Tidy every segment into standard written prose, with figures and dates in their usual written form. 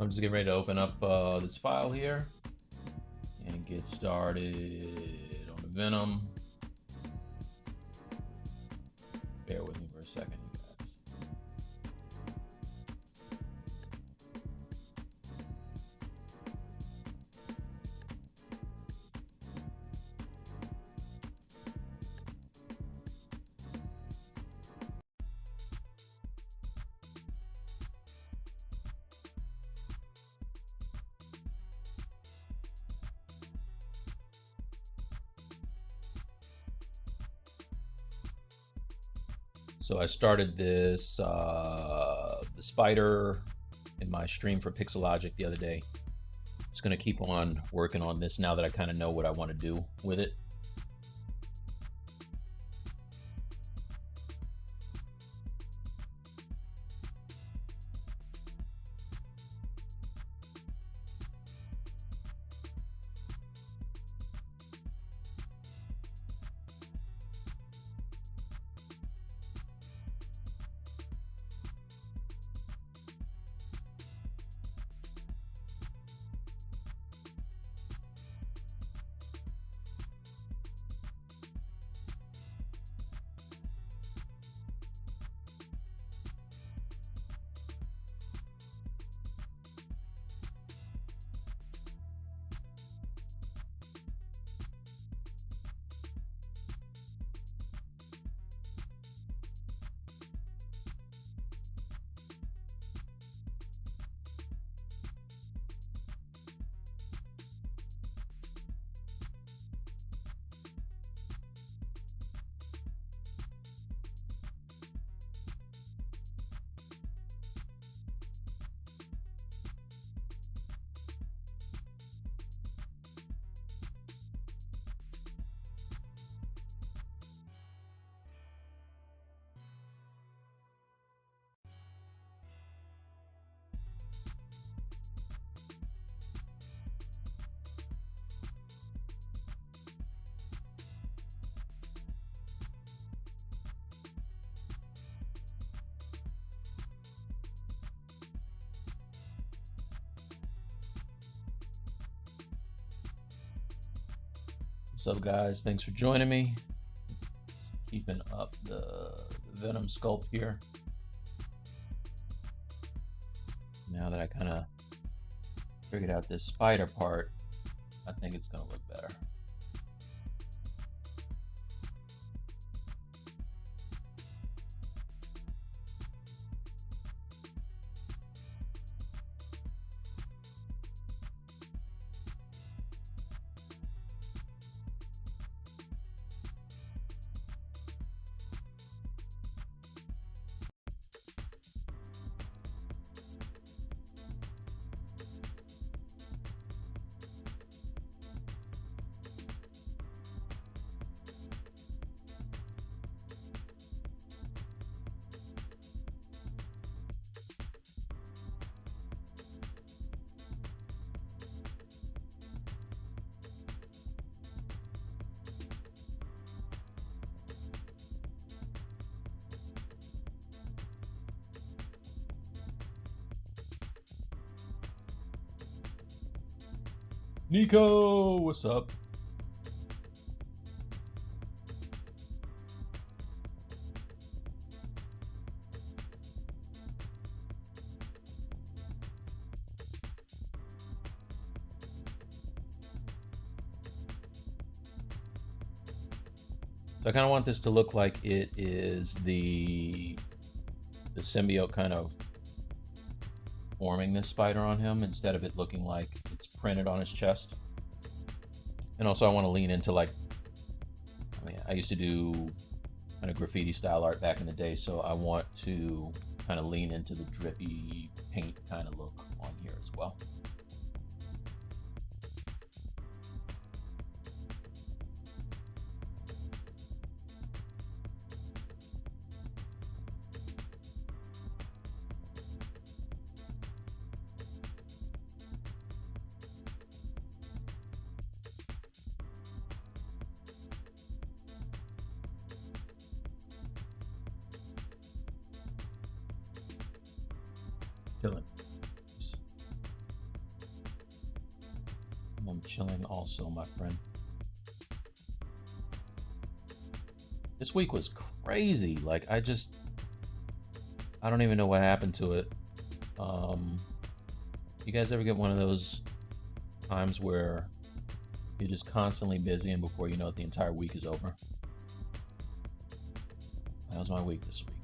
I'm just getting ready to open up this file here and get started on the Venom. Bear with me for a second, you guys. So I started this the spider in my stream for Pixelogic the other day. Just gonna keep on working on this now that I kind of know what I want to do with it. What's up, guys? Thanks for joining me. Keeping up the Venom Sculpt here. Now that I kind of figured out this spider part, I think it's going to look better. Nico, what's up? So I kind of want this to look like it is the symbiote kind of forming this spider on him instead of it looking like it's printed on his chest. And also I want to lean into, like, I used to do kind of graffiti style art back in the day, so I want to kind of lean into the drippy paint kind of look on here as well. Killing. I'm chilling also, my friend. This week was crazy. Like, I don't even know what happened to it. You guys ever get one of those times where you're just constantly busy and before you know it, the entire week is over? That was my week this week.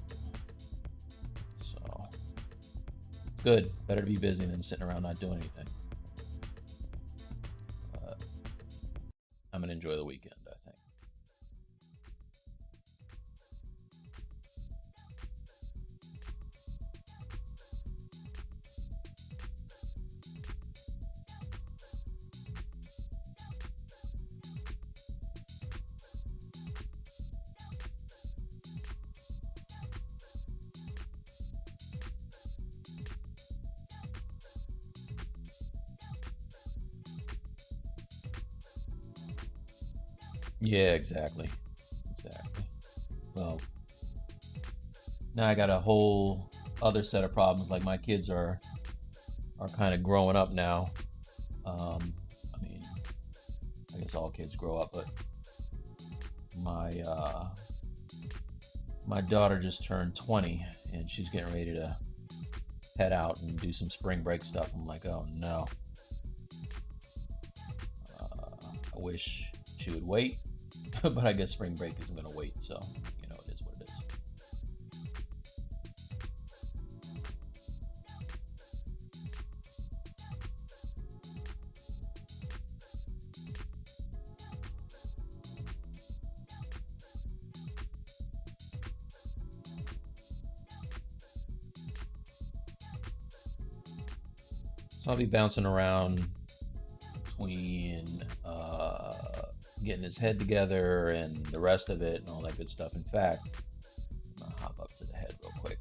So, it's good. Better to be busy than sitting around not doing anything. I'm going to enjoy the weekend, I think. Yeah, exactly. Exactly. Well, now I got a whole other set of problems. Like, my kids are kind of growing up now. I mean, I guess all kids grow up, but my daughter just turned 20 and she's getting ready to head out and do some spring break stuff. I'm like, oh no. I wish she would wait, but I guess spring break isn't going to wait, so you know, it is what it is. So I'll be bouncing around between getting his head together and the rest of it and all that good stuff. In fact, I'm gonna hop up to the head real quick.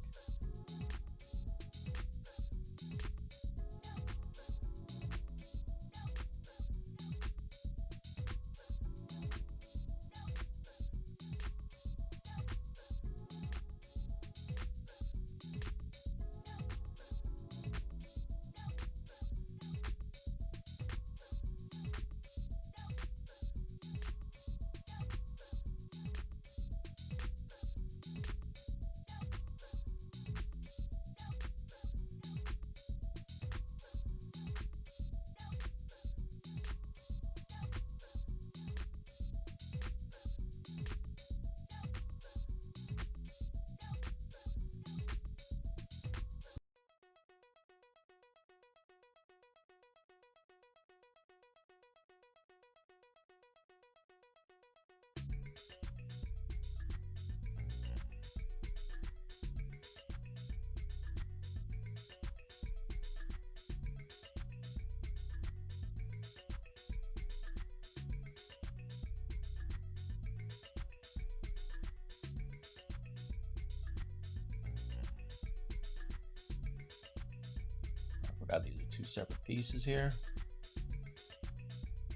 I forgot these are two separate pieces here.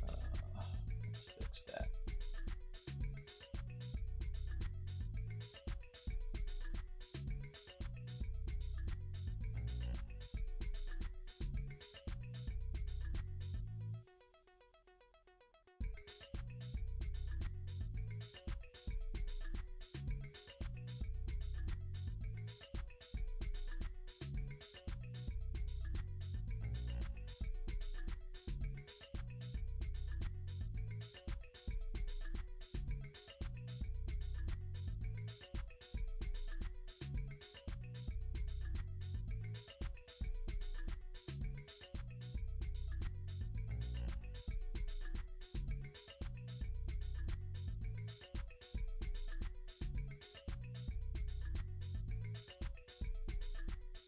Let's fix that.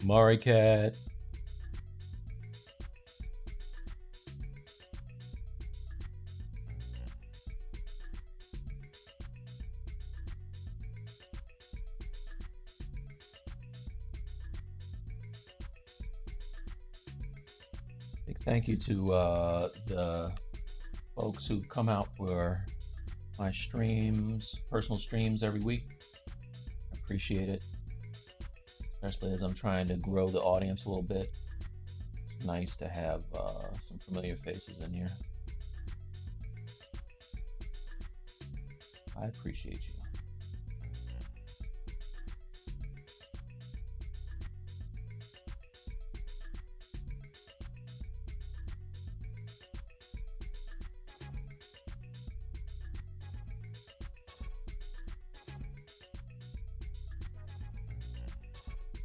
Mari Cat. Big thank you to the folks who come out for my streams, personal streams every week. I appreciate it, especially as I'm trying to grow the audience a little bit. It's nice to have some familiar faces in here. I appreciate you.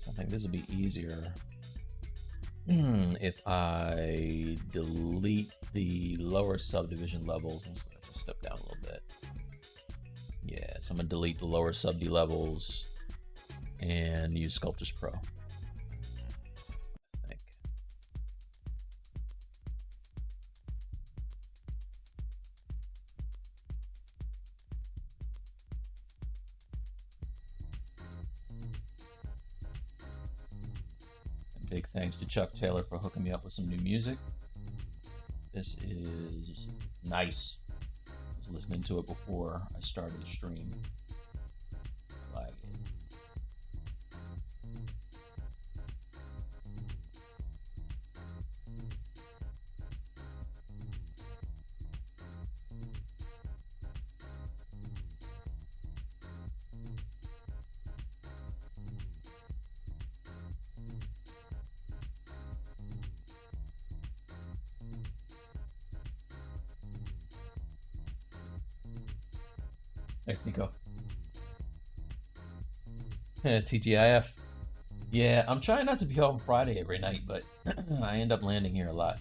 So I think this will be easier if I delete the lower subdivision levels. I'm just going to step down a little bit. Yeah, so I'm going to delete the lower sub D levels and use Sculptors Pro. I think. And big thanks to Chuck Taylor for hooking me up with some new music. This is nice. I was listening to it before I started the stream. I like it. Thanks, Nico. TGIF. Yeah, I'm trying not to be on Friday every night, but I end up landing here a lot.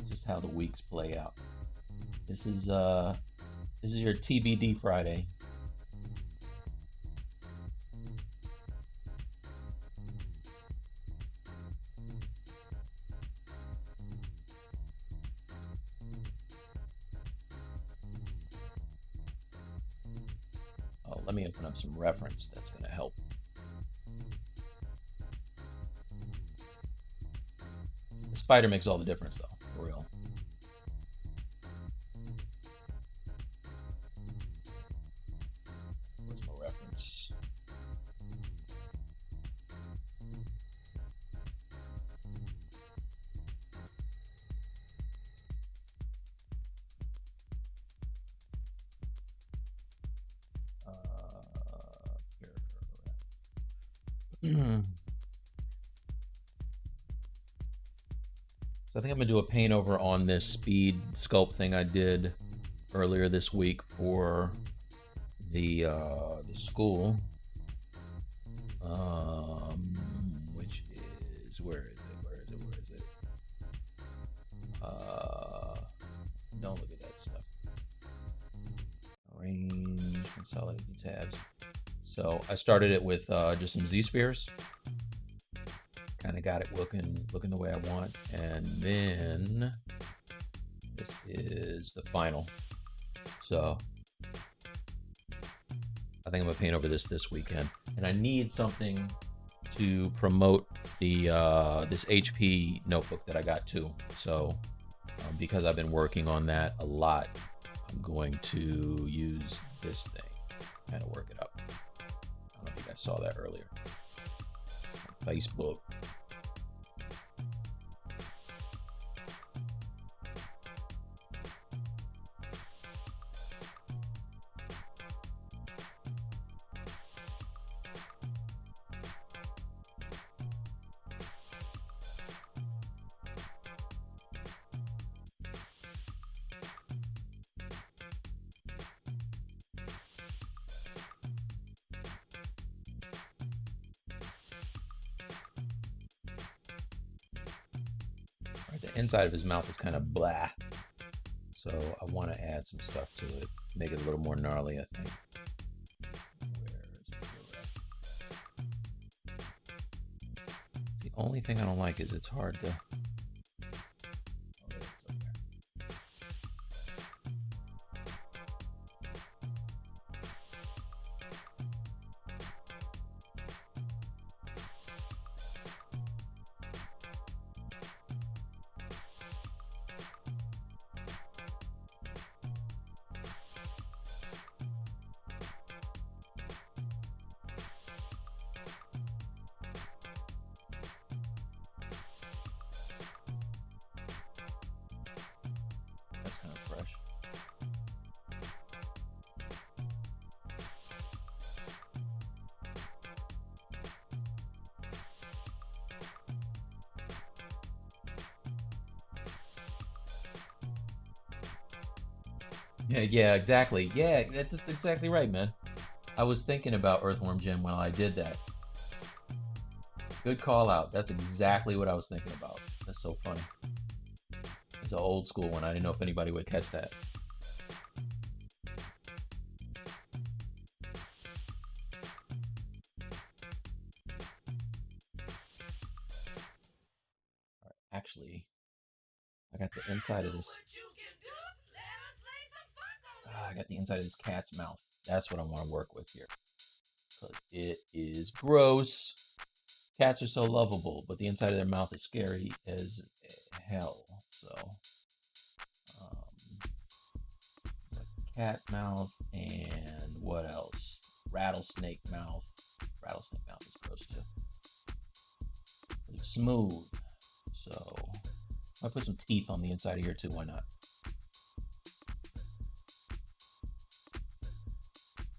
Just how the weeks play out. This is your TBD Friday. Oh, let me open up some reference. That's going to help. The spider makes all the difference, though, for real. Where's my reference? Here. So I think I'm gonna do a paint over on this speed sculpt thing I did earlier this week for the school, which is where is it? Don't look at that stuff. Arrange, consolidate the tabs. So I started it with just some Z-spheres. Kind of got it looking the way I want, and then this is the final. So I think I'm gonna paint over this weekend, and I need something to promote the this HP notebook that I got too. So because I've been working on that a lot, I'm going to use this thing, kind of work it up. I don't know if you guys saw that earlier. Facebook. The inside of his mouth is kind of blah, so I want to add some stuff to it, make it a little more gnarly, I think. The only thing I don't like is it's hard to... That's kind of fresh. Yeah, exactly. Yeah, that's exactly right, man. I was thinking about Earthworm Jim when I did that. Good call out. That's exactly what I was thinking about. That's so funny. It's an old school one. I didn't know if anybody would catch that. Actually, I got the inside of this. I got the inside of this cat's mouth. That's what I want to work with here. Because it is gross. Cats are so lovable, but the inside of their mouth is scary as hell. So, it's like cat mouth and what else? Rattlesnake mouth. Rattlesnake mouth is gross too. It's smooth. So, I put some teeth on the inside of here too. Why not?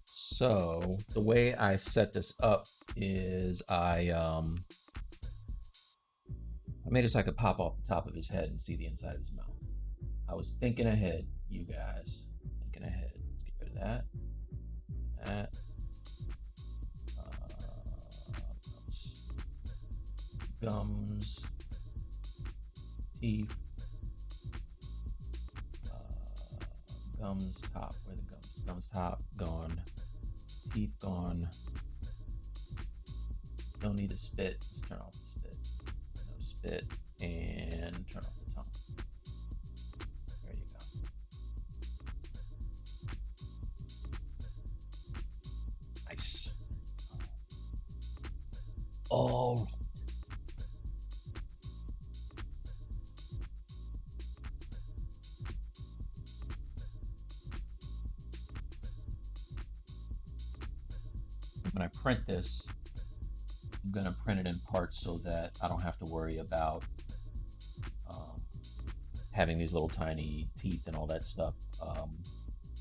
So the way I set this up is I made it so I could pop off the top of his head and see the inside of his mouth. I was thinking ahead, you guys. Thinking ahead. Let's get rid of that. That. Gums. Teeth. Gums top. Where are the gums? Gums top gone. Teeth gone. No need to spit. Let's turn off the spit. No spit. And turn off the tongue. There you go. Nice. All right. When I print this, I'm going to print it in parts so that I don't have to worry about having these little tiny teeth and all that stuff,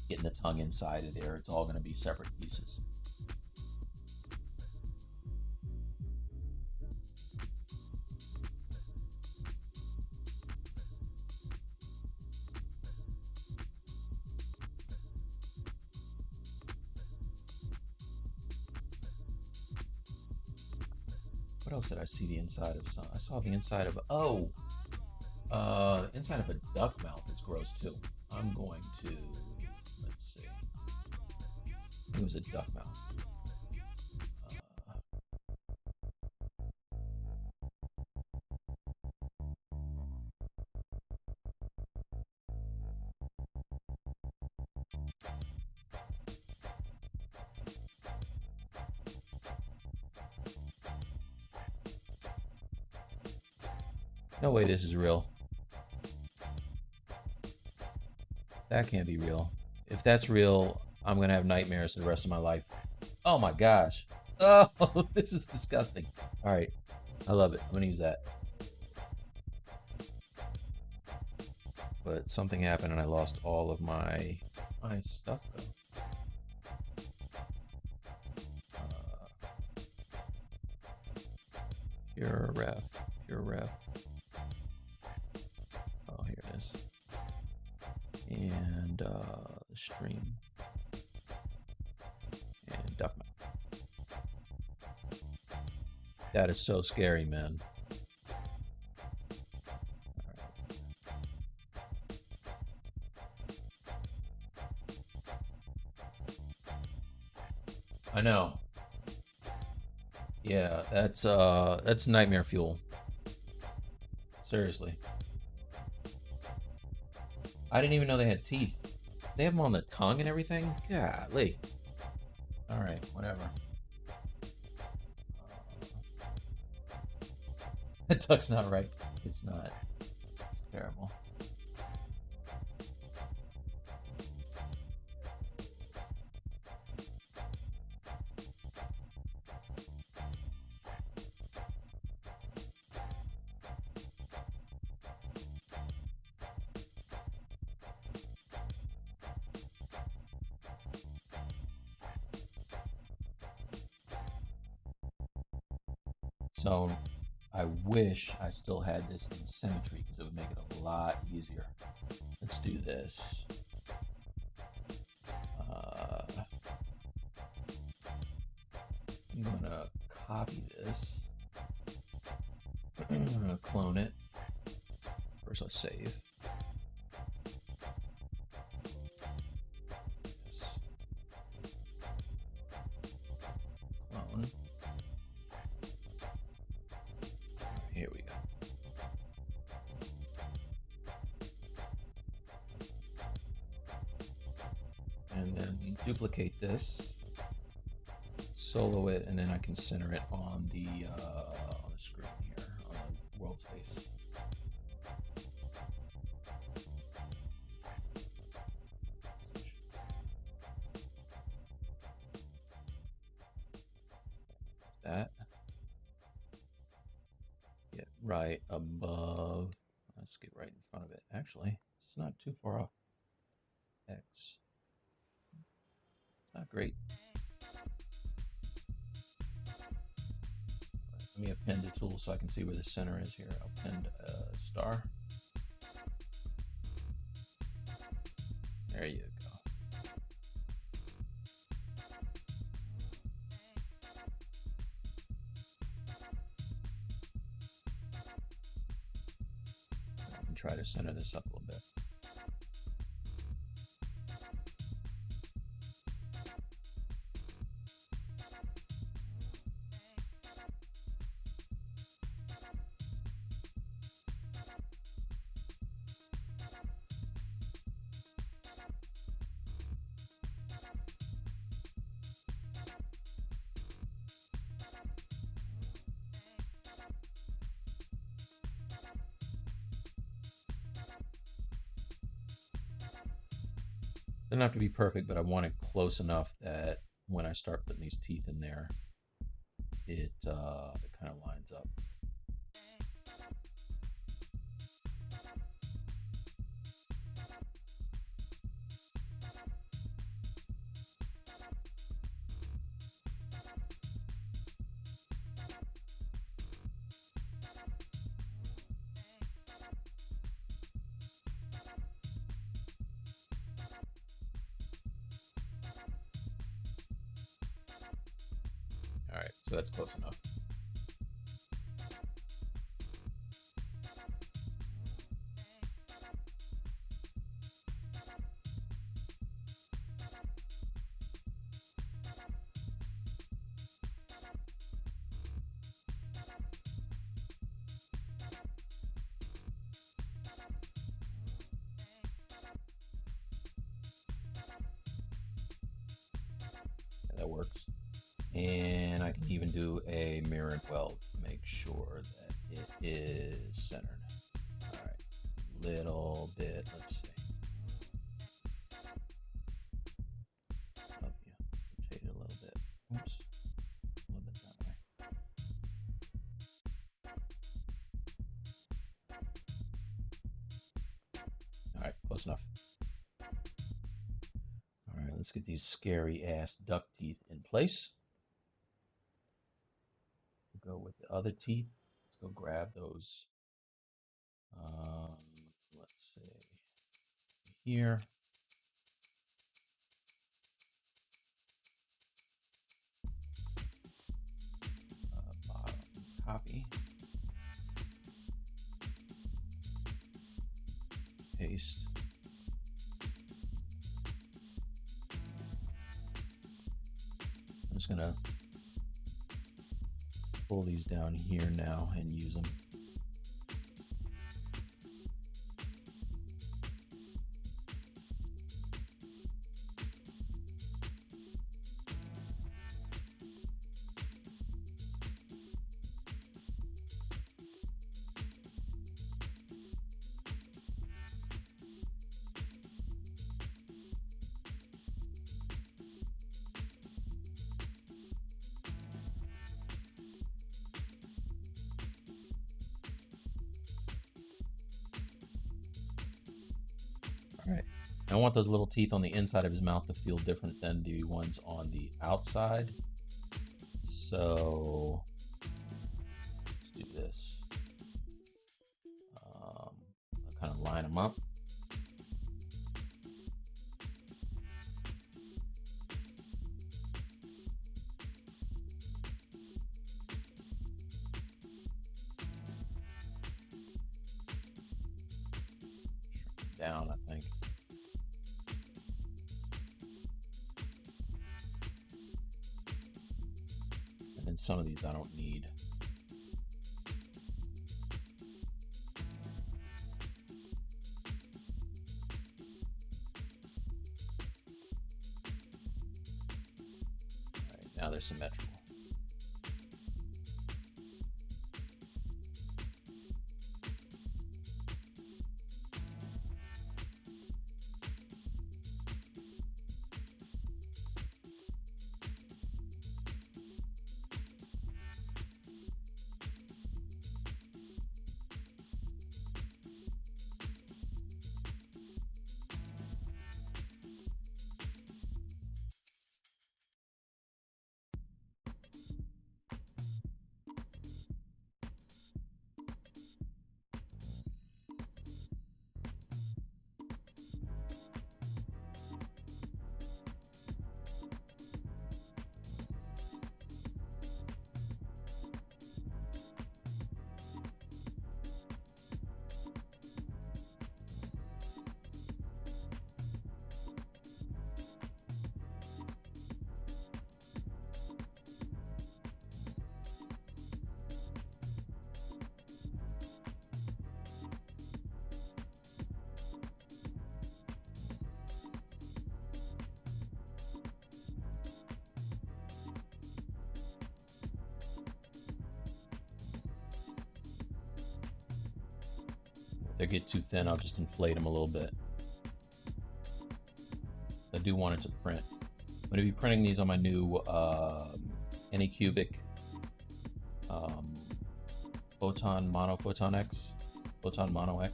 getting the tongue inside of there. It's all going to be separate pieces. What else did I see the inside of some? I saw the inside of, inside of a duck mouth is gross too. I'm going to, let's see. It was a duck mouth. No way this is real. That can't be real. If that's real, I'm going to have nightmares for the rest of my life. Oh my gosh. Oh, this is disgusting. All right. I love it. I'm going to use that. But something happened and I lost all of my stuff though. Pure ref. Pure ref. Oh, here it is. And the stream. And duck mouth. That is so scary, man. I know. Yeah, that's nightmare fuel. Seriously. I didn't even know they had teeth. They have them on the tongue and everything? Golly. Alright, whatever. That duck's not right. It's not. It's terrible. So I wish I still had this in symmetry because it would make it a lot easier. Let's do this. copy this. I'm gonna clone it. First, I'll save. Yes. Clone. Here we go. And then duplicate this, solo it, and then I can center it on the screen here, on the world space. That. Get right above. Let's get right in front of it. Actually, it's not too far off. X. It's not great. Let me append a tool so I can see where the center is here. I'll append a star. There you go. I can try to center this up a little bit. Doesn't have to be perfect, but I want it close enough that when I start putting these teeth in there, it kind of lines up. All right, so that's close enough. That works. And I can even do a mirrored weld to make sure that it is centered. All right, little bit, let's see. Oh, yeah, rotate it a little bit. Oops, a little bit that way. All right, close enough. All right, let's get these scary ass duck teeth in place. We'll go with the other teeth. Let's go grab those. Let's see here. Bottom copy. Paste. I'm just gonna pull these down here now and use them. All right, I want those little teeth on the inside of his mouth to feel different than the ones on the outside. So let's do this. I'll kind of line them up. down, I think. And then some of these I don't need. All right, now they're symmetrical. If they get too thin, I'll just inflate them a little bit. I do want it to print. I'm going to be printing these on my new Anycubic Photon Mono X. Photon Mono X.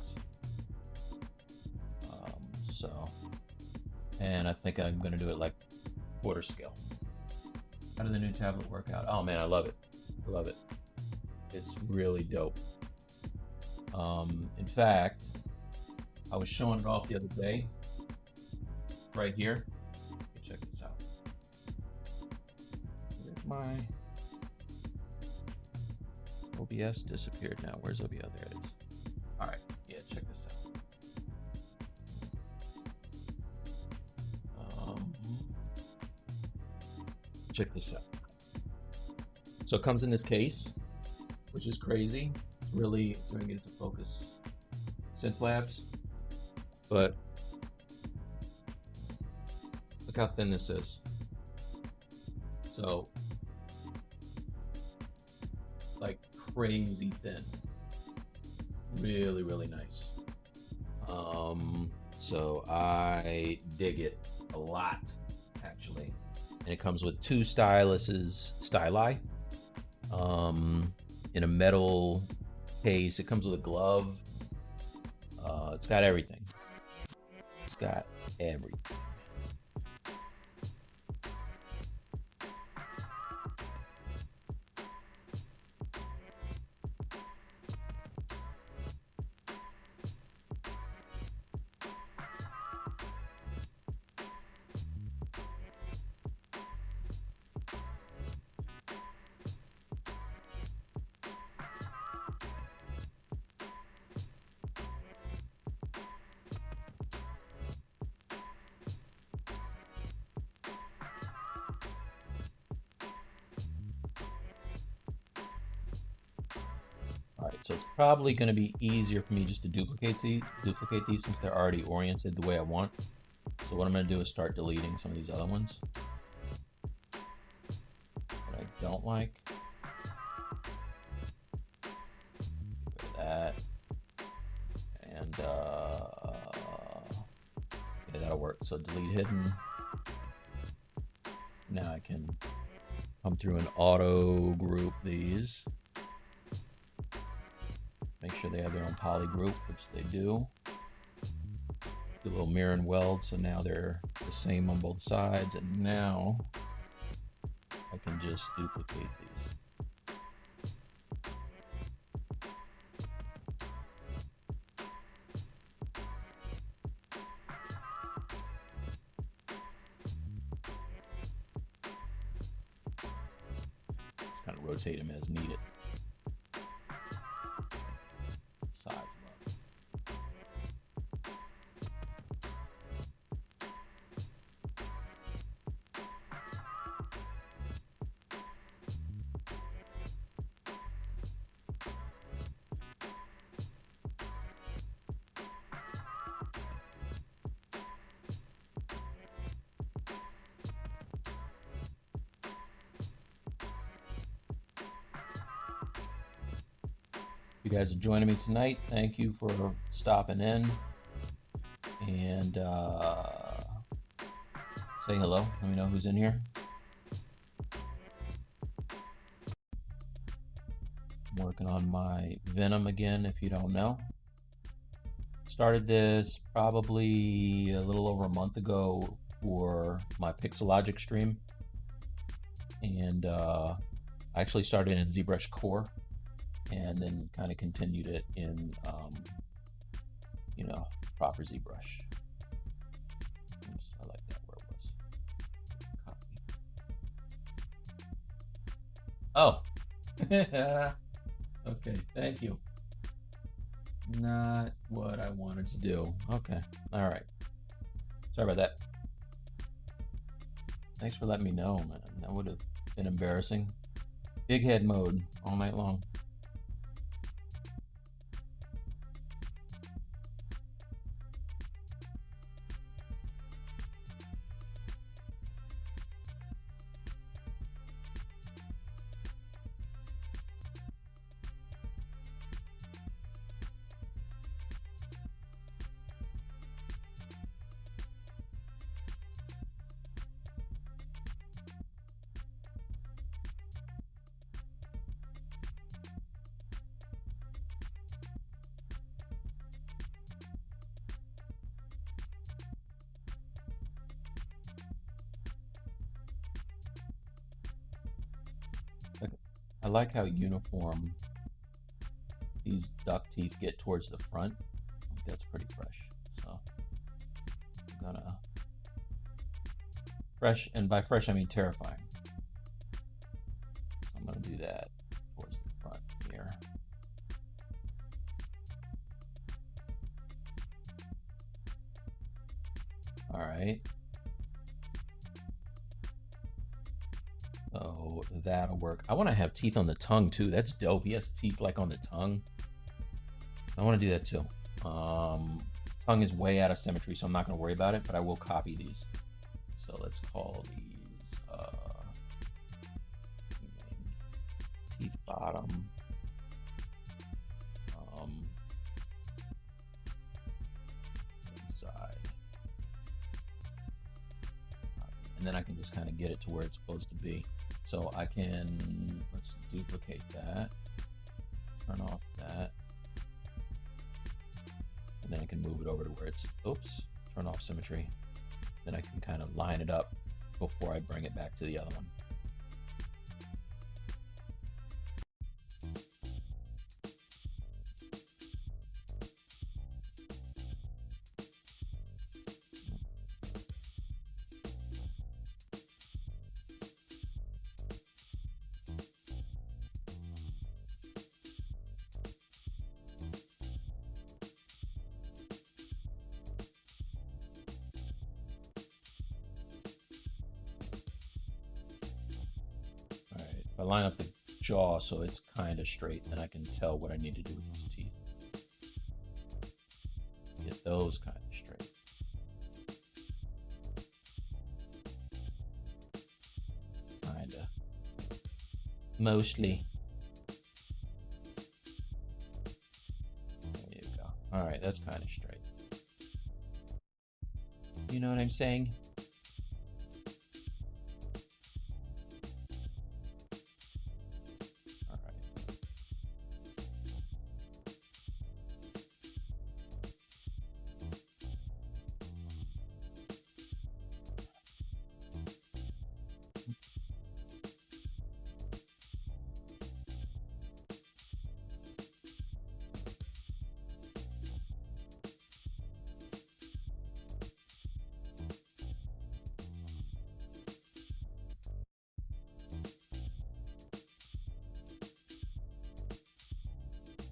And I think I'm going to do it like quarter scale. How did the new tablet work out? Oh man, I love it. I love it. It's really dope. In fact, I was showing it off the other day. Right here. Check this out. Where's my OBS disappeared now? Where's OBS? There it is. All right. Yeah, check this out. Check this out. So it comes in this case, which is crazy. It's really, it's going to get it to focus. Sense Labs, but look how thin this is. So, like crazy thin. Really, really nice. So I dig it a lot, actually. And it comes with two styli, in a metal case. It comes with a glove. It's got everything. It's got everything. All right, so it's probably going to be easier for me just to duplicate these since they're already oriented the way I want. So what I'm going to do is start deleting some of these other ones that I don't like. Get rid of that. And yeah, that'll work. So delete hidden. Now I can come through and auto group these. Make sure they have their own poly group, which they do. Do a little mirror and weld, so now they're the same on both sides. And now I can just duplicate these. Just kind of rotate them as needed. Size them up. You guys are joining me tonight. Thank you for stopping in and say hello. Let me know who's in here. I'm working on my Venom again, if you don't know. Started this probably a little over a month ago for my Pixelogic stream. And I actually started in ZBrush Core and then kind of continued it in, you know, proper ZBrush. Oops, I like that where it was. Copy. Oh, okay, thank you. Not what I wanted to do. Okay, all right. Sorry about that. Thanks for letting me know, man. That would have been embarrassing. Big head mode all night long. I like how uniform these duck teeth get towards the front. I think that's pretty fresh. So I'm gonna fresh, and by fresh I mean terrifying. So I'm gonna do that towards the front here. All right. Oh, that'll work. I want to have teeth on the tongue too. That's dope. He has teeth like on the tongue. I want to do that too. Tongue is way out of symmetry, so I'm not going to worry about it, but I will copy these. So let's call these teeth bottom. Inside. And then I can just kind of get it to where it's supposed to be. So I can, let's duplicate that, turn off that, and then I can move it over to where it's, oops, turn off symmetry. Then I can kind of line it up before I bring it back to the other one. If I line up the jaw so it's kind of straight, then I can tell what I need to do with these teeth. Get those kind of straight. Kinda. Mostly. There you go. All right, that's kind of straight. You know what I'm saying?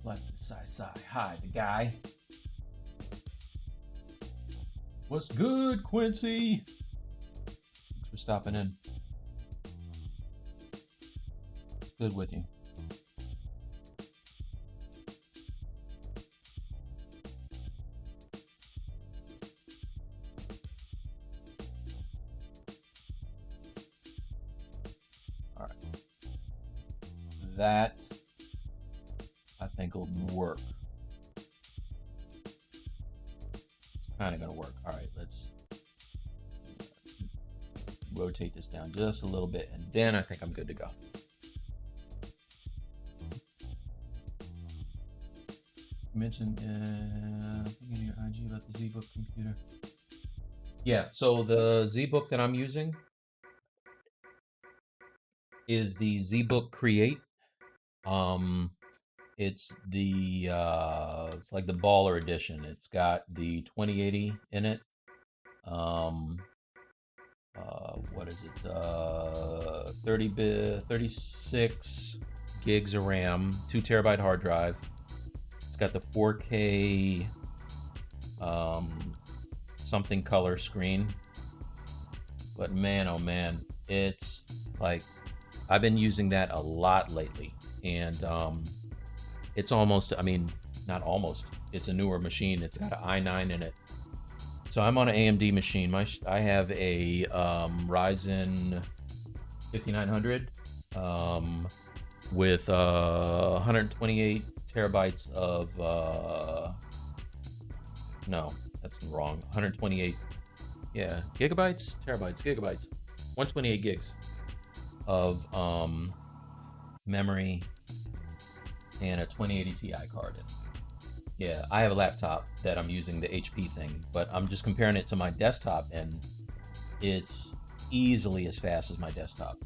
Like the sigh. Hi, the guy. What's good, Quincy? Thanks for stopping in. What's good with you? All right. That, I think, think will work. It's kind of going to work. All right, let's rotate this down just a little bit, and then I think I'm good to go. You mentioned thinking in your IG about the ZBook computer. Yeah, so the ZBook that I'm using is the ZBook Create. It's the it's like the baller edition. It's got the 2080 in it. What is it? 36 gigs of RAM, 2 terabyte hard drive. It's got the 4K something color screen. But man, oh man, it's like I've been using that a lot lately, and it's almost, I mean, not almost, it's a newer machine. It's got an i9 in it. So I'm on an AMD machine. I have a Ryzen 5900 with 128 terabytes of, no, that's wrong. 128, yeah, gigabytes, terabytes, gigabytes. 128 gigs of memory and a 2080 Ti card in it. Yeah, I have a laptop that I'm using the HP thing, but I'm just comparing it to my desktop, and it's easily as fast as my desktop.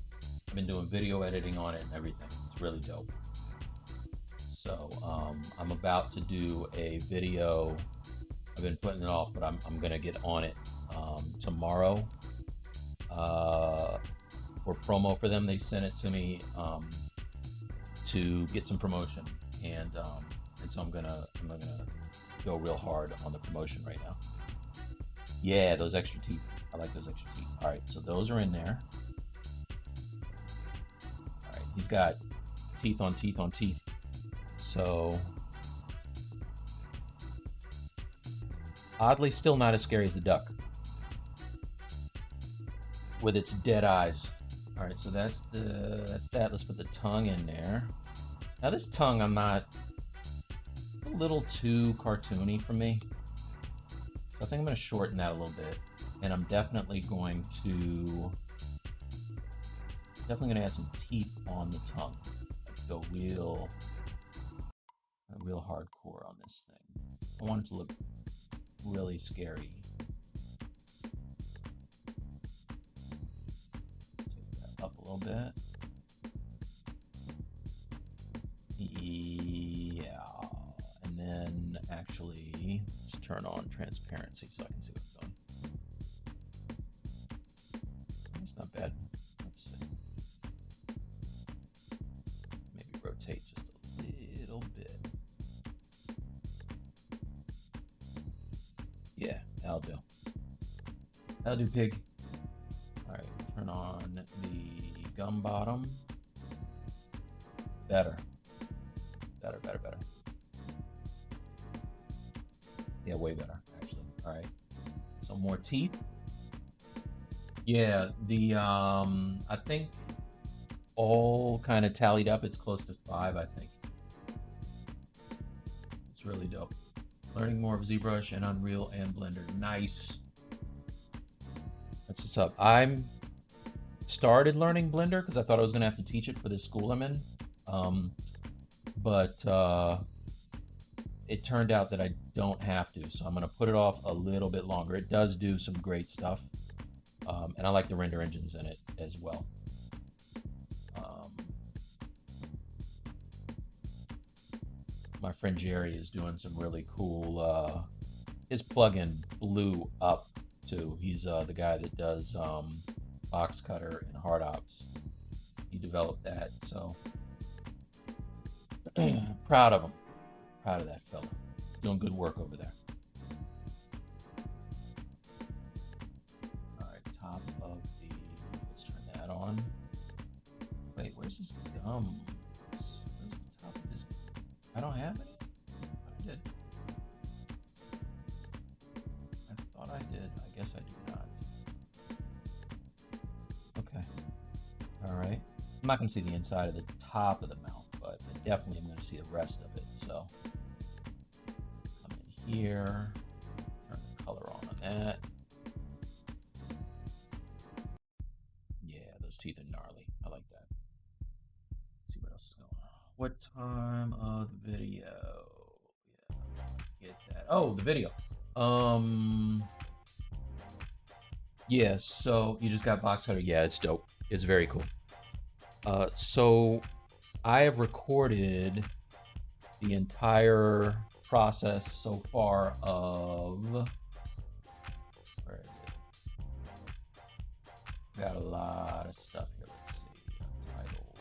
I've been doing video editing on it and everything. It's really dope. So I'm about to do a video. I've been putting it off, but I'm gonna get on it tomorrow for promo for them. They sent it to me to get some promotion, and so I'm gonna go real hard on the promotion right now. Yeah, those extra teeth. I like those extra teeth. All right, so those are in there. All right, he's got teeth on teeth on teeth. So oddly, still not as scary as the duck with its dead eyes. All right, so that's that. Let's put the tongue in there. Now this tongue, I'm not, a little too cartoony for me. So I think I'm going to shorten that a little bit, and I'm definitely going to add some teeth on the tongue. Like go real hardcore on this thing. I want it to look really scary. Take that up a little bit. Yeah. And then actually, let's turn on transparency so I can see what's going on. It's not bad. Let's see. Maybe rotate just a little bit. Yeah, that'll do. That'll do, pig. All right, turn on the gum bottom. Better. Yeah, way better, actually. All right, some more teeth. Yeah, the I think all kind of tallied up, it's close to 5, I think. It's really dope. Learning more of ZBrush and Unreal and Blender. Nice. That's what's up. I'm started learning Blender because I thought I was gonna have to teach it for this school I'm in. But it turned out that I don't have to, so I'm going to put it off a little bit longer. It does do some great stuff, and I like the render engines in it as well. My friend Jerry is doing some really cool, his plugin blew up too. He's the guy that does box cutter and hard ops. He developed that, so proud of him. Proud of that fella. Doing good work over there. All right, top of the, let's turn that on. Wait, where's this gum? Where's the top of this? I don't have any? I did. I thought I did. I guess I do not. Okay. All right. I'm not going to see the inside of the top of the mouth, but I definitely am going to see the rest of it. So come in here, turn the color on that. Yeah, those teeth are gnarly. I like that. Let's see what else is going on. What time of the video? Yeah, get that. Oh, the video. Yeah, so you just got box cutter. Yeah, it's dope. It's very cool. So I have recorded the entire process so far of, where is it? Got a lot of stuff here. Let's see. Untitled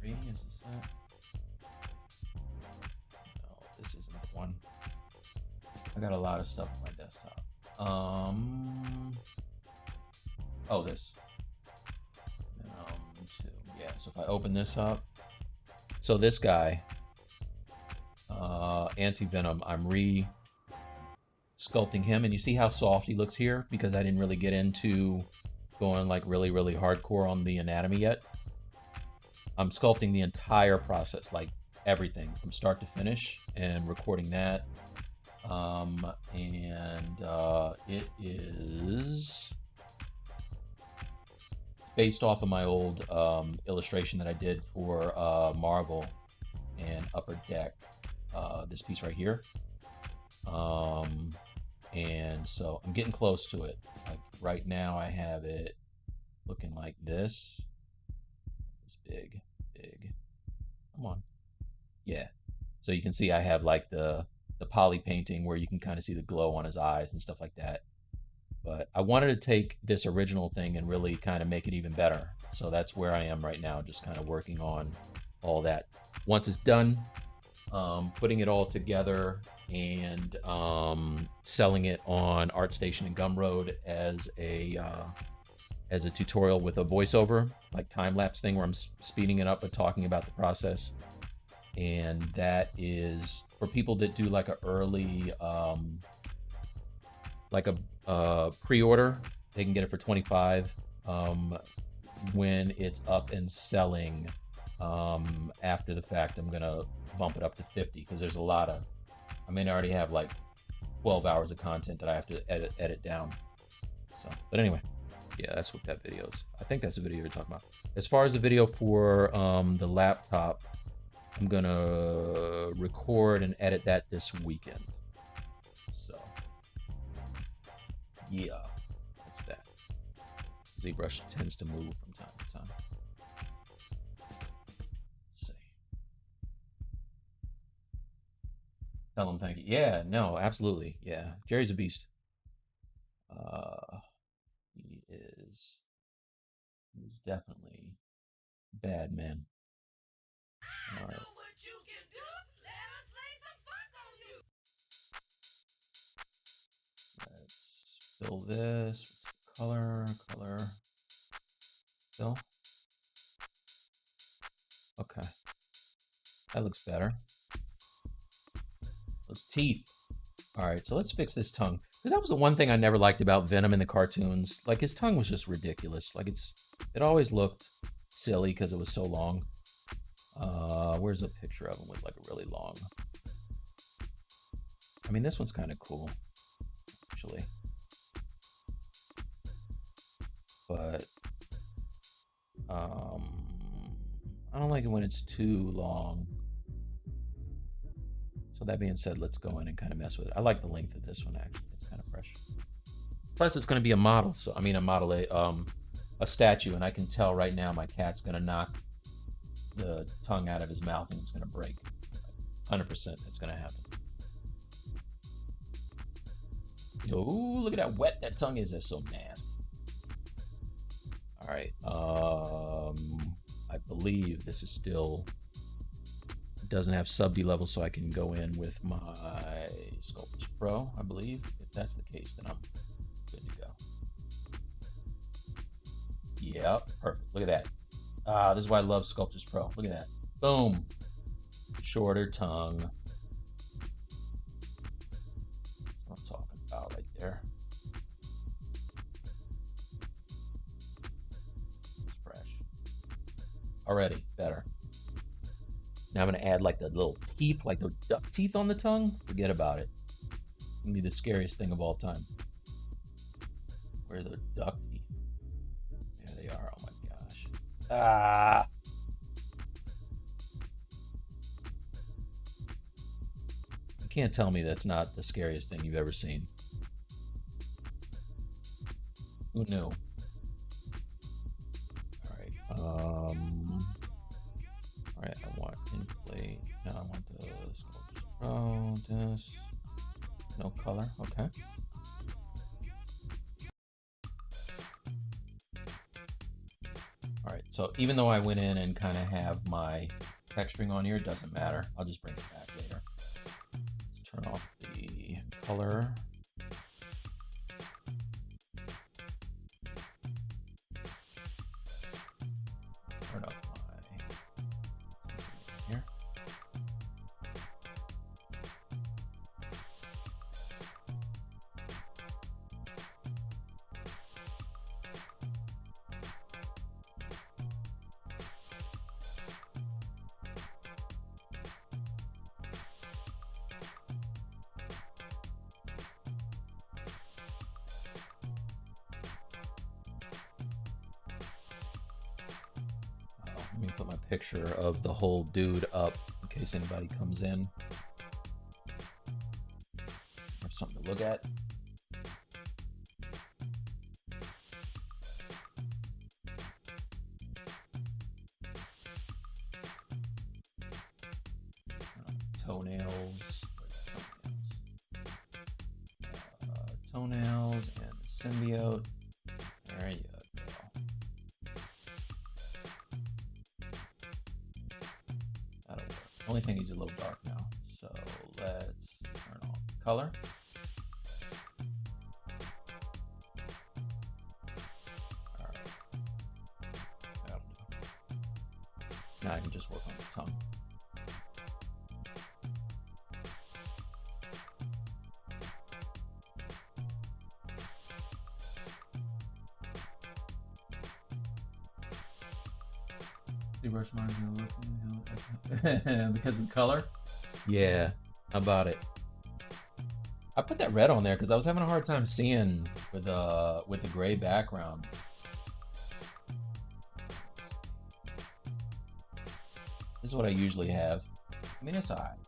3, is this it? No, this isn't the one. I got a lot of stuff on my desktop. Oh, this. Venom 2. Yeah, so if I open this up, so this guy, Anti-Venom, I'm re-sculpting him, and you see how soft he looks here? Because I didn't really get into going like really, really hardcore on the anatomy yet. I'm sculpting the entire process, like everything from start to finish, and recording that. It is based off of my old illustration that I did for Marvel and Upper Deck, this piece right here. And so I'm getting close to it. Like right now I have it looking like this. It's big, big. Come on. Yeah. So you can see I have like the poly painting where you can kind of see the glow on his eyes and stuff like that. But I wanted to take this original thing and really kind of make it even better. So that's where I am right now, just kind of working on all that. Once it's done, putting it all together and selling it on ArtStation and Gumroad as a tutorial with a voiceover, like time-lapse thing where I'm speeding it up but talking about the process. And that is for people that do like a early, like a pre-order. They can get it for $25 when it's up and selling. After the fact, I'm gonna bump it up to $50 because there's a lot of, I mean, I already have like 12 hours of content that I have to edit down. So, but anyway, yeah, that's what that video is. I think that's the video you're talking about. As far as the video for the laptop, I'm gonna record and edit that this weekend. So, yeah, that's that. ZBrush tends to move from time to time. Let's see. Tell him thank you. Yeah, no, absolutely. Yeah, Jerry's a beast. He's definitely bad, man. All right. Let's fill this. What's the color? Fill. Okay. That looks better. Those teeth. All right, so let's fix this tongue. Because that was the one thing I never liked about Venom in the cartoons. Like, his tongue was just ridiculous. Like, it always looked silly because it was so long. Where's a picture of him with, like, a really long... I mean, this one's kind of cool, actually. But, I don't like it when it's too long. So that being said, let's go in and kind of mess with it. I like the length of this one, actually. It's kind of fresh. Plus, it's going to be a model. So, I mean, a statue. And I can tell right now my cat's going to knock the tongue out of his mouth and it's going to break. 100% that's going to happen. Oh, look at how wet that tongue is. That's so nasty. All right. I believe this is still... doesn't have sub D level, so I can go in with my Sculptors Pro, I believe. If that's the case, then I'm good to go. Yep, perfect. Look at that. This is why I love Sculptors Pro. Look at that. Boom. Shorter tongue. That's what I'm talking about right there. It's fresh. Already better. Now I'm gonna add like the little teeth, like the duck teeth on the tongue. Forget about it. It's gonna be the scariest thing of all time. Where are the duck teeth? There they are. Oh my gosh. Ah. You can't tell me that's not the scariest thing you've ever seen. Who knew? All right. All right. I want inflate. Now I want the sculpture. Oh, this. No color. Okay. All right. So even though I went in and kind of have my texturing on here, it doesn't matter. I'll just bring it back later. Let's turn off the color. Turn up my here. Let me put my picture of the whole dude up in case anybody comes in. Have something to look at. Toenails. Toenails and symbiote. There you go. That'll work. Only thing he's a little dark now. So let's turn off the color. All right. That'll do. Now I can just work on the tongue. Because of the color? Yeah, how about it? I put that red on there because I was having a hard time seeing with the gray background. This is what I usually have. I mean, it's alright.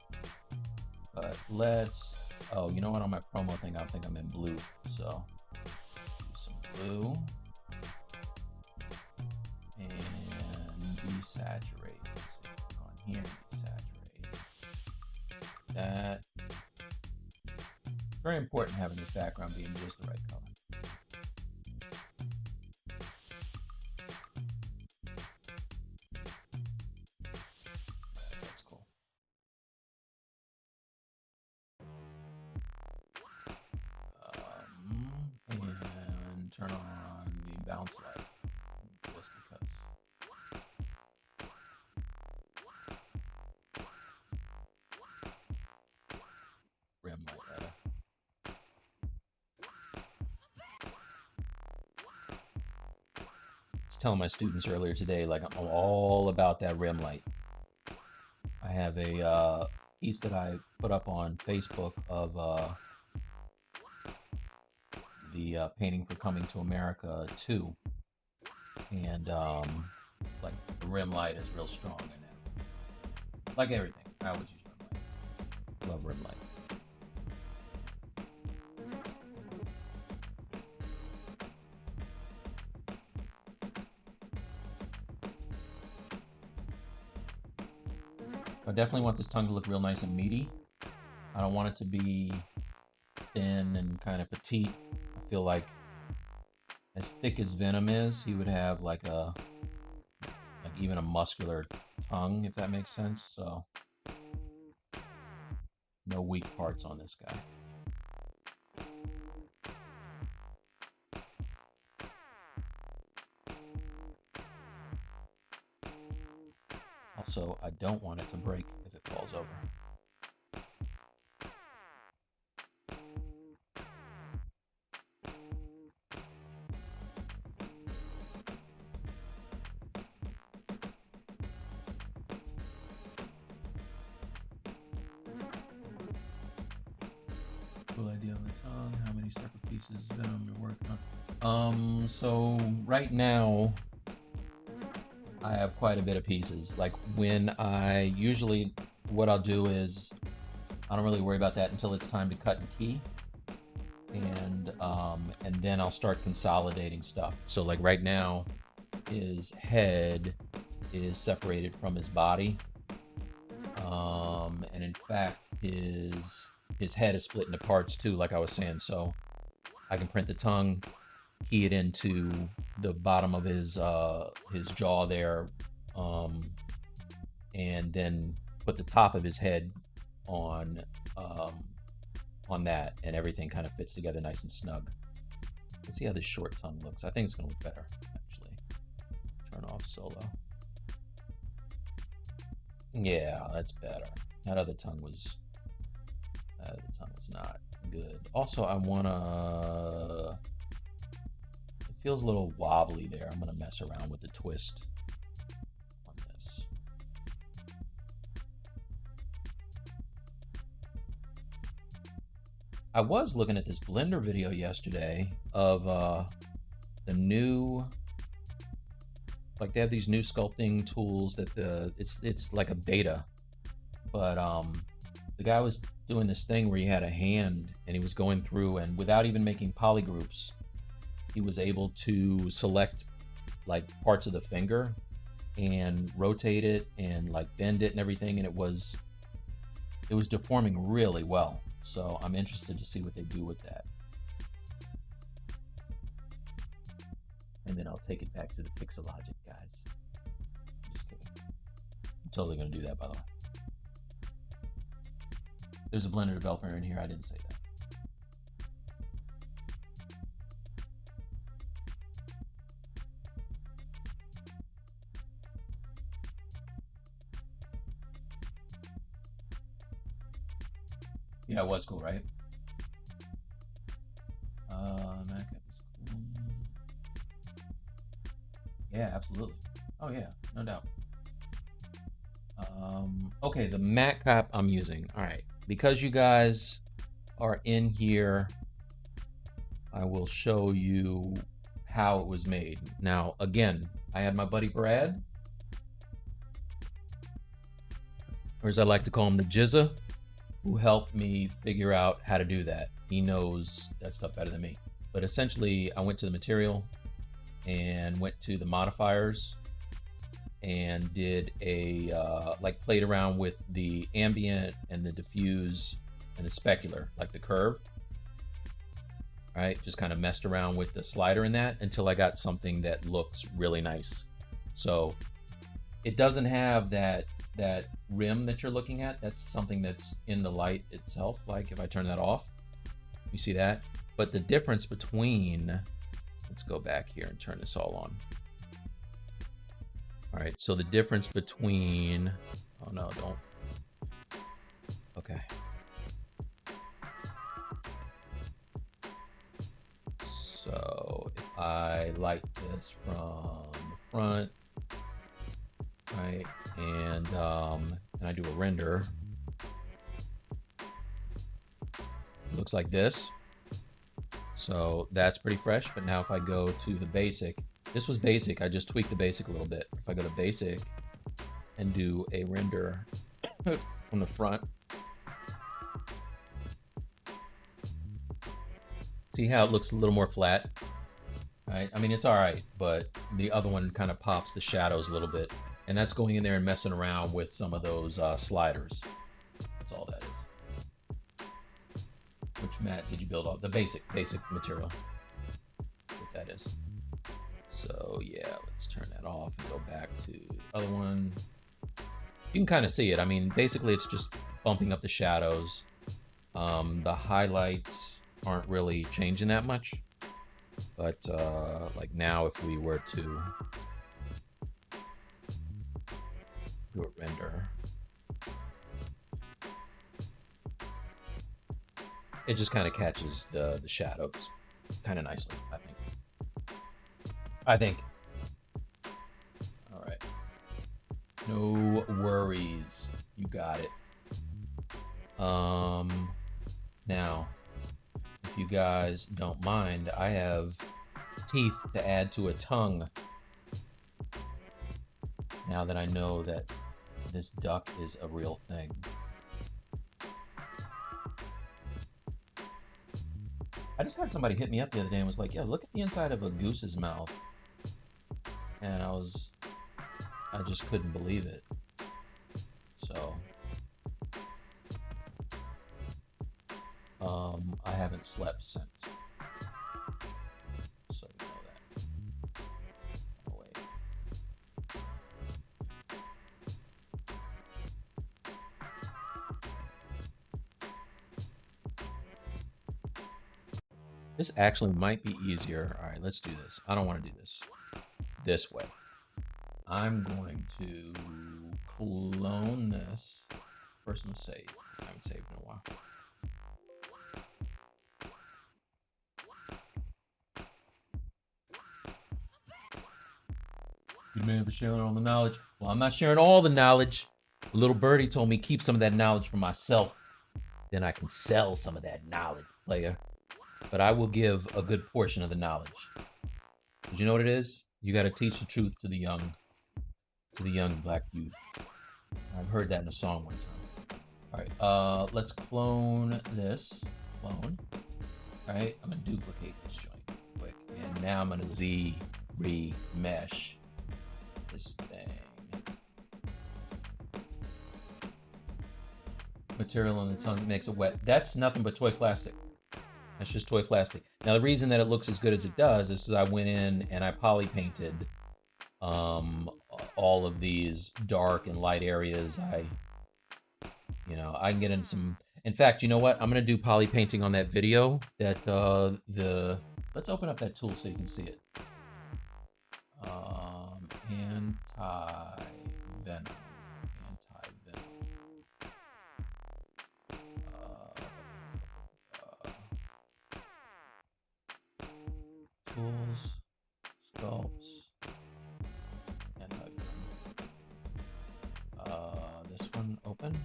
But let's... Oh, you know what? On my promo thing, I think I'm in blue. So, let's do some blue. And desaturate. Let's see, click on here, desaturate. That. It's very important having this background being just the right color. That's cool. And turn on the bounce light, just because. Rim light, rather. I was telling my students earlier today, like, I'm all about that rim light. I have a piece that I put up on Facebook of the Painting for Coming to America 2. And like the rim light is real strong in it. Like everything, I always use rim light. Love rim light. I definitely want this tongue to look real nice and meaty. I don't want it to be thin and kind of petite. I feel like as thick as Venom is, he would have like even a muscular tongue, if that makes sense. So no weak parts on this guy. Also, I don't want it to break if it falls over. idea of the tongue. How many separate pieces of venom you're working on? So right now I have quite a bit of pieces. Like when I usually, what I'll do is I don't really worry about that until it's time to cut and key, and then I'll start consolidating stuff. So like right now, his head is separated from his body, and in fact his head is split into parts too, like I was saying. So I can print the tongue, key it into the bottom of his jaw there, and then put the top of his head on that, and everything kind of fits together nice and snug. Let's see how this short tongue looks. I think it's gonna look better, actually. Turn off solo. Yeah, that's better. That other tongue was not good. Also, I wanna, it feels a little wobbly there. I'm gonna mess around with the twist on this. I was looking at this Blender video yesterday of the new, like they have these new sculpting tools that it's like a beta, but the guy was doing this thing where he had a hand and he was going through, and without even making polygroups, he was able to select like parts of the finger and rotate it and like bend it and everything, and it was deforming really well. So I'm interested to see what they do with that. And then I'll take it back to the Pixelogic guys. I'm just kidding. I'm totally gonna do that, by the way. There's a Blender developer in here, I didn't say that. Yeah, it was cool, right? Mac app is cool. Yeah, absolutely. Oh yeah, no doubt. Okay, the Mac app I'm using. All right, because you guys are in here, I will show you how it was made. Now, again, I had my buddy Brad, or as I like to call him, the Jizza, who helped me figure out how to do that. He knows that stuff better than me. But essentially, I went to the material and went to the modifiers and did a, like played around with the ambient and the diffuse and the specular, like the curve. All right, just kind of messed around with the slider in that until I got something that looks really nice. So it doesn't have that rim that you're looking at. That's something that's in the light itself. Like if I turn that off, you see that? But the difference between, let's go back here and turn this all on. All right, so the difference between, oh no, don't. Okay. So if I light this from the front, right, and I do a render, it looks like this. So that's pretty fresh. But now if I go to the basic, this was basic, I just tweaked the basic a little bit. If I go to basic and do a render from the front, see how it looks a little more flat, right? I mean, it's all right, but the other one kind of pops the shadows a little bit. And that's going in there and messing around with some of those sliders. That's all that is. Which mat did you build off? The basic material. What that is. So yeah, let's turn that off and go back to the other one. You can kind of see it. I mean, basically it's just bumping up the shadows. The highlights aren't really changing that much. But like now if we were to do a render, it just kind of catches the shadows kind of nicely, I think. All right. No worries. You got it. Now, if you guys don't mind, I have teeth to add to a tongue. Now that I know that this duck is a real thing. I just had somebody hit me up the other day and was like, "Yeah, look at the inside of a goose's mouth." And I just couldn't believe it. So, I haven't slept since. So you know that. Oh, wait. This actually might be easier. All right, let's do this. I don't want to do this way. I'm going to clone this. First, I'm gonna save. I haven't saved in a while. Good man for sharing all the knowledge. Well, I'm not sharing all the knowledge. A little birdie told me keep some of that knowledge for myself. Then I can sell some of that knowledge, player. But I will give a good portion of the knowledge. Because you know what it is? You got to teach the truth to the young black youth. I've heard that in a song one time. All right, let's clone this. Clone. All right, I'm gonna duplicate this joint quick, and now I'm gonna Z remesh this thing. Material on the tongue makes it wet. That's nothing but toy plastic. That's just toy plastic. Now the reason that it looks as good as it does is because I went in and I poly painted all of these dark and light areas. I can get in some. In fact, you know what? I'm gonna do poly painting on that video. That let's open up that tool so you can see it. Anti-venom. Tools, sculpts, anti-venom. This one open.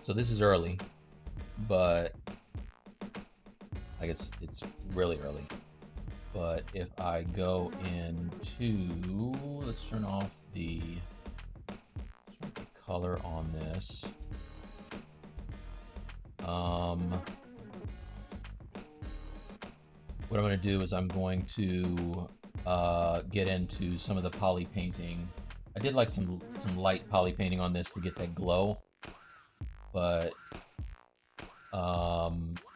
So this is early, but like it's really early. But if I go into, let's turn off the color on this. What I'm going to do is I'm going to get into some of the poly painting. I did like some light poly painting on this to get that glow, but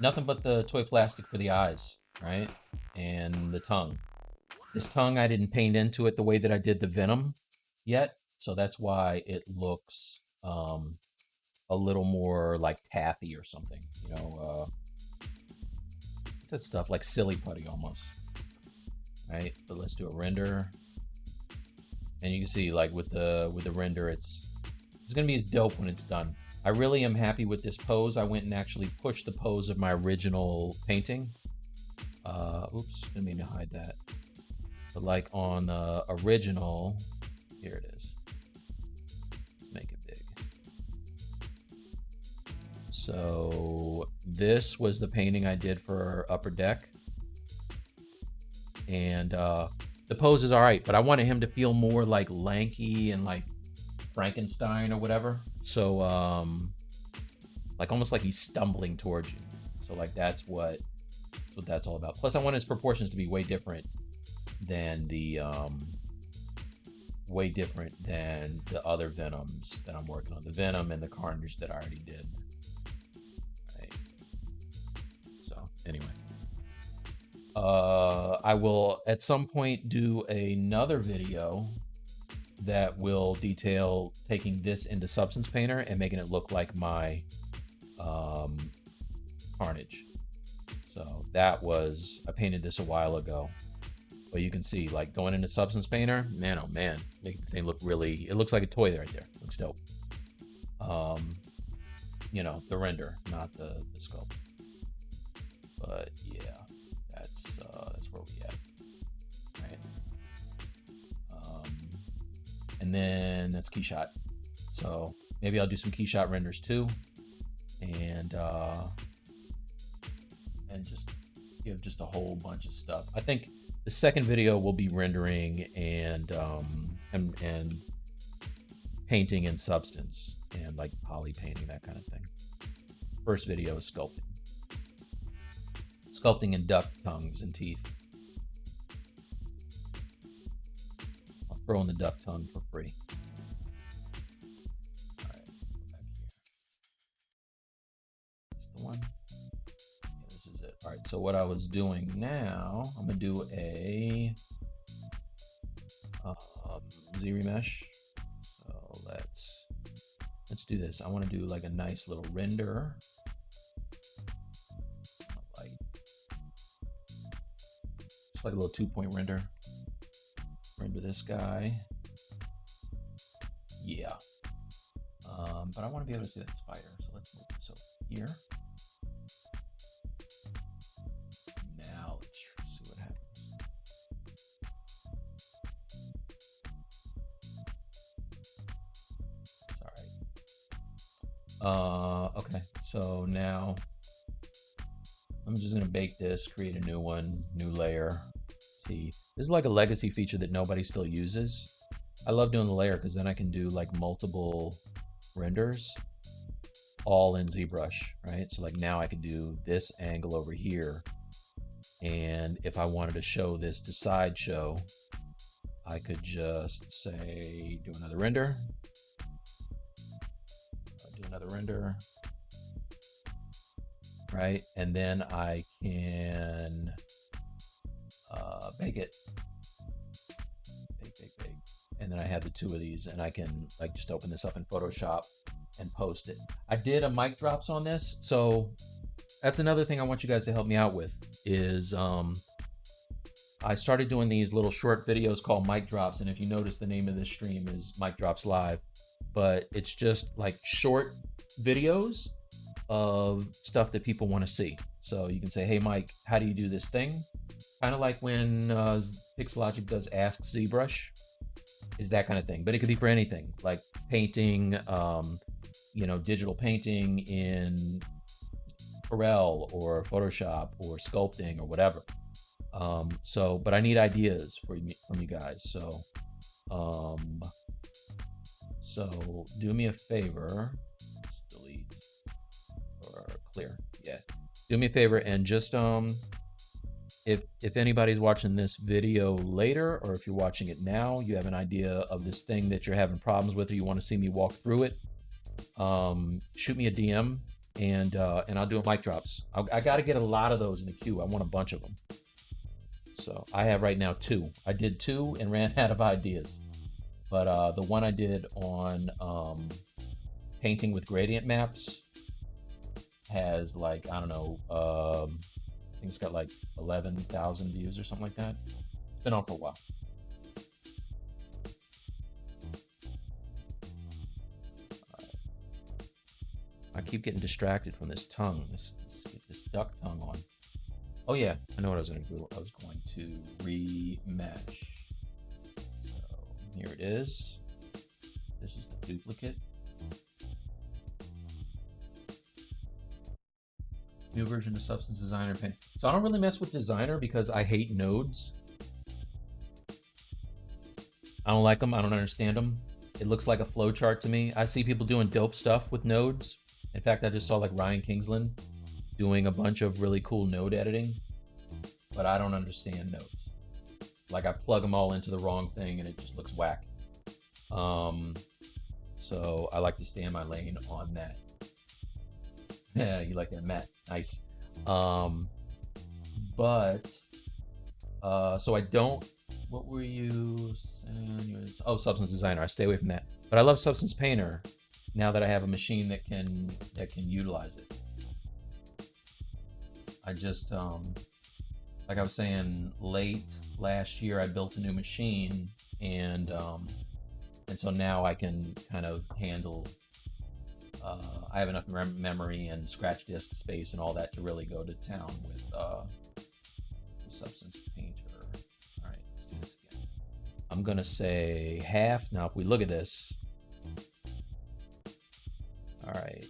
nothing but the toy plastic for the eyes, right? And the tongue. This tongue, I didn't paint into it the way that I did the Venom yet, so that's why it looks a little more like taffy or something, you know. What's that stuff, like silly putty almost, right? But let's do a render, and you can see like with the render, it's gonna be dope when it's done. I really am happy with this pose. I went and actually pushed the pose of my original painting. Oops, didn't mean to hide that. But like on the original, here it is. Let's make it big. So this was the painting I did for Upper Deck. And the pose is all right, but I wanted him to feel more like lanky and like Frankenstein or whatever. So like almost like he's stumbling towards you. So like that's what that's all about. Plus I want his proportions to be way different than the other Venoms that I'm working on. The Venom and the Carnage that I already did. Right. So anyway. I will at some point do another video that will detail taking this into Substance Painter and making it look like my Carnage. So that was, I painted this a while ago, but you can see like going into Substance Painter, man, oh man, make the thing look really, it looks like a toy right there. Looks dope. You know, the render, not the sculpt. But yeah, that's where we at, right? And then that's Keyshot. So Maybe I'll do some keyshot renders too, and just give just a whole bunch of stuff. I think the second video will be rendering and painting in Substance and like poly painting, that kind of thing. First video is sculpting. Sculpting in duck tongues and teeth. I'll throw in the duck tongue for free. All right, go back here. Is the one? Yeah, this is it. All right, so what I was doing now, I'm gonna do a Z-remesh. So let's do this. I want to do like a nice little render. Just like a little 2-point render. Render this guy. Yeah. But I want to be able to see that spider. So let's move this over here. Now let's see what happens. It's all right. Okay. So now I'm just gonna bake this, create a new one, new layer. See, this is like a legacy feature that nobody still uses. I love doing the layer because then I can do like multiple renders all in ZBrush, right? So like now I could do this angle over here. And if I wanted to show this to sideshow, I could just say, do another render. Do another render. Right, and then I can bake it, bake, and then I have the two of these, and I can like just open this up in Photoshop and post it. I did a mic drops on this, so that's another thing I want you guys to help me out with. Is I started doing these little short videos called mic drops, and if you notice, the name of this stream is Mic Drops Live, but it's just like short videos of stuff that people want to see. So you can say, hey Mike, how do you do this thing? Kind of like when Pixelogic does Ask ZBrush, is that kind of thing. But it could be for anything, like painting, you know, digital painting in Corel or Photoshop or sculpting or whatever. But I need ideas from you guys. So do me a favor. Clear. Yeah. Do me a favor and just if anybody's watching this video later, or if you're watching it now, you have an idea of this thing that you're having problems with, or you want to see me walk through it, shoot me a DM and I'll do a mic drops. I got to get a lot of those in the queue. I want a bunch of them. So I have right now 2. I did 2 and ran out of ideas, but the one I did on painting with gradient maps has like, I don't know, I think it's got like 11,000 views or something like that. It's been on for a while. I keep getting distracted from this tongue. Let's get this duck tongue on. Oh yeah, I know what I was going to do. I was going to remesh. So here it is. This is the duplicate. New version of Substance Designer Paint. So I don't really mess with Designer because I hate nodes. I don't like them. I don't understand them. It looks like a flowchart to me. I see people doing dope stuff with nodes. In fact, I just saw like Ryan Kingsland doing a bunch of really cool node editing, but I don't understand nodes. Like I plug them all into the wrong thing and it just looks whack. So I like to stay in my lane on that. Yeah, you like that, Matt? Nice. So I don't. What were you saying? Oh, Substance Designer. I stay away from that. But I love Substance Painter. Now that I have a machine that can utilize it. I just like I was saying, late last year I built a new machine, and so now I can kind of handle. I have enough memory and scratch disk space and all that to really go to town with Substance Painter. All right, let's do this again. I'm gonna say half. Now, if we look at this, All right.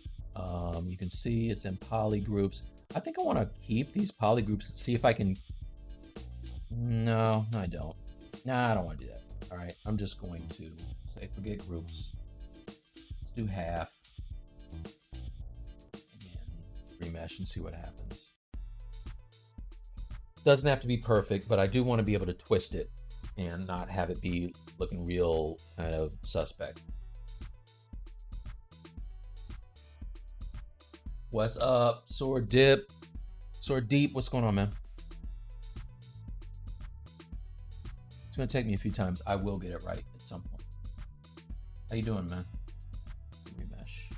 You can see it's in poly groups. I think I want to keep these poly groups and see if I can. No, I don't. Nah, I don't want to do that. All right, I'm just going to say forget groups. Let's do half. And remesh and see what happens. Doesn't have to be perfect, but I do want to be able to twist it and not have it be looking real kind of suspect. What's up, Sword Dip? Sword Deep, what's going on, man? It's gonna take me a few times. I will get it right at some point. How you doing, man? Remesh.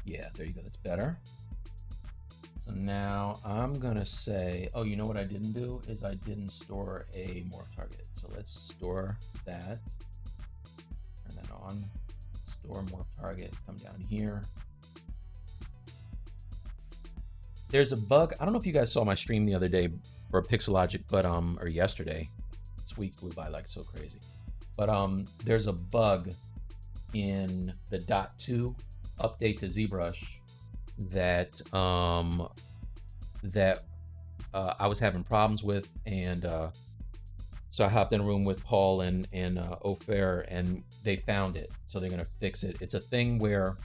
Yeah, there you go. That's better. So now I'm gonna say, oh, you know what I didn't do is I didn't store a morph target. So let's store that. Turn that on. Store morph target. Come down here. There's a bug. I don't know if you guys saw my stream the other day for Pixelogic, but or yesterday. This week flew by like so crazy. But there's a bug in the .2 update to ZBrush that I was having problems with, and so I hopped in a room with Paul and Ofair, and they found it. So they're gonna fix it. It's a thing where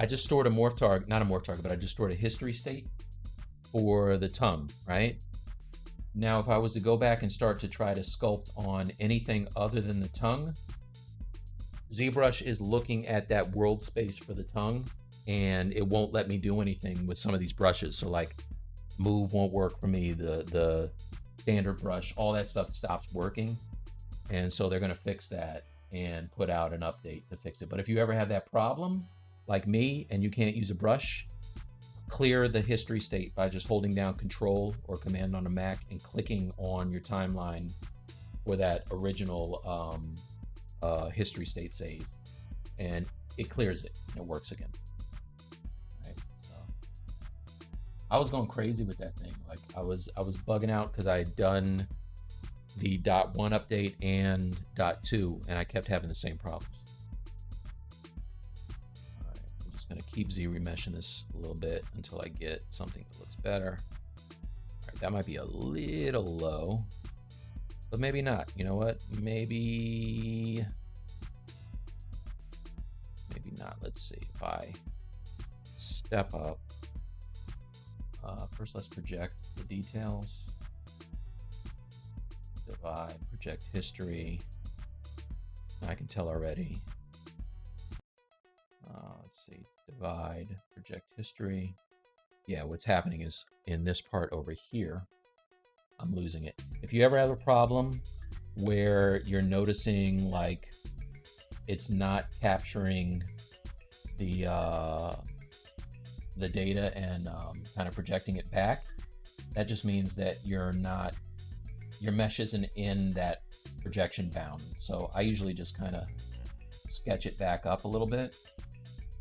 I just stored a morph target, not a morph target, but I just stored a history state for the tongue, right? Now, if I was to go back and start to try to sculpt on anything other than the tongue, ZBrush is looking at that world space for the tongue, and it won't let me do anything with some of these brushes. So like move won't work for me, the standard brush, all that stuff stops working. And so they're gonna fix that and put out an update to fix it. But if you ever have that problem, like me, and you can't use a brush, clear the history state by just holding down Control or Command on a Mac and clicking on your timeline for that original history state save, and it clears it and it works again. Right, so I was going crazy with that thing. Like I was bugging out because I had done the .1 update and .2, and I kept having the same problems. All right, I'm just gonna keep Z-remeshing this a little bit until I get something that looks better. All right, that might be a little low, but maybe not. You know what? Maybe not. Let's see if I step up. First, let's project the details. Divide, project history. I can tell already. Let's see, divide, project history. Yeah, what's happening is in this part over here, I'm losing it. If you ever have a problem where you're noticing like it's not capturing the data and kind of projecting it back, that just means that your mesh isn't in that projection bound. So I usually just kind of sketch it back up a little bit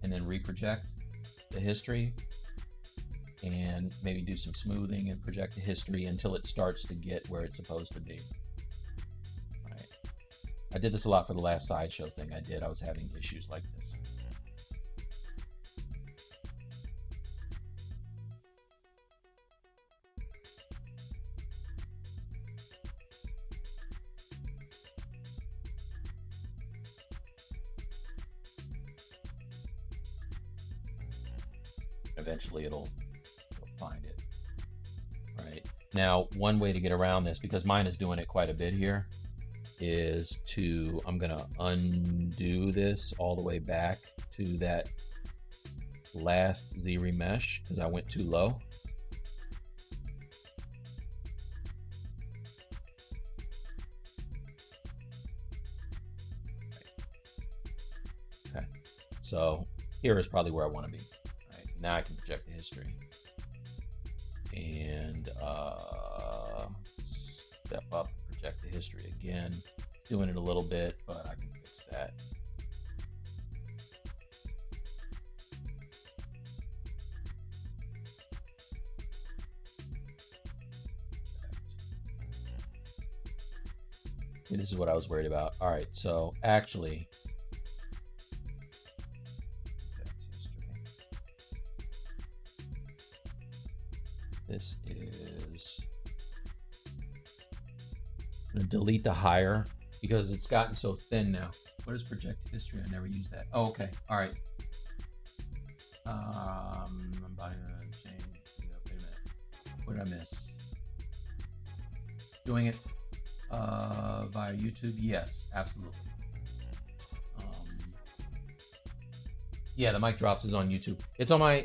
and then reproject the history, and maybe do some smoothing and project the history until it starts to get where it's supposed to be. Right. I did this a lot for the last sideshow thing I did. I was having issues like this. Eventually it'll find it. Right. Now, one way to get around this, because mine is doing it quite a bit here, is I'm gonna undo this all the way back to that last Z remesh because I went too low. Okay, so here is probably where I want to be. Right, now I can project the history and step up and project the history again. Doing it a little bit, but I can fix that. See, this is what I was worried about. All right, so actually, this is, I'm gonna delete the higher because it's gotten so thin now. What is project history? I never use that. Oh, okay. All right. I'm about to change. Wait a minute. What did I miss? Doing it via YouTube? Yes, absolutely. Yeah, the mic drops is on YouTube. It's on my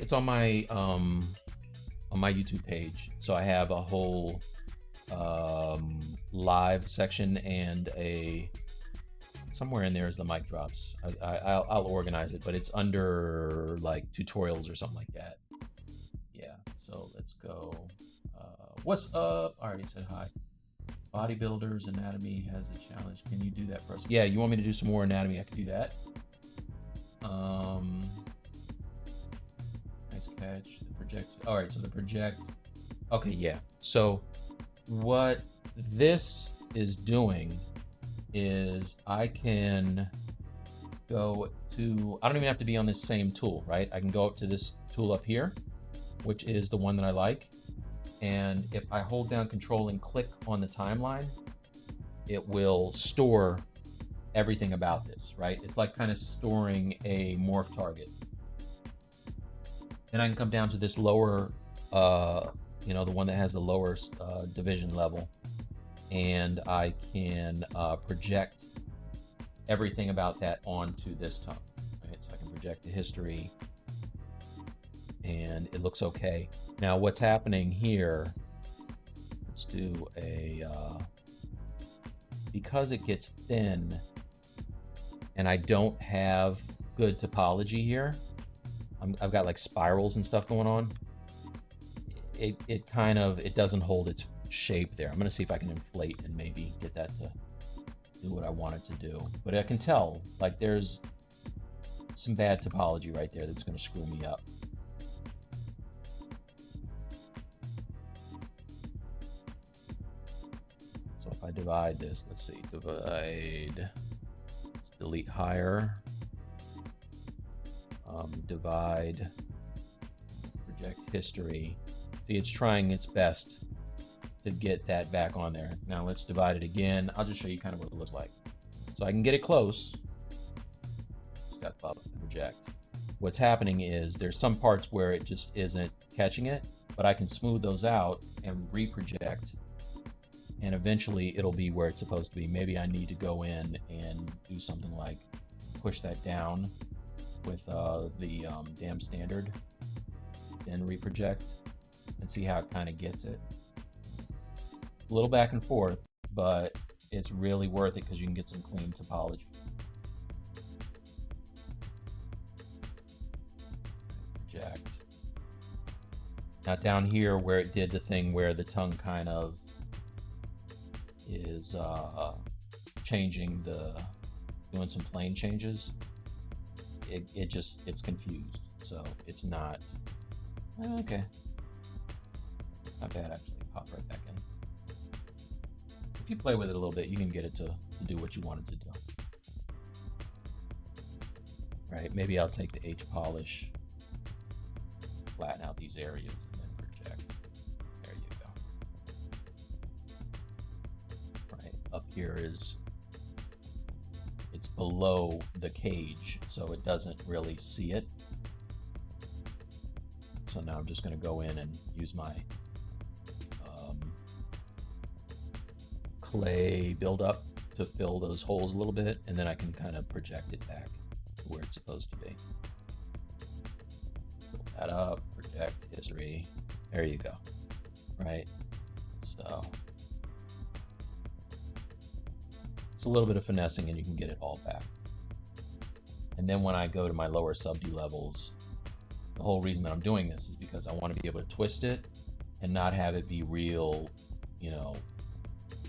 YouTube page. So I have a whole live section and somewhere in there is the mic drops. I'll organize it, but it's under like tutorials or something like that. Yeah. So let's go. What's up? I already said hi. Bodybuilders anatomy has a challenge. Can you do that for us? Yeah, you want me to do some more anatomy? I can do that. Nice catch. The project. All right, so the project. Okay, yeah. So what this is doing is I can go to, I don't even have to be on this same tool, right? I can go up to this tool up here, which is the one that I like. And if I hold down Control and click on the timeline, it will store everything about this, right? It's like kind of storing a morph target. Then I can come down to this lower, you know, the one that has the lower division level, and I can project everything about that onto this tongue, right? So I can project the history, and it looks okay. Now what's happening here, let's do a, because it gets thin and I don't have good topology here, I've got like spirals and stuff going on, it kind of, it doesn't hold its shape there. I'm gonna see if I can inflate and maybe get that to do what I want it to do. But I can tell, like there's some bad topology right there that's gonna screw me up. So if I divide this, let's see, divide, let's delete higher, divide, project history. See, it's trying its best to get that back on there. Now let's divide it again. I'll just show you kind of what it looks like. So I can get it close. Step up and project. What's happening is there's some parts where it just isn't catching it, but I can smooth those out and reproject, and eventually it'll be where it's supposed to be. Maybe I need to go in and do something like push that down with the dam standard, then reproject and see how it kind of gets it. A little back and forth, but it's really worth it because you can get some clean topology. Project. Now down here where it did the thing where the tongue kind of is changing doing some plane changes, it's confused. So it's not, okay. It's not bad actually, pop right back in. If you play with it a little bit, you can get it to do what you want it to do. Right, maybe I'll take the H polish, flatten out these areas, and then project. There you go. Right, up here is, it's below the cage, so it doesn't really see it. So now I'm just going to go in and use my clay buildup to fill those holes a little bit, and then I can kind of project it back to where it's supposed to be. Build that up, project history. There you go. Right? So it's a little bit of finessing and you can get it all back. And then when I go to my lower sub-D levels, the whole reason that I'm doing this is because I want to be able to twist it and not have it be real, you know,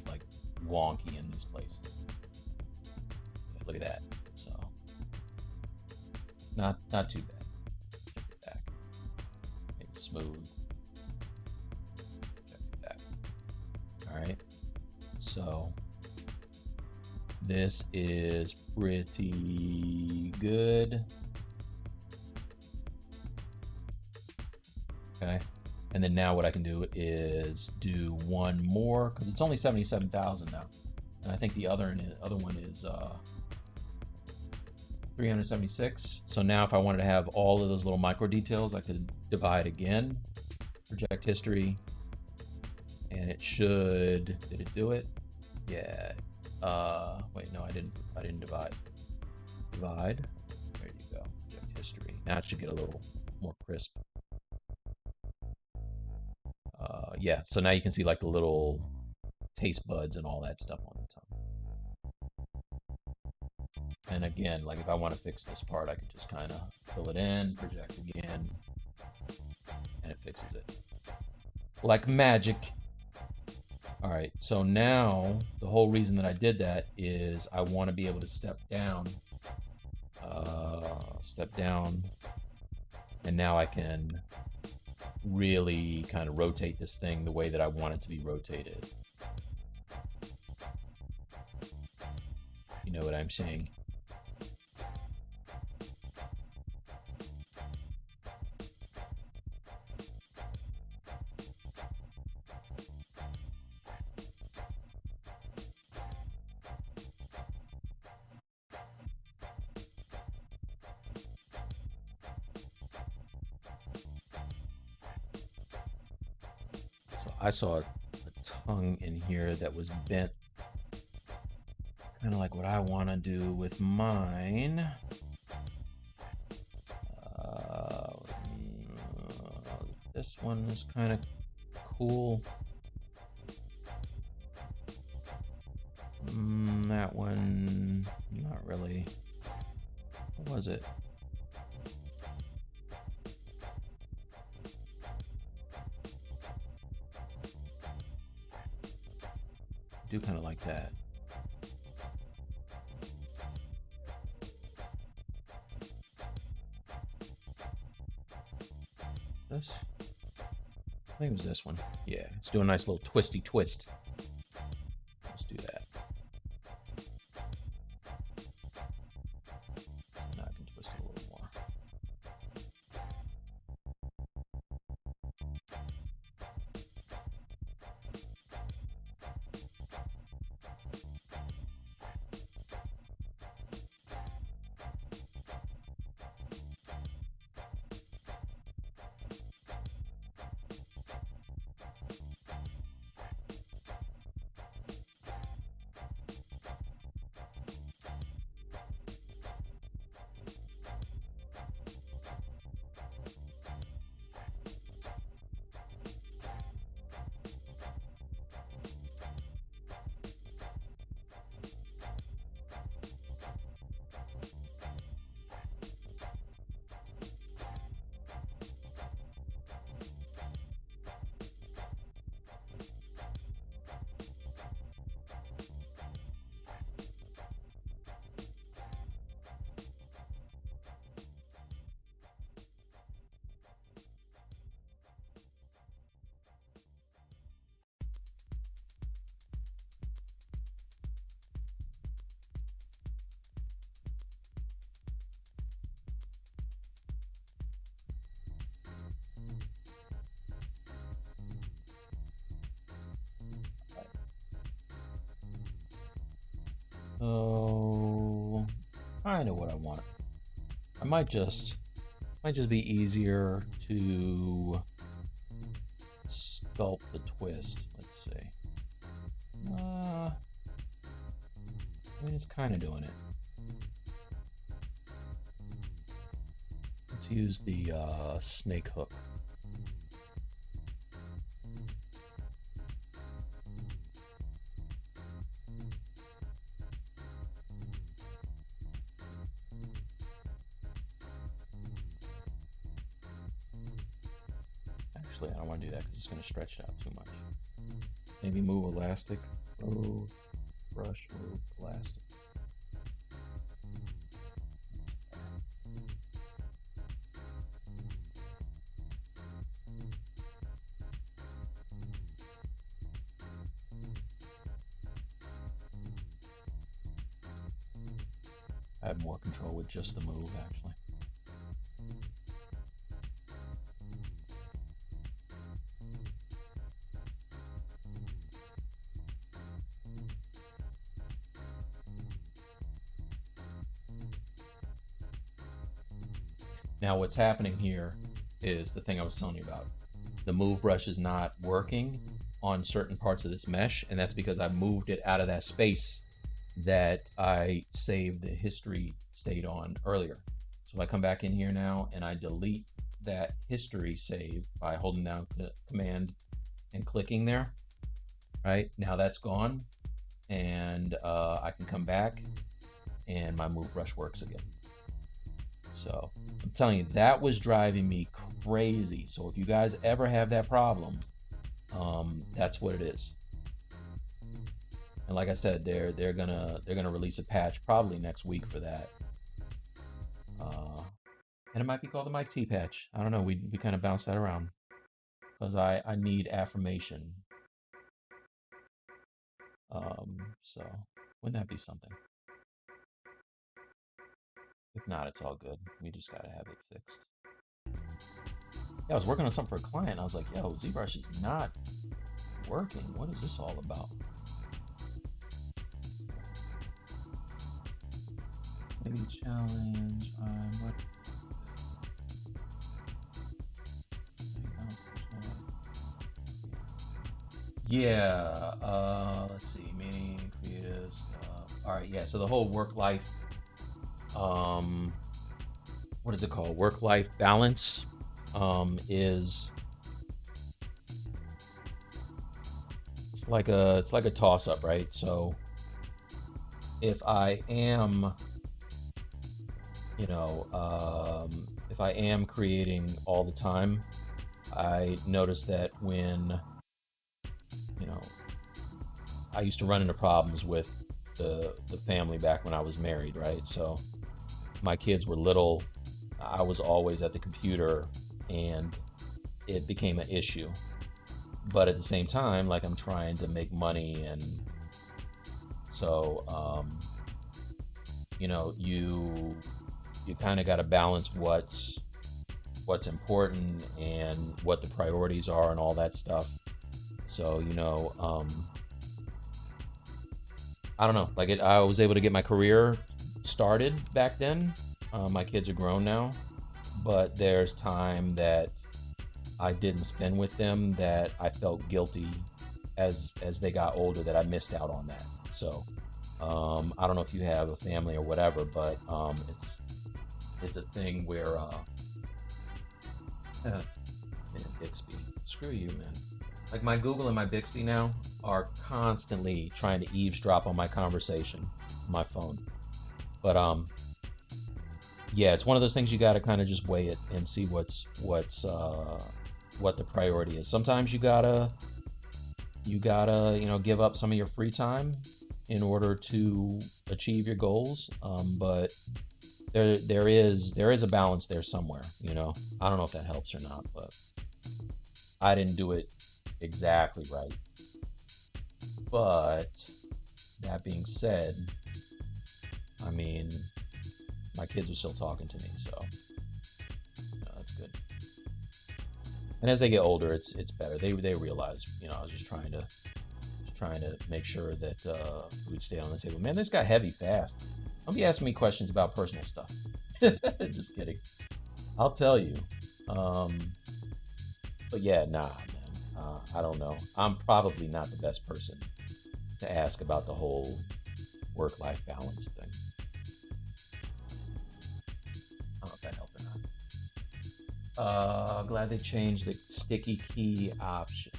like wonky in these places. Yeah, look at that. So not too bad. Check it back. Make it smooth. Check it back. All right. So This is pretty good. Okay. And then now what I can do is do one more, because it's only 77,000 now. And I think the other one is 376. So now if I wanted to have all of those little micro details, I could divide again, project history, and it should, did it do it? Yeah. Wait, no, I didn't divide. Divide. There you go. Project history. Now it should get a little more crisp. Yeah, so now you can see like the little taste buds and all that stuff on the tongue. And again, like if I want to fix this part, I could just kind of fill it in, project again, and it fixes it. Like magic. All right, so now the whole reason that I did that is I want to be able to step down, and now I can really kind of rotate this thing the way that I want it to be rotated. You know what I'm saying? I saw a tongue in here that was bent, kind of like what I want to do with mine. This one is kind of cool. That one, not really. What was it? I do kind of like that. This? I think it was this one. Yeah, it's doing a nice little twisty twist. Let's do that. Now I can twist it a little more. So, kind of what I want. I might just be easier to sculpt the twist. Let's see. I mean, it's kind of doing it. Let's use the snake hook. Actually, I don't want to do that because it's going to stretch it out too much. Maybe move elastic. Move brush, move elastic. I have more control with just the move, actually. Now what's happening here is the thing I was telling you about. The move brush is not working on certain parts of this mesh, and that's because I moved it out of that space that I saved the history state on earlier. So if I come back in here now and I delete that history save by holding down the command and clicking there, right? Now that's gone, and I can come back and my move brush works again. So I'm telling you, that was driving me crazy. So if you guys ever have that problem, that's what it is. And like I said, they're gonna release a patch probably next week for that. And it might be called the Mike T patch. I don't know. We kind of bounce that around because I need affirmation. So wouldn't that be something? If not, it's all good. We just gotta have it fixed. Yeah, I was working on something for a client. I was like, yo, ZBrush is not working. What is this all about? Maybe challenge. What? Yeah. Let's see. Meaning, creative stuff. All right. Yeah. So the whole work life. What is it called? Work life balance. Is it's like a toss up, right? So if I am, you know, if I am creating all the time, I notice that when, you know, I used to run into problems with the family back when I was married, right? So my kids were little, I was always at the computer, and it became an issue. But at the same time, like I'm trying to make money, and so you know, you kind of got to balance what's important and what the priorities are and all that stuff. So you know, I don't know. Like I was able to get my career started back then. My kids are grown now, but there's time that I didn't spend with them that I felt guilty as they got older that I missed out on that. So I don't know if you have a family or whatever, but it's a thing where man, Bixby, screw you, man. Like my Google and my Bixby now are constantly trying to eavesdrop on my conversation, on my phone. But yeah, it's one of those things you got to kind of just weigh it and see what the priority is. Sometimes you gotta you know give up some of your free time in order to achieve your goals. But there is a balance there somewhere. You know, I don't know if that helps or not, but I didn't do it exactly right. But that being said, I mean, my kids are still talking to me, so you know, that's good. And as they get older, it's better. They realize, you know, I was just trying to make sure that food stay on the table. Man, this got heavy fast. Don't be asking me questions about personal stuff. Just kidding. I'll tell you. But yeah, nah, man. I don't know. I'm probably not the best person to ask about the whole work-life balance thing. I don't know if that helped or not. Glad they changed the sticky key option.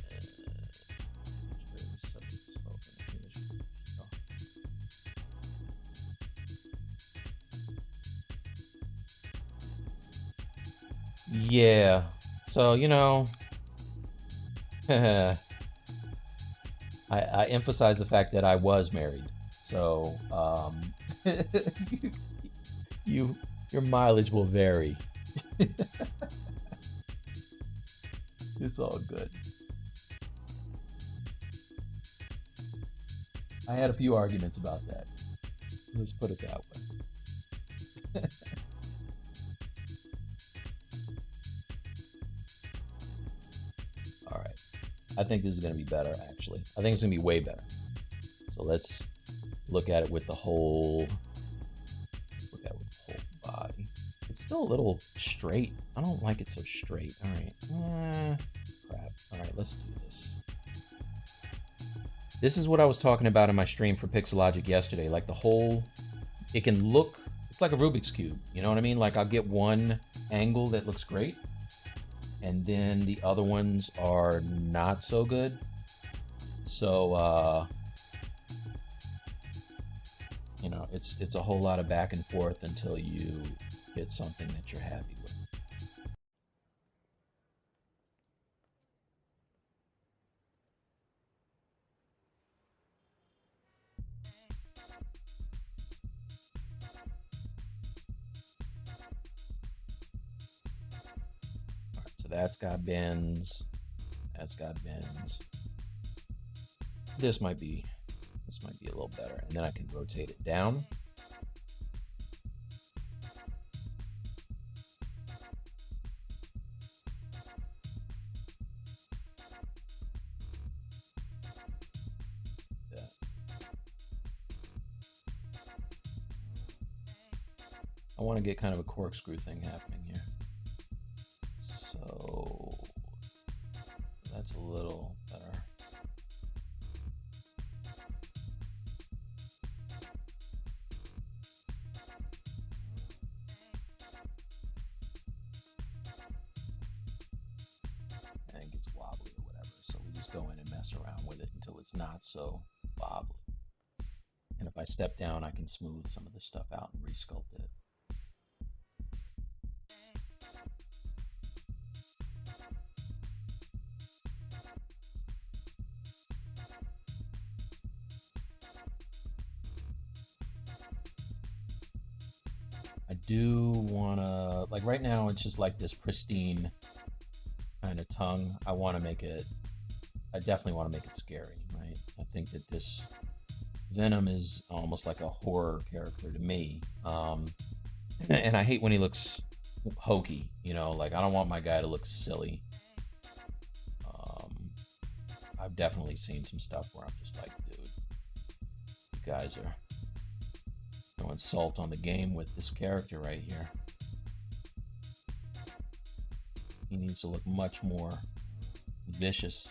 Yeah. So, you know, I emphasize the fact that I was married. So, you your mileage will vary. It's all good. I had a few arguments about that. Let's put it that way. All right. I think this is going to be better, actually. I think it's going to be way better. So let's look at it with the whole. Let's look at it with the whole body. It's still a little straight. I don't like it so straight. All right. Crap. All right, let's do this. This is what I was talking about in my stream for Pixelogic yesterday. Like the whole, it can look, it's like a Rubik's Cube. You know what I mean? Like I'll get one angle that looks great, and then the other ones are not so good. So, you know, it's a whole lot of back and forth until you get something that you're happy with. All right, so that's got bends. That's got bends. This might be a little better, and then I can rotate it down. I want to get kind of a corkscrew thing happening here. So that's a little better. And it gets wobbly or whatever. So we just go in and mess around with it until it's not so wobbly. And if I step down, I can smooth some of this stuff out and resculpt it. I do want to, like right now, it's just like this pristine kind of tongue. I want to make it, I definitely want to make it scary, right? I think that this Venom is almost like a horror character to me. And I hate when he looks hokey, you know, like I don't want my guy to look silly. I've definitely seen some stuff where I'm just like, dude, you guys are throwing salt on the game with this character right here. He needs to look much more vicious.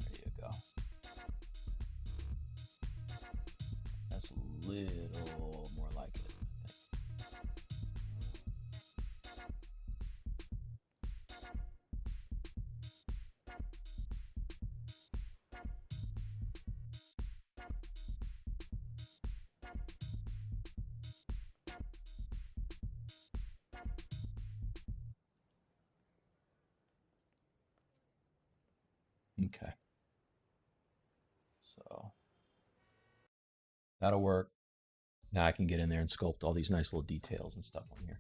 There you go. That's a little more like it, I think. Okay. So that'll work. Now I can get in there and sculpt all these nice little details and stuff on here.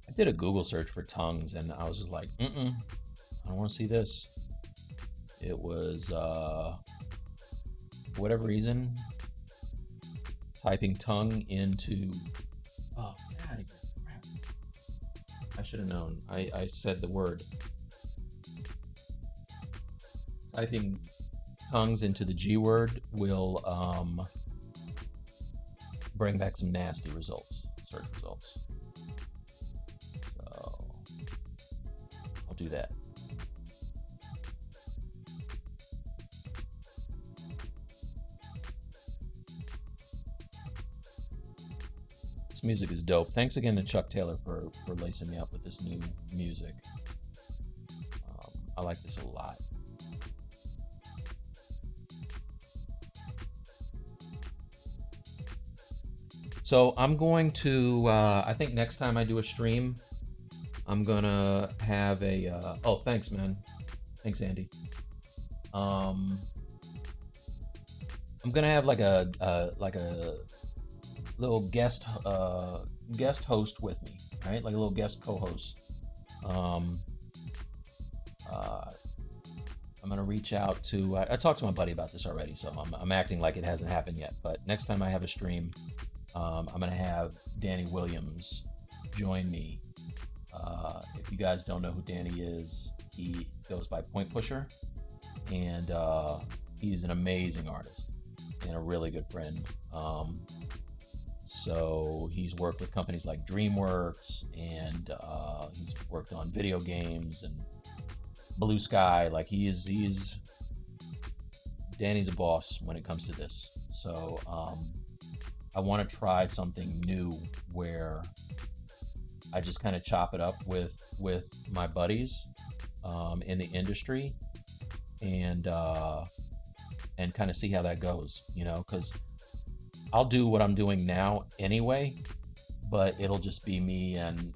I did a Google search for tongues and I was just like, I don't want to see this. It was, for whatever reason, typing tongue into, oh, get out of here. Crap. I should have known. I said the word. Typing tongues into the G word will bring back some nasty results, search results. So I'll do that. This music is dope. Thanks again to Chuck Taylor for lacing me up with this new music. I like this a lot. So I'm going to, I think next time I do a stream, I'm gonna have a, oh, thanks, man. Thanks, Andy. I'm gonna have like a little guest host with me, right? Like a little guest co-host. I'm gonna reach out to. I talked to my buddy about this already, so I'm acting like it hasn't happened yet. But next time I have a stream, I'm gonna have Danny Williams join me. If you guys don't know who Danny is, he goes by Point Pusher, and he's an amazing artist and a really good friend. So he's worked with companies like DreamWorks, and he's worked on video games and Blue Sky. Like he's Danny's a boss when it comes to this. So I want to try something new where I just kind of chop it up with my buddies in the industry, and kind of see how that goes, you know, because I'll do what I'm doing now anyway, but it'll just be me and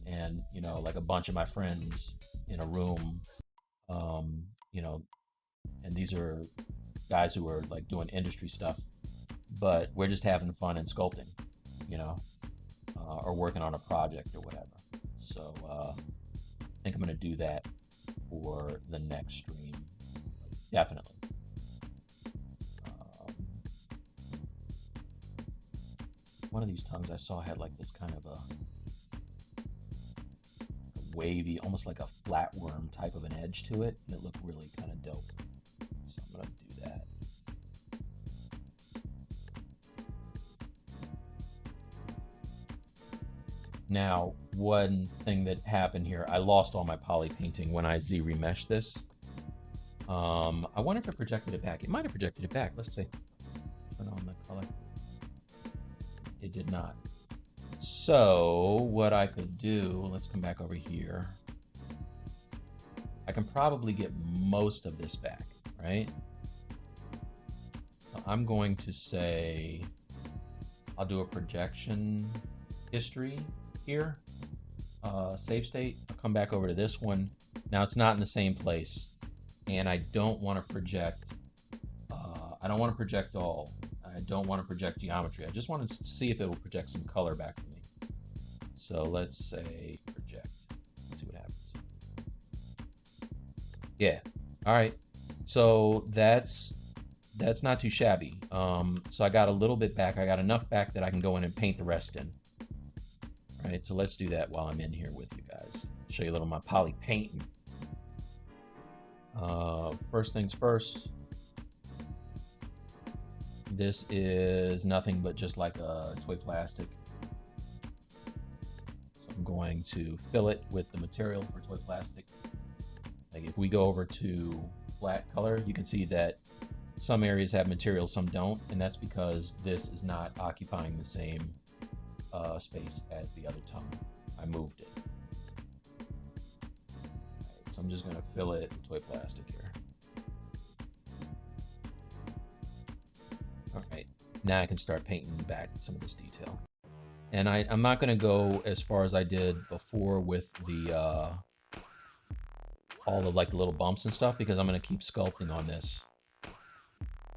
you know, like a bunch of my friends in a room, you know, and these are guys who are like doing industry stuff, but we're just having fun and sculpting, you know, or working on a project or whatever. So I think I'm gonna do that for the next stream, definitely. One of these tongues I saw had like this kind of a wavy, almost like a flatworm type of an edge to it, and it looked really kind of dope. So I'm gonna do that. Now, one thing that happened here, I lost all my poly painting when I Z-remeshed this. I wonder if it projected it back. It might have projected it back. Let's see. Turn on the color. It did not. So what I could do, let's come back over here. I can probably get most of this back, right? So I'm going to say, I'll do a projection history here, save state. I'll come back over to this one. Now it's not in the same place, and I don't want to project, I don't want to project all. I don't want to project geometry. I just want to see if it will project some color back to me. So let's say project. Let's see what happens. Yeah. All right. So that's not too shabby. So I got a little bit back. I got enough back that I can go in and paint the rest in. All right. So let's do that while I'm in here with you guys. Show you a little of my poly painting. First things first. This is nothing but just like a toy plastic. So I'm going to fill it with the material for toy plastic. Like if we go over to flat color, you can see that some areas have material, some don't, and that's because this is not occupying the same space as the other tongue. I moved it. Right, so I'm just gonna fill it with toy plastic here. All right, now I can start painting back some of this detail. And I'm not gonna go as far as I did before with the all of like the little bumps and stuff, because I'm gonna keep sculpting on this.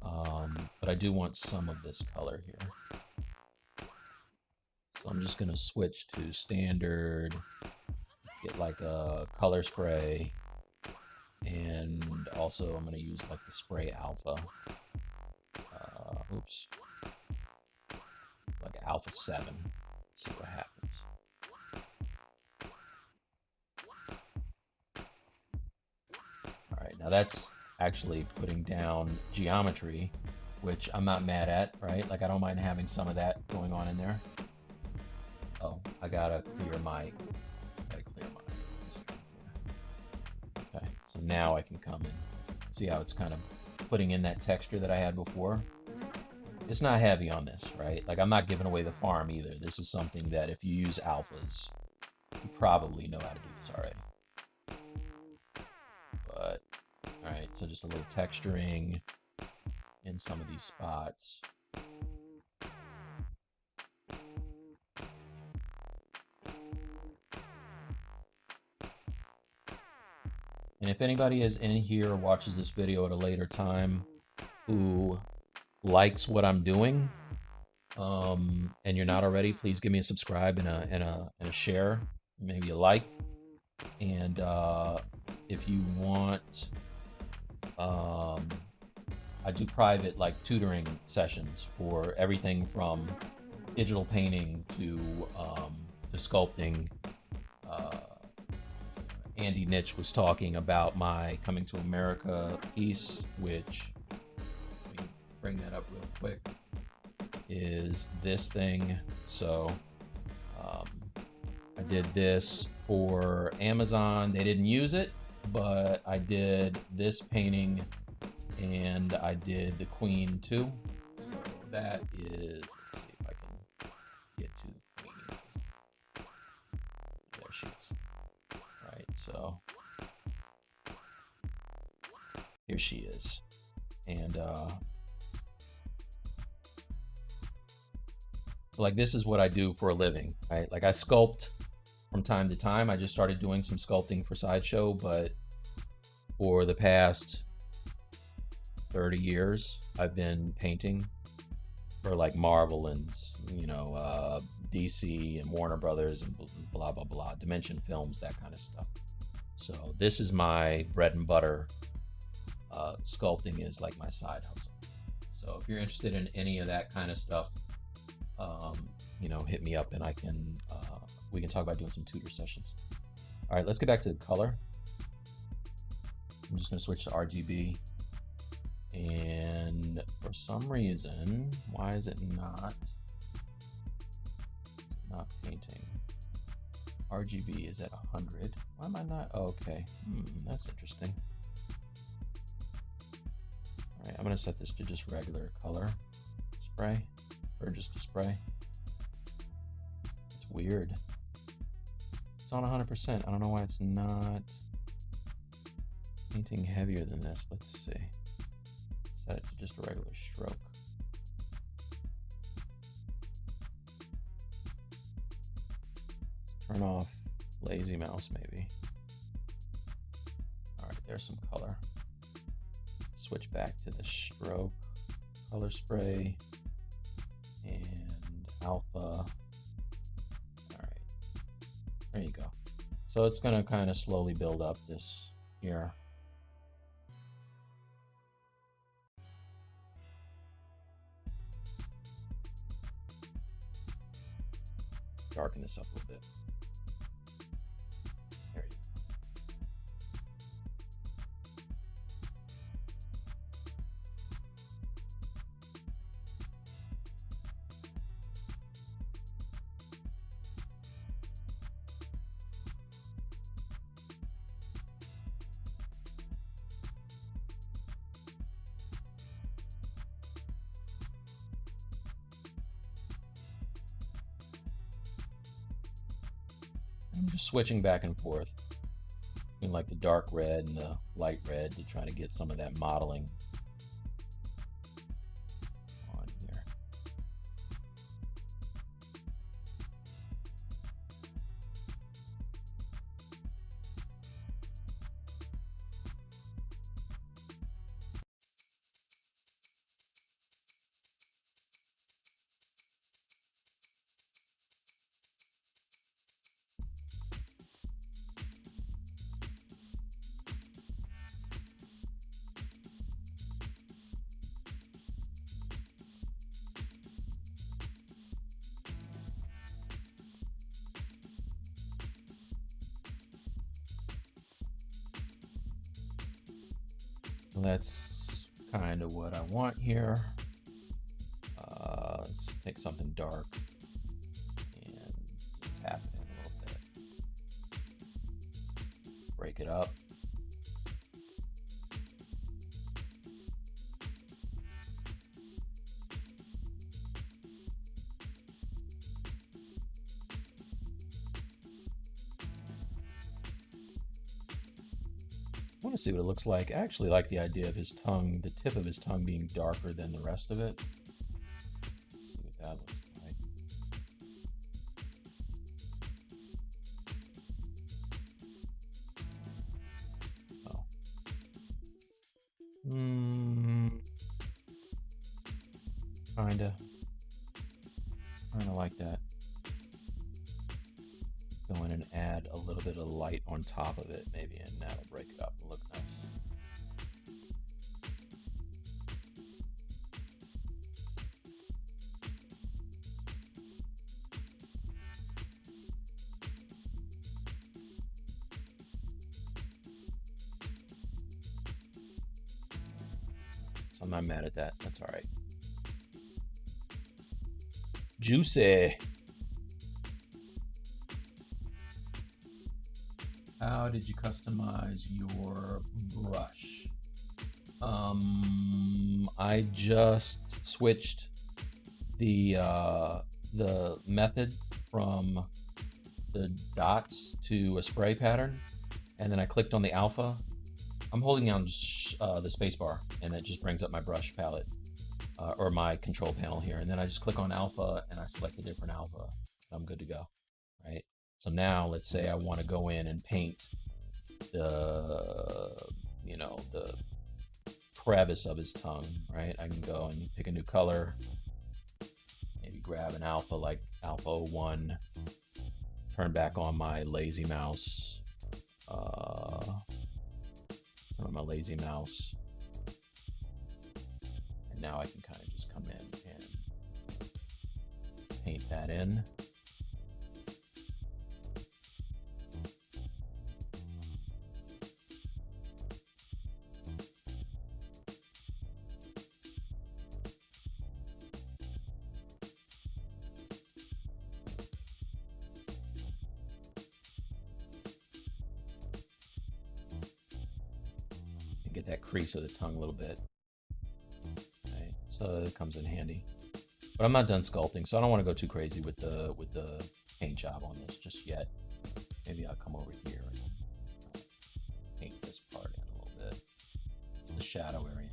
But I do want some of this color here. So I'm just gonna switch to standard, get like a color spray, and also I'm gonna use like the spray alpha. Oops. Like alpha 7. See what happens. All right, now that's actually putting down geometry, which I'm not mad at, right? Like I don't mind having some of that going on in there. Oh, I gotta clear my, okay, so now I can come and see how it's kind of putting in that texture that I had before. It's not heavy on this, right? Like I'm not giving away the farm either. This is something that if you use alphas, you probably know how to do this already. But, all right, so just a little texturing in some of these spots. And if anybody is in here or watches this video at a later time who likes what I'm doing, and you're not already, please give me a subscribe and a share, maybe a like. And if you want I do private like tutoring sessions for everything from digital painting to sculpting. Uh, Andy Nitch was talking about my Coming to America piece, which, let me bring that up real quick, is this thing. So um, I did this for Amazon. They didn't use it, but I did this painting and I did the Queen too. So that is, let's see if I can get to the Queen. There she is. Right, so here she is. And like, this is what I do for a living, right? Like, I sculpt from time to time. I just started doing some sculpting for Sideshow, but for the past 30 years, I've been painting for like Marvel and, you know, DC and Warner Brothers and blah, blah, blah, Dimension Films, that kind of stuff. So this is my bread and butter. Sculpting is like my side hustle. So if you're interested in any of that kind of stuff, you know, hit me up and we can talk about doing some tutor sessions. All right, let's get back to color. I'm just gonna switch to RGB. And for some reason, why is it not painting? RGB is at 100. Why am I not? Oh, okay, that's interesting. All right, I'm gonna set this to just regular color spray, or just a spray. It's weird. It's on 100%. I don't know why it's not painting heavier than this. Let's see. Set it to just a regular stroke. Let's turn off lazy mouse maybe. All right, there's some color. Switch back to the stroke, color spray, and alpha. All right, there you go. So it's gonna kind of slowly build up this here. Darken this up a little bit. There you go. I'm just switching back and forth between like the dark red and the light red to try to get some of that modeling on here. That's kind of what I want here. Let's take something dark and just tap it in a little bit. Break it up. I want to see what it looks like. I actually like the idea of his tongue, the tip of his tongue being darker than the rest of it. Let's see what that looks like. Oh. Kinda like that. Go in and add a little bit of light on top of it, maybe, and that'll break it up and look nice. I'm not mad at that. That's all right. Juicy. How did you customize your brush? I just switched the method from the dots to a spray pattern, and then I clicked on the alpha. I'm holding down the space bar, and it just brings up my brush palette or my control panel here, and then I just click on alpha and I select a different alpha. I'm good to go, right? So now let's say I want to go in and paint the the crevice of his tongue, right? I can go and pick a new color, maybe grab an alpha like alpha 01, turn back on my lazy mouse, turn on my lazy mouse, and now I can kind of just come in and paint that in. Get that crease of the tongue a little bit. Okay, so it comes in handy. But I'm not done sculpting, so I don't want to go too crazy with the paint job on this just yet. Maybe I'll come over here and paint this part in a little bit. The shadow area.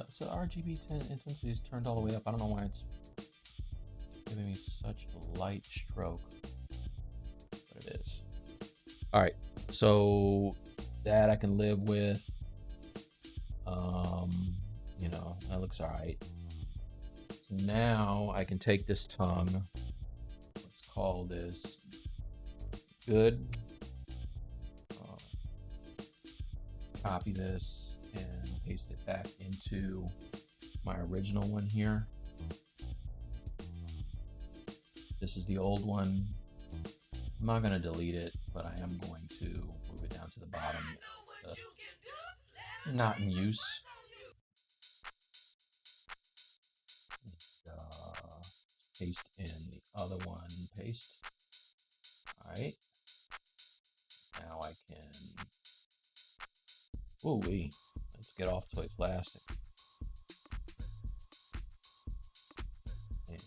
So RGB intensity is turned all the way up. I don't know why it's giving me such a light stroke, but it is. All right, so that I can live with. You know, that looks all right. So now I can take this tongue. Let's call this good. Copy this and paste it back into my original one here. This is the old one. I'm not going to delete it, but I am going to move it down to the bottom. Not in use. Paste in the other one. Paste. All right. Now I can. Ooh wee. Let's get off toy plastic. And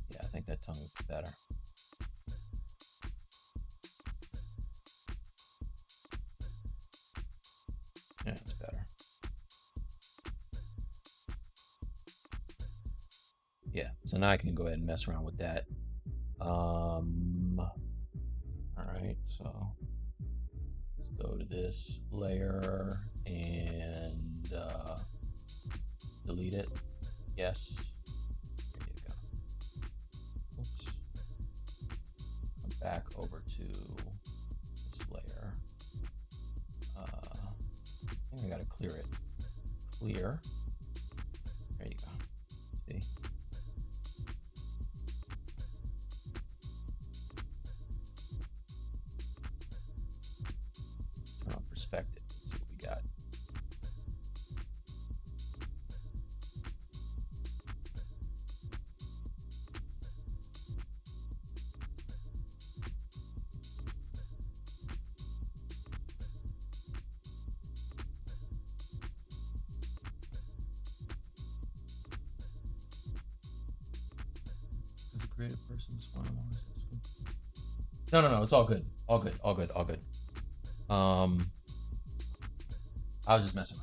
yeah, I think that tongue looks better. Yeah, it's better. Yeah, so now I can go ahead and mess around with that. All right, so let's go to this layer and delete it. Yes. There you go. Oops. Come back over to this layer. I think I gotta clear it. Clear. There you go. See? Turn on perspective. Let's see what we got. As a creative person, no, it's all good. All good. I was just messing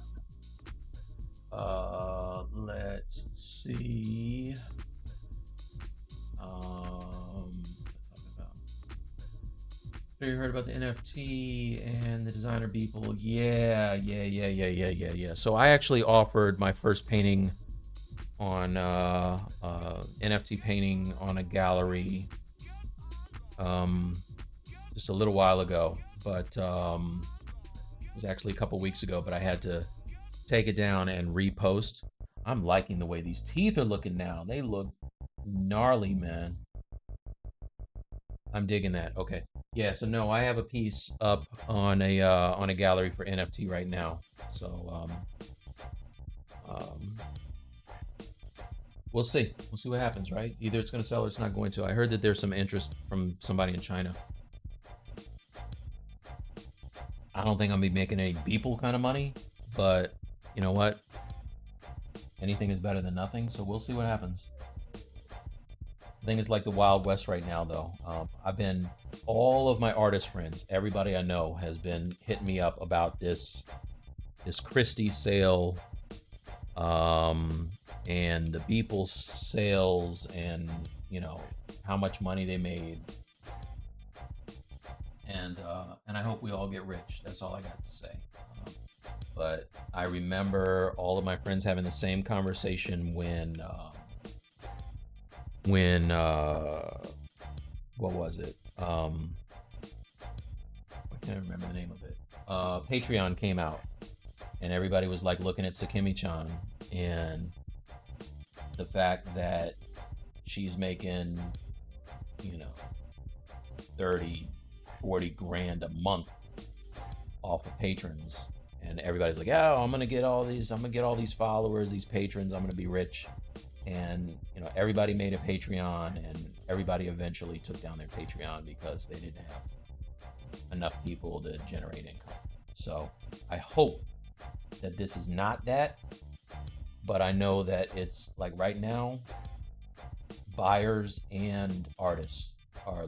around. Let's see. So you heard about the NFT and the designer people? Yeah. So I actually offered my first painting on NFT painting on a gallery just a little while ago, but it was actually a couple weeks ago. But I had to take it down and repost. I'm liking the way these teeth are looking now. They look gnarly, man. I'm digging that. Okay. Yeah, so no, I have a piece up on a gallery for NFT right now. So um we'll see. We'll see what happens, right? Either it's gonna sell or it's not going to. I heard that there's some interest from somebody in China. I don't think I'm gonna be making any Beeple kind of money, but you know what? Anything is better than nothing, so we'll see what happens. I think it's like the Wild West right now, though. All of my artist friends, everybody I know has been hitting me up about this Christie sale, and the Beeple sales, and how much money they made, and I hope we all get rich. That's all I got to say. But I remember all of my friends having the same conversation when what was it? I can't remember the name of it. Patreon came out, and everybody was like looking at Sakimi-chan and the fact that she's making, 30, 40 grand a month off of patrons, and everybody's like, "Oh, I'm gonna get all these followers, these patrons. I'm gonna be rich." And everybody made a Patreon, and everybody eventually took down their Patreon because they didn't have enough people to generate income. So I hope that this is not that, but I know that it's like right now, buyers and artists are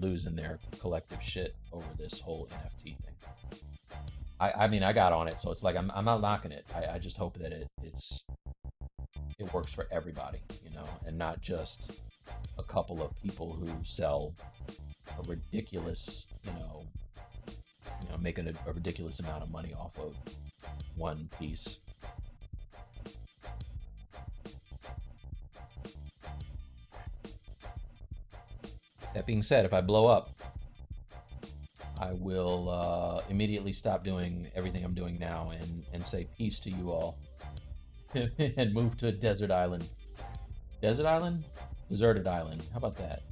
losing their collective shit over this whole NFT thing. I mean, I got on it, so it's like I'm not knocking it. I just hope that it works for everybody, and not just a couple of people who sell a ridiculous, making a ridiculous amount of money off of one piece. That being said, if I blow up, I will immediately stop doing everything I'm doing now and say peace to you all and move to a desert island. Desert island? Deserted island. How about that?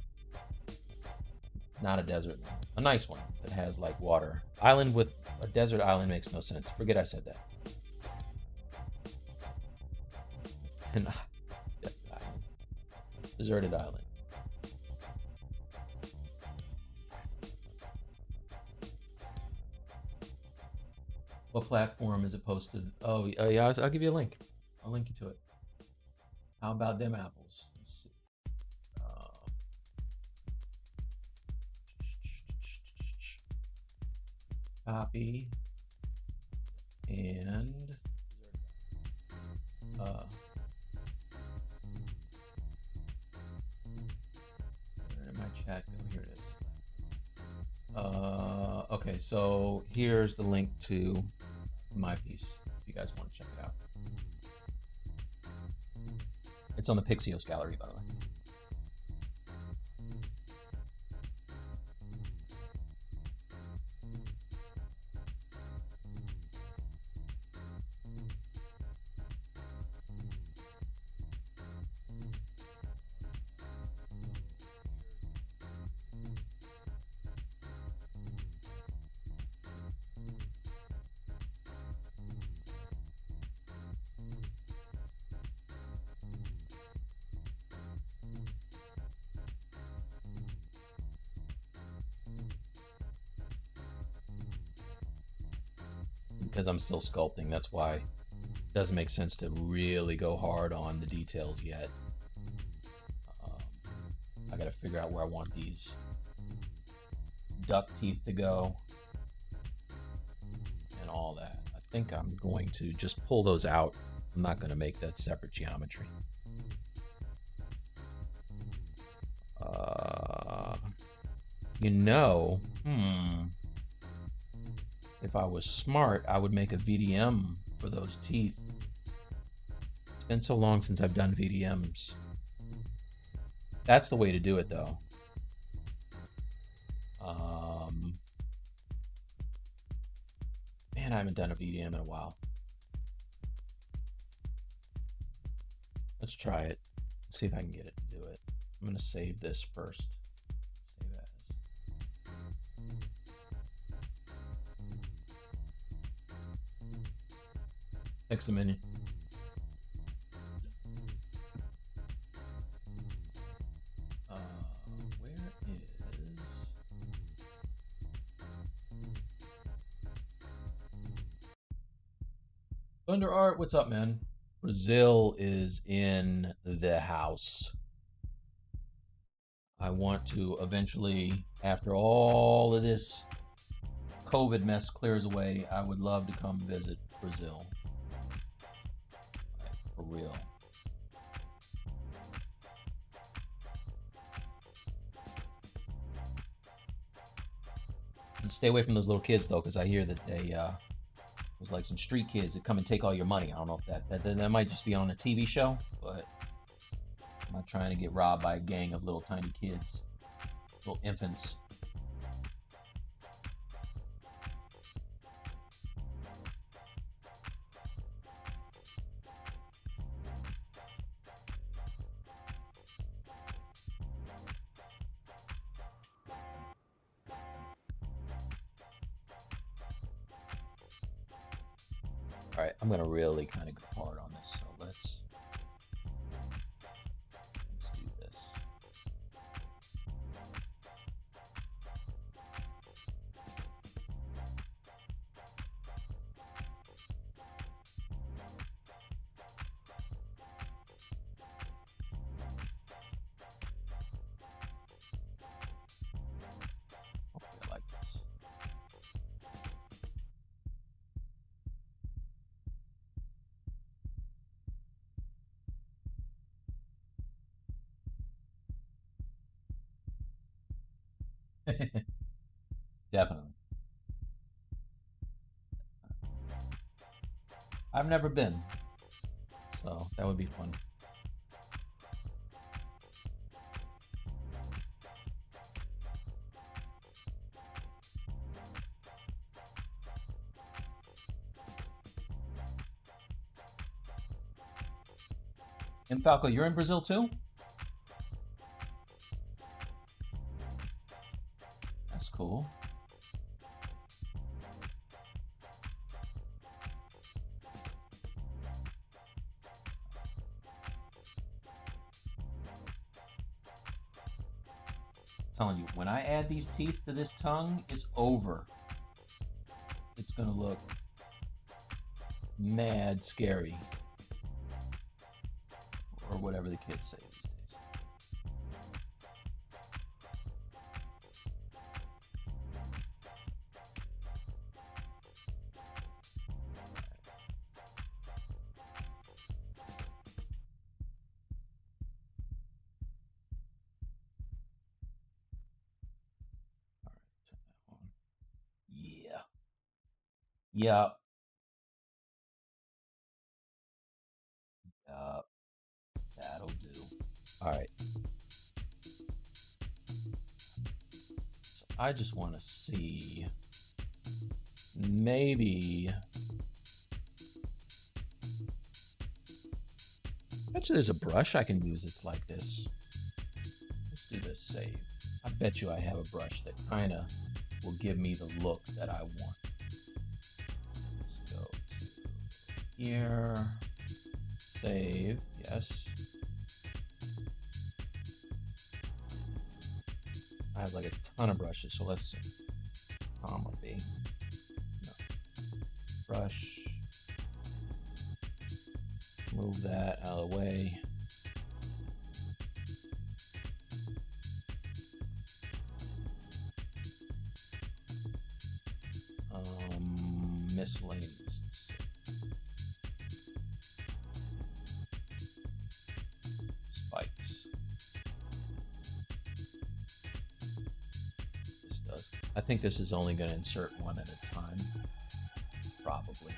Not a desert one. A nice one that has like water. Island with a desert island makes no sense. Forget I said that. And desert island. Deserted island. What platform is it posted? Oh, yeah, I'll give you a link. I'll link you to it. How about them apples? Let's see. Copy and where did my chat go? Here it is. Okay, so here's the link to my piece if you guys want to check it out. It's on the Pixios gallery, by the way. Because I'm still sculpting, that's why it doesn't make sense to really go hard on the details yet. I gotta figure out where I want these duck teeth to go and all that. I think I'm going to just pull those out. I'm not going to make that separate geometry. You know, if I was smart, I would make a VDM for those teeth. It's been so long since I've done VDMs. That's the way to do it, though. Man, I haven't done a VDM in a while. Let's try it. Let's see if I can get it to do it. I'm going to save this first. Save as. Next a minute. Where is... Thunder Art, what's up, man? Brazil is in the house. I want to eventually, after all of this COVID mess clears away, I would love to come visit Brazil. Like, for real. And stay away from those little kids, though, because I hear that there's like some street kids that come and take all your money. I don't know if that might just be on a TV show, but I'm not trying to get robbed by a gang of little tiny kids, little infants. All right, I'm gonna really kind of go hard on this, so let's do this. Hopefully I like this. Definitely. I've never been, so that would be fun. And Falco, you're in Brazil too? That's cool. Telling you, when I add these teeth to this tongue, it's over. It's gonna look mad scary, or whatever the kids say these days. All right, turn that on. Yeah. Yep. Yep. That'll do. All right. So I just want to see, maybe. I bet you there's a brush I can use that's like this. Let's do this save. I bet you I have a brush that kind of will give me the look that I want. Let's go to here. Save. Yes. I have like a ton of brushes, so let's see. Comma B. No. Brush. Move that out of the way. Miscellaneous. Spikes. does. I think this is only going to insert one at a time, probably.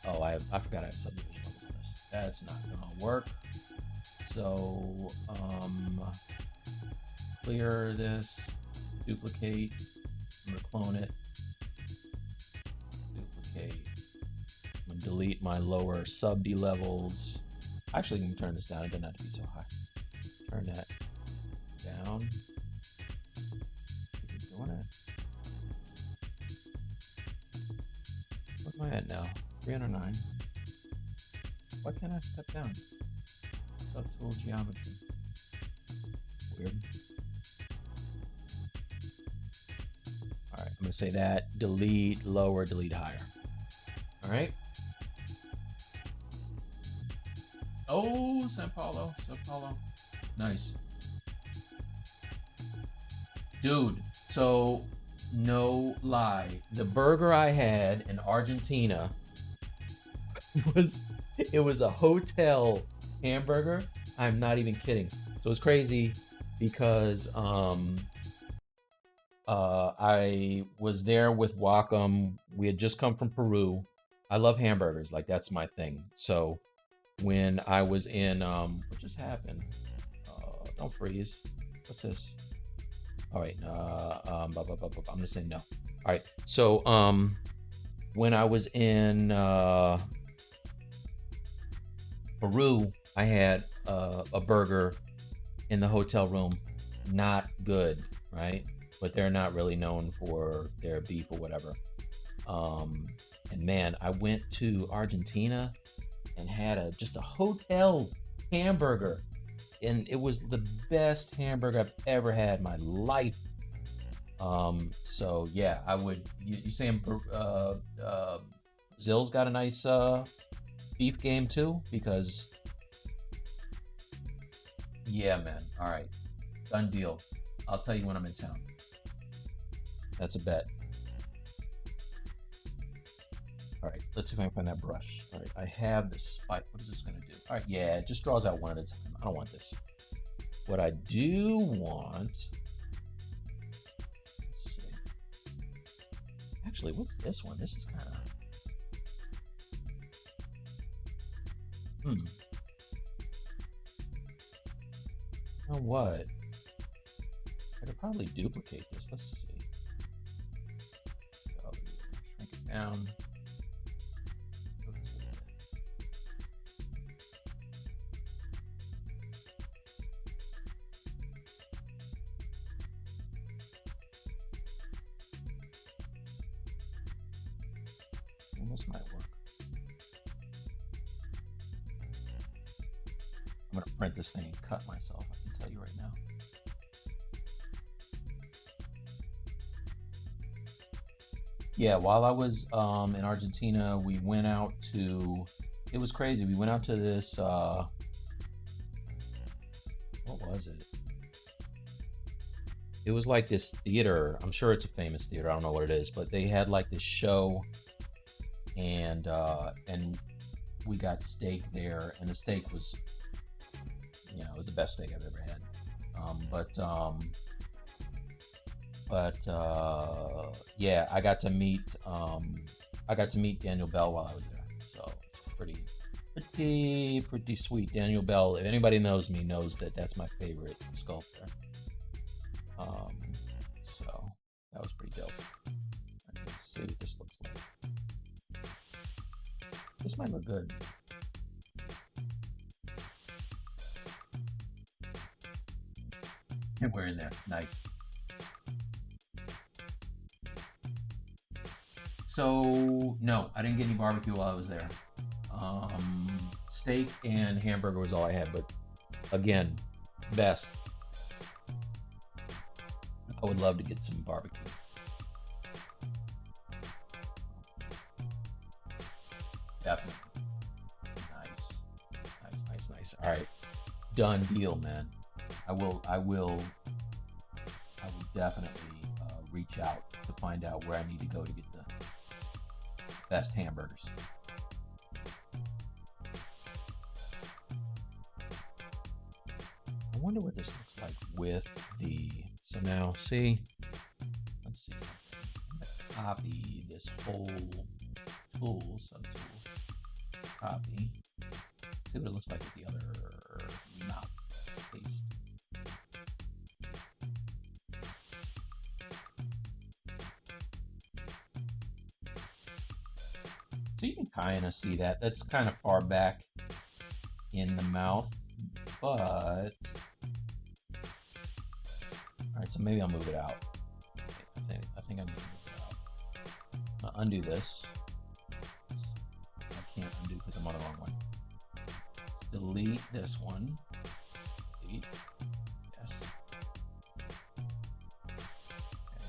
Oh, I forgot I have subdivision levels on this. That's not going to work. So, clear this, duplicate, I'm going to clone it, duplicate, I'm going to delete my lower sub-D levels. Actually, I'm going to turn this down. It doesn't have to be so high. Turn that down. Is it doing it? Where am I at now? 309. Why can't I step down? Subtool geometry. Weird. All right, I'm going to say that. Delete lower, delete higher. All right. Oh, Sao Paulo. Nice. Dude, so no lie. The burger I had in Argentina it was a hotel hamburger. I'm not even kidding. So it's crazy because I was there with Wacom. We had just come from Peru. I love hamburgers, like that's my thing. So when I was in what just happened? Don't freeze. What's this? All right, I'm gonna say no. All right, so when I was in Peru, I had a burger in the hotel room. Not good, right? But they're not really known for their beef or whatever. And man, I went to Argentina and had just a hotel hamburger, and it was the best hamburger I've ever had in my life. So yeah, I would. You saying Brazil's got a nice beef game too? Because yeah, man. All right, done deal. I'll tell you when I'm in town. That's a bet. All right, let's see if I can find that brush. All right, I have this spike. What is this gonna do? All right, yeah, it just draws out one at a time. I don't want this. What I do want, let's see. Actually, what's this one? This is kind of, you know what? I could probably duplicate this. Let's see. So, shrink it down. This might work. I'm gonna print this thing and cut myself. I can tell you right now. Yeah, while I was in Argentina, we went out to. It was crazy. We went out to this. What was it? It was like this theater. I'm sure it's a famous theater. I don't know what it is, but they had like this show. And we got steak there, and the steak was, you know, it was the best steak I've ever had. Yeah, I got to meet Daniel Bell while I was there, so it's pretty sweet. Daniel Bell, if anybody knows me, knows that that's my favorite sculptor. So that was pretty dope. Let's see what this looks like. This might look good. And we're in there. Nice. So, no, I didn't get any barbecue while I was there. Steak and hamburger was all I had, but again, best. I would love to get some barbecue. Definitely. Nice. All right, done deal, man. I will definitely reach out to find out where I need to go to get the best hamburgers. I wonder what this looks like with the, so now see, let's see something. I'm gonna copy this whole tool, subtool, copy. See what it looks like with the other mouth. Paste. So you can kind of see that. That's kind of far back in the mouth, but all right. So maybe I'll move it out. I think I'm gonna move it out. I'll undo this. I can't undo because I'm on the wrong one. Let's delete this one. Delete. Yes. Okay.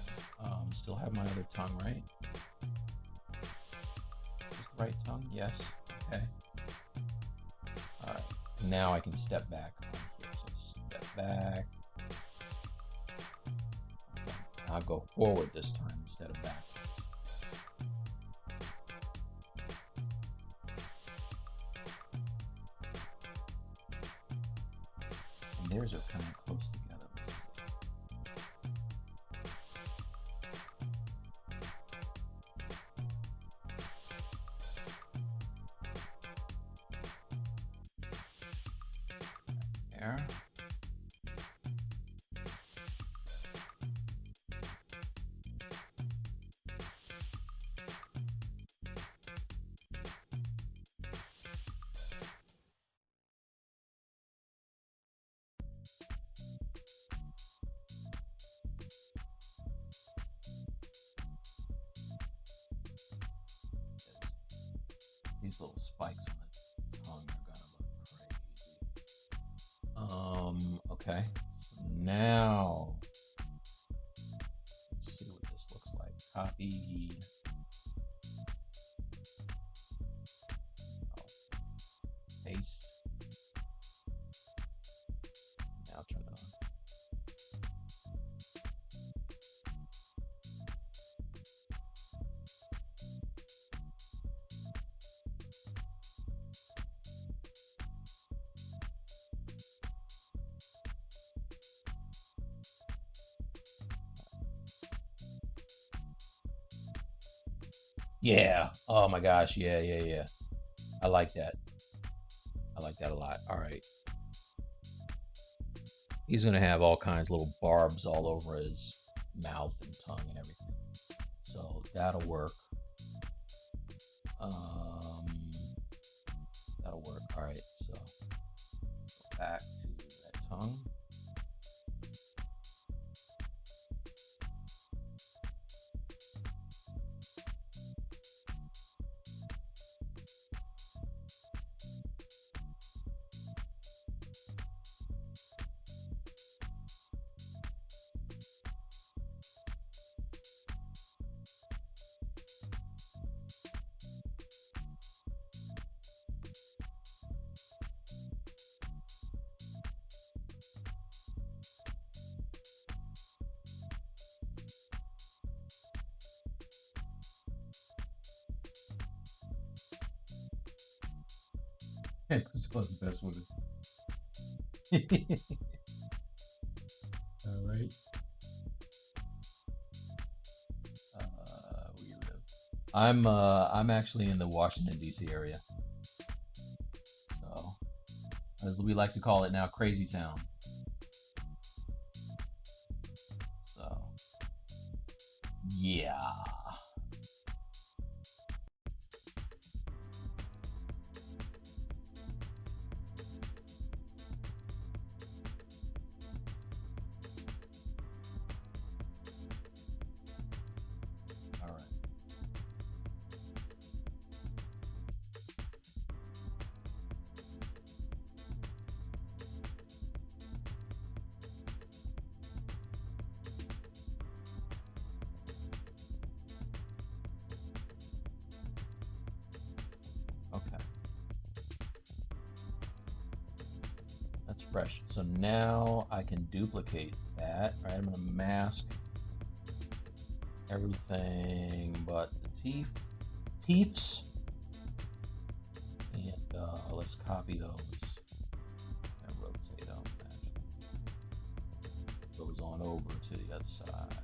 Still have my other tongue, right? Is the right tongue? Yes. Okay. All right. Now I can step back on here. So step back. Okay. I'll go forward this time instead of backwards. And theirs are kind of close together. Let's see. There. These little spikes on the tongue are gonna look crazy. Okay. So now let's see what this looks like. Copy. Oh. Paste. Now turn it on. Yeah. Oh my gosh. Yeah. I like that. I like that a lot. All right. He's going to have all kinds of little barbs all over his mouth and tongue and everything. So that'll work. That'll work. All right. So go back to that tongue. This was the best one. All right. Where you live? I'm actually in the Washington D.C. area, so as we like to call it now, Crazy Town. So yeah. Okay. That's fresh. So now I can duplicate that, right? I'm going to mask everything but the teeths. And let's copy those and rotate them, actually. those on over to the other side.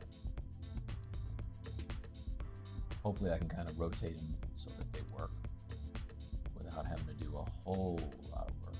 Hopefully I can kind of rotate them so that they work without having to do a whole lot of work.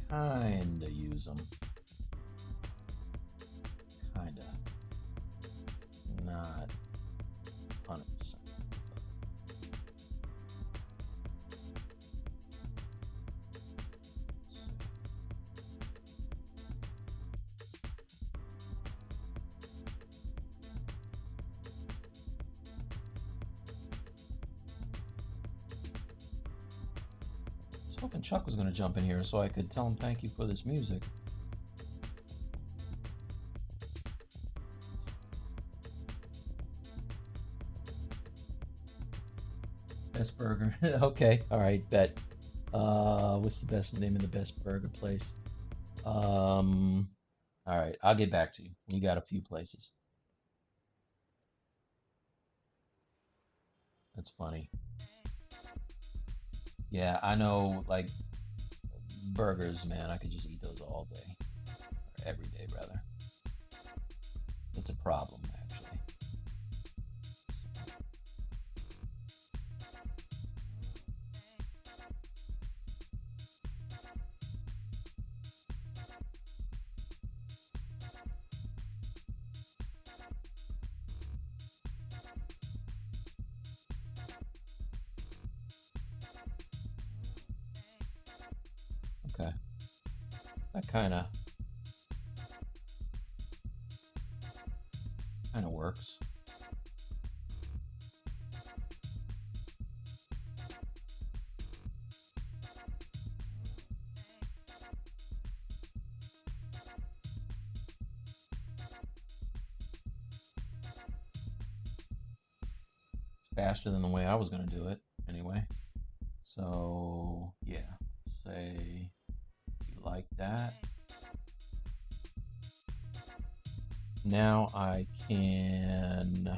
Kinda use them. Kinda. Not 100%. I was hoping Chuck was going to jump in here so I could tell him thank you for this music. Best burger. Okay, all right, bet. What's the best name of the best burger place? All right, I'll get back to you. You got a few places. That's funny. Yeah, I know, like, burgers, man, I could just eat those all day. Or every day, rather. It's a problem, actually. Okay. That kind of works. It's faster than the way I was going to do it, anyway. So, yeah, say you like that. Now I can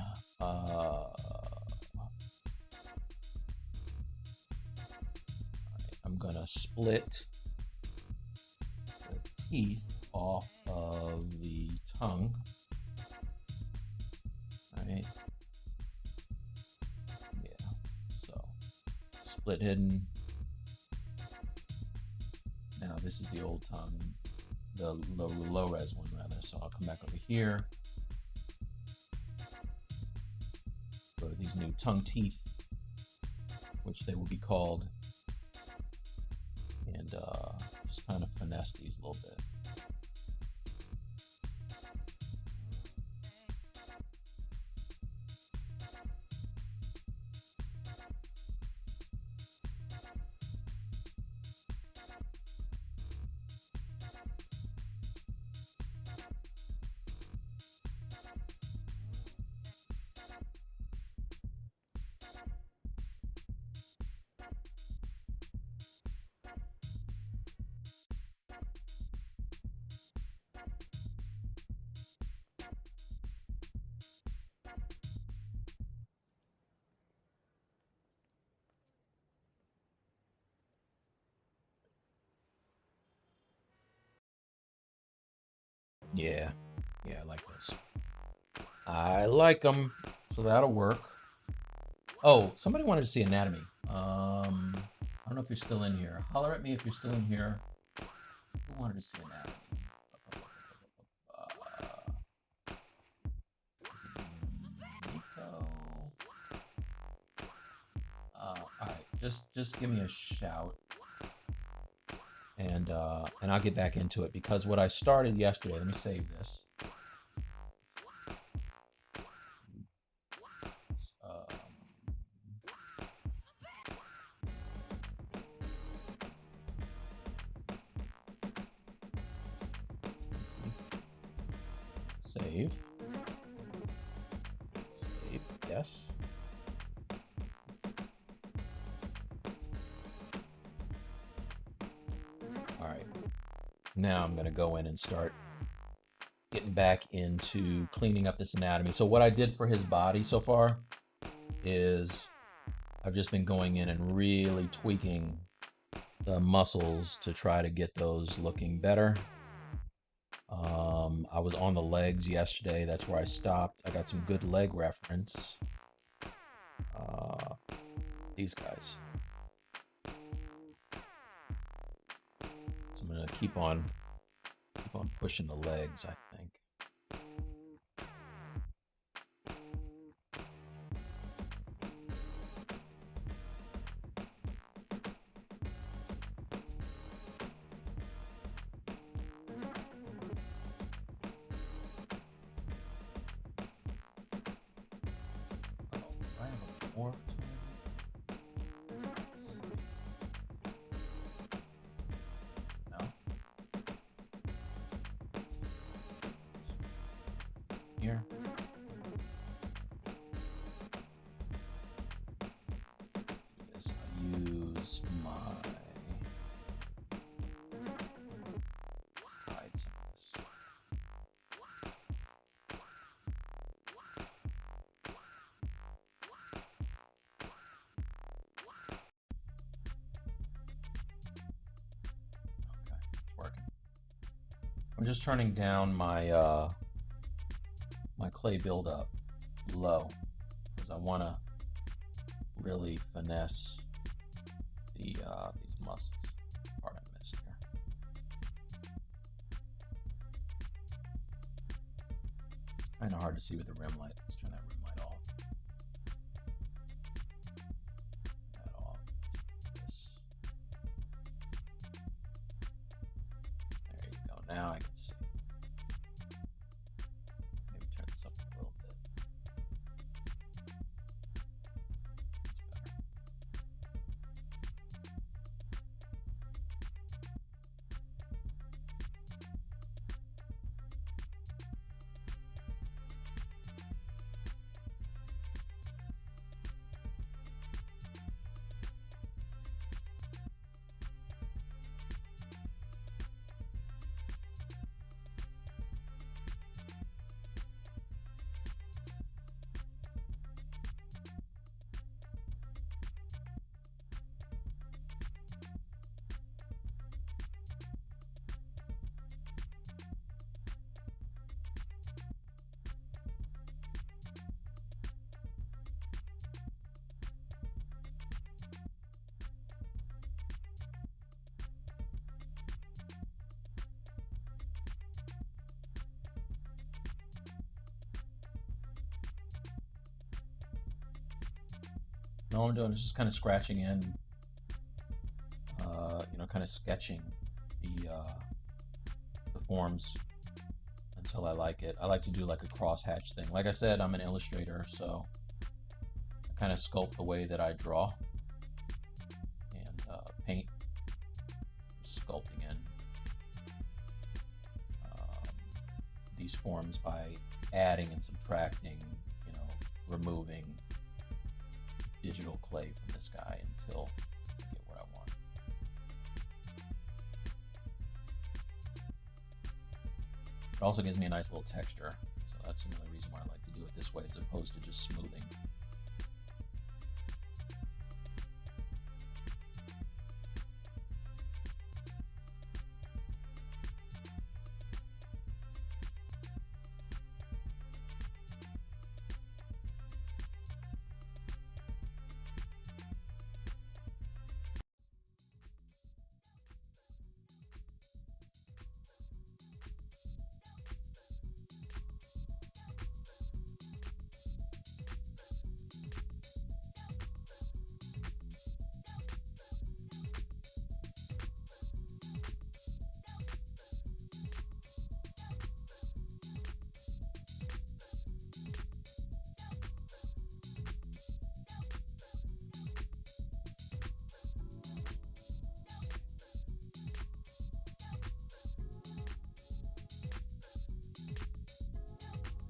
I'm gonna split the teeth off of the tongue. Right? Yeah. So split hidden. Now this is the old tongue, the low res one rather. So I'll come back over here. Go to these new tongue teeth, which they will be called, and just kind of finesse these a little bit. Yeah, I like those. I like them, so that'll work. Oh, somebody wanted to see anatomy. I don't know if you're still in here. Holler at me if you're still in here. Who wanted to see anatomy? Nico. All right, just give me a shout, and I'll get back into it, because what I started yesterday. Let me save this. Save. Save, yes. All right. Now I'm going to go in and start getting back into cleaning up this anatomy. So what I did for his body so far is I've just been going in and really tweaking the muscles to try to get those looking better. I was on the legs yesterday. That's where I stopped. I got some good leg reference. These guys. So I'm gonna keep on pushing the legs, I think. Here. This, I use my slides on this. Okay, it's working. I'm just turning down my my clay buildup low because I want to really finesse the these muscles. Part I missed here. It's kind of hard to see with the rim light. Let's turn that rim light off. Turn that off. This. There you go. Now I can see. Maybe turn this up a little bit. That's better. All I'm doing is just kind of scratching in, kind of sketching the forms until I like it. I like to do like a crosshatch thing. Like I said, I'm an illustrator, so I kind of sculpt the way that I draw and paint, sculpting in these forms by adding and subtracting, removing digital clay from this guy until I get what I want. It also gives me a nice little texture, so that's another reason why I like to do it this way as opposed to just smoothing.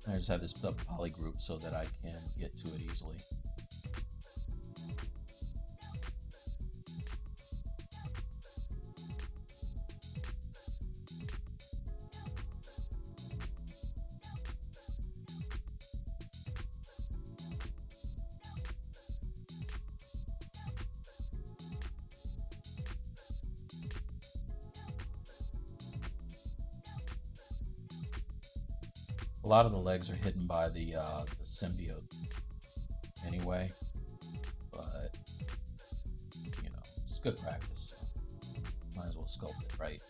I just have this poly group so that I can get to it easily. A lot of the legs are hidden by the symbiote anyway, but you know, it's good practice, so might as well sculpt it right.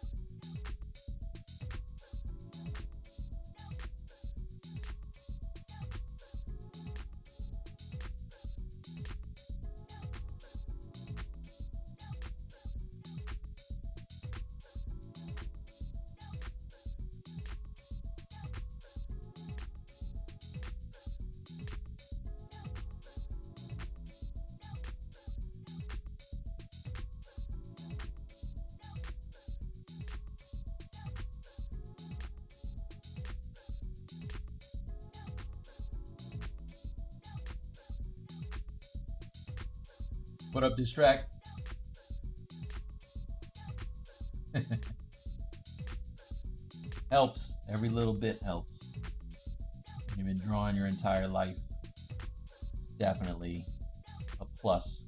What up, Distract? Helps. Every little bit helps. You've been drawing your entire life. It's definitely a plus.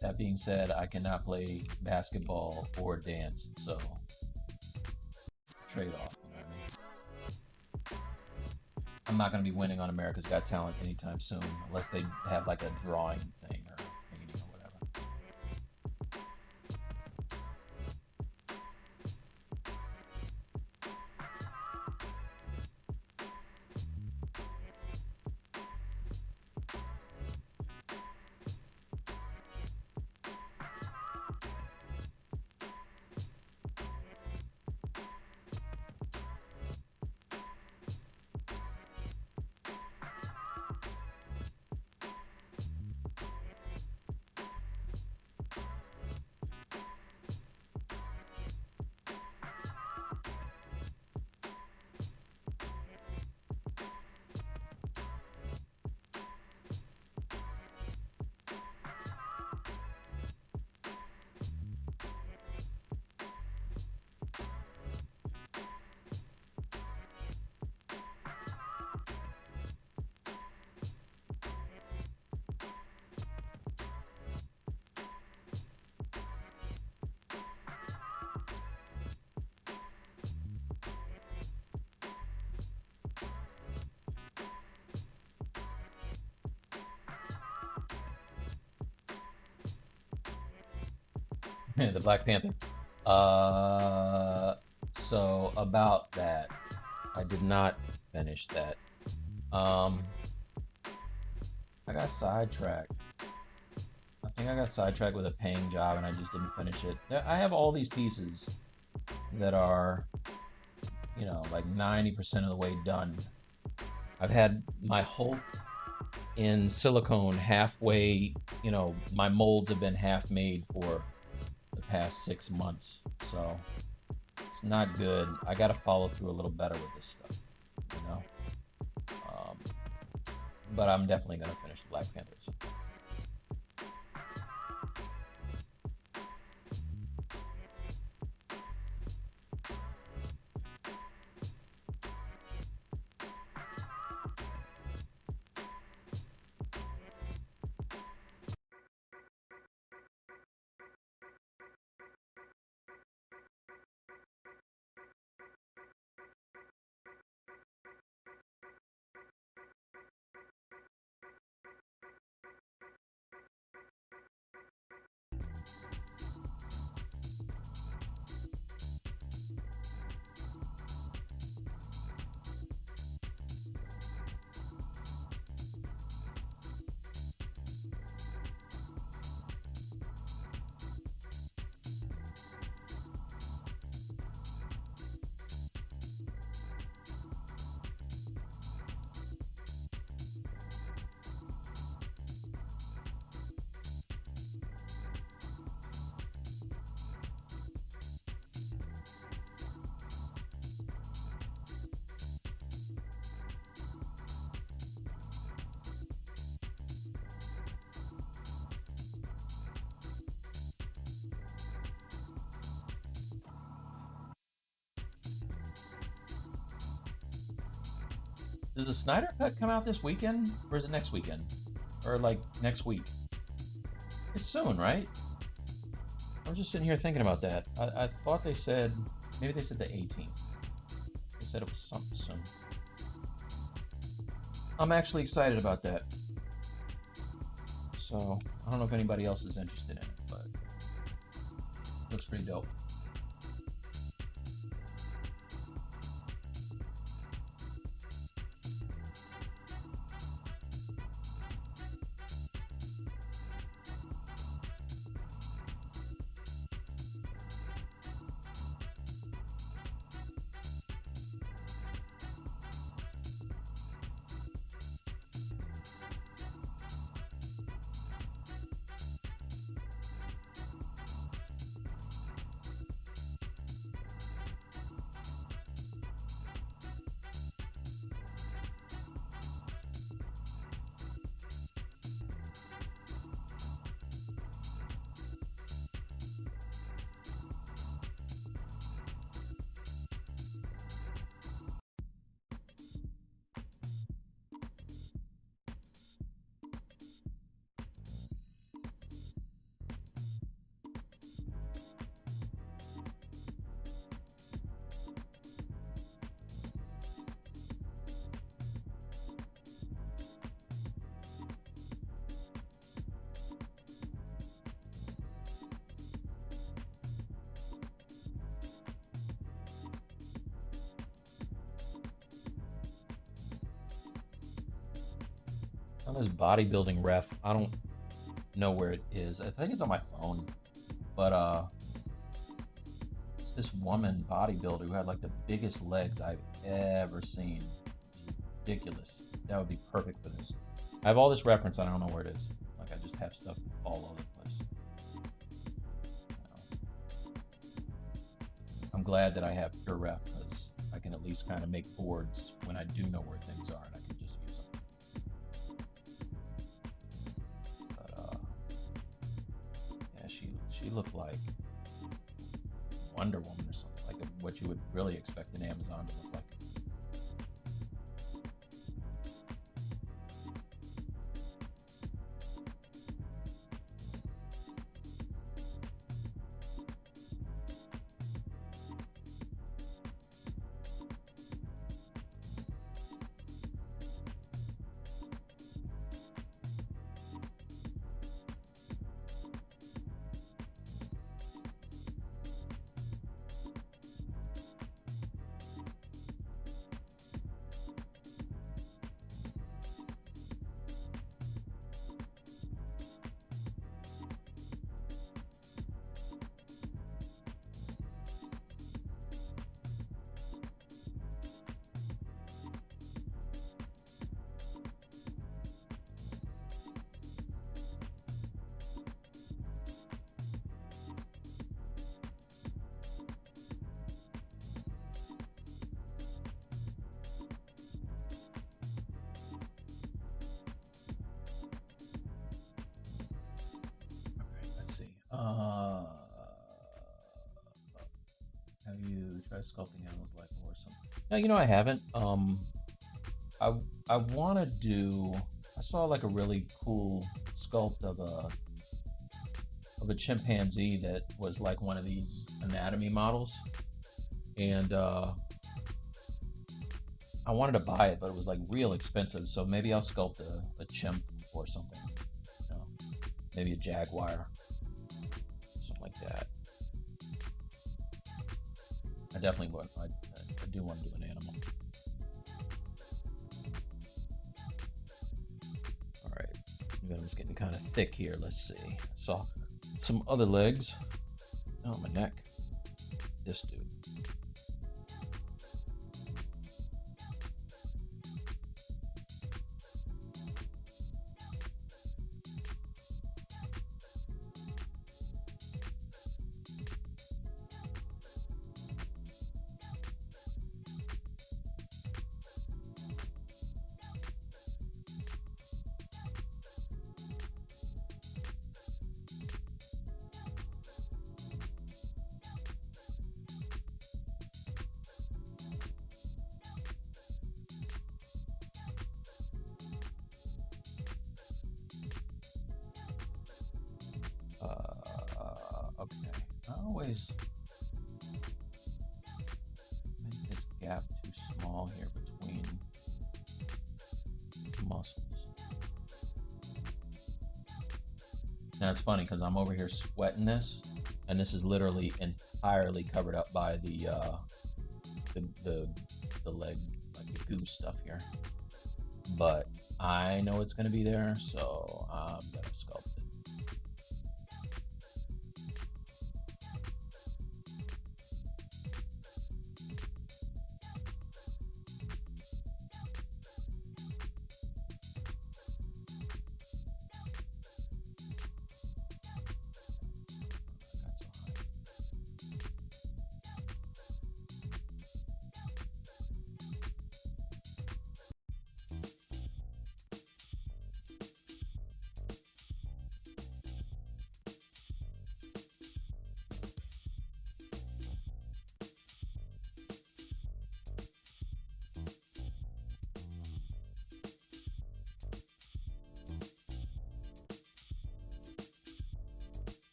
That being said, I cannot play basketball or dance, so trade-off, you know what I mean? I'm not going to be winning on America's Got Talent anytime soon, unless they have like a drawing thing or painting or whatever. The Black Panther. So about that, I did not finish that. I got sidetracked. I think I got sidetracked with a paying job and I just didn't finish it. I have all these pieces that are, you know, like 90% of the way done. I've had my Hulk in silicone halfway, you know, my molds have been half made for the past 6 months. So it's not good. I got to follow through a little better with this stuff, you know. Um, but I'm definitely going to finish Black Panther at some point. Does the Snyder Cut come out this weekend, or is it next weekend, or like next week? It's soon, right? I was just sitting here thinking about that. I thought they said, maybe they said the 18th. They said it was something soon. I'm actually excited about that. So I don't know if anybody else is interested in it, but it looks pretty dope. On this bodybuilding ref, I don't know where it is. I think it's on my phone, but it's this woman bodybuilder who had like the biggest legs I've ever seen. It's ridiculous. That would be perfect for this. I have all this reference. I don't know where it is. Like I just have stuff all over the place. I'm glad that I have pure ref because I can at least kind of make boards when I do know where things are, and I can just use them. But yeah, she looked like Wonder Woman or something, like what you would really expect an Amazon to look like. Have you tried sculpting animals like a horse? No, I haven't. I I want to do. I saw like a really cool sculpt of a chimpanzee that was like one of these anatomy models, and I wanted to buy it, but it was like real expensive. So maybe I'll sculpt a chimp or something. You know, maybe a jaguar, something like that. I definitely would. I do want to do an animal. All right, Venom's getting kind of thick here. Let's see. Saw some other legs. Oh, my neck. This dude. I always make this gap too small here between the muscles. Now it's funny because I'm over here sweating this, and this is literally entirely covered up by the leg, like the goo stuff here. But I know it's going to be there, so I'm going to sculpt it.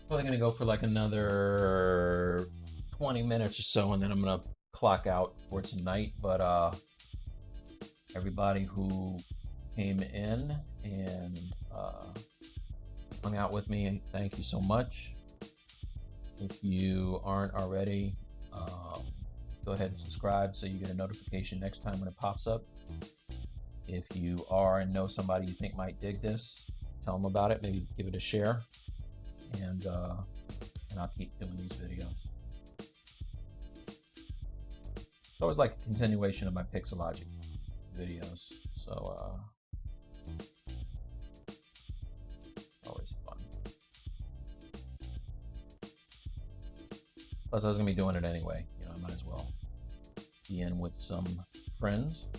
Probably gonna go for like another 20 minutes or so, and then I'm gonna clock out for tonight. But everybody who came in and hung out with me, thank you so much. If you aren't already, go ahead and subscribe so you get a notification next time when it pops up. If you are and know somebody you think might dig this, tell them about it. Maybe give it a share. And I'll keep doing these videos. It's always like a continuation of my Pixelogic videos, so it's always fun. Plus, I was gonna be doing it anyway. You know, I might as well be in with some friends.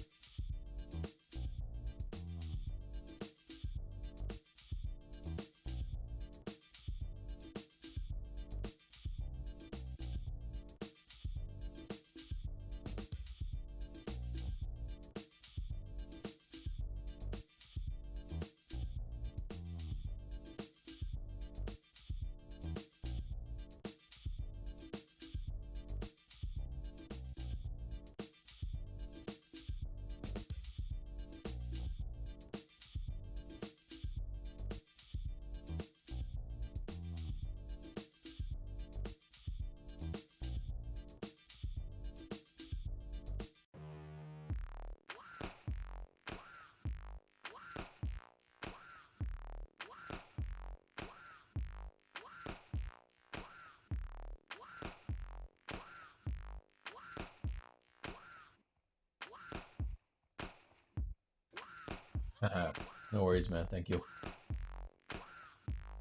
No worries, man. Thank you.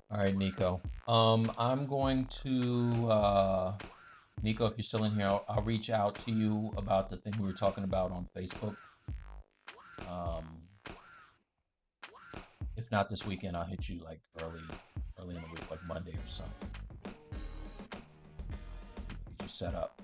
All right, Nico. I'm going to Nico, if you're still in here, I'll reach out to you about the thing we were talking about on Facebook. If not this weekend, I'll hit you like early in the week, like Monday or something. Get you set up.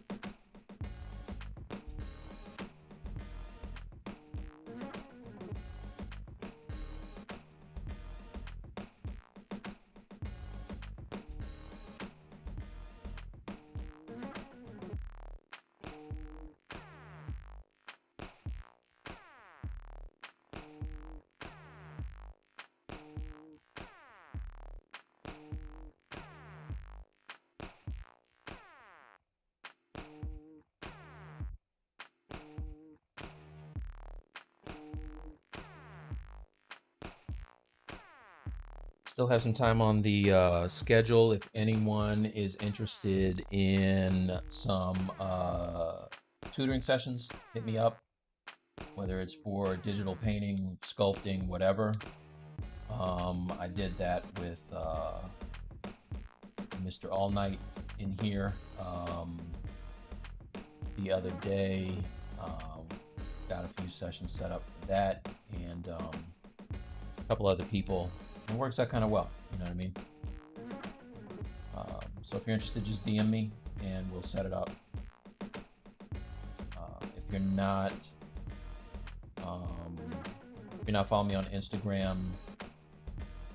Still have some time on the schedule. If anyone is interested in some tutoring sessions, hit me up. Whether it's for digital painting, sculpting, whatever. I did that with Mr. All Night in here the other day. few sessions set up for that, and a couple other people. It works out kind of well, you know what I mean? So if you're interested, just DM me and we'll set it up. If you're not following me on Instagram,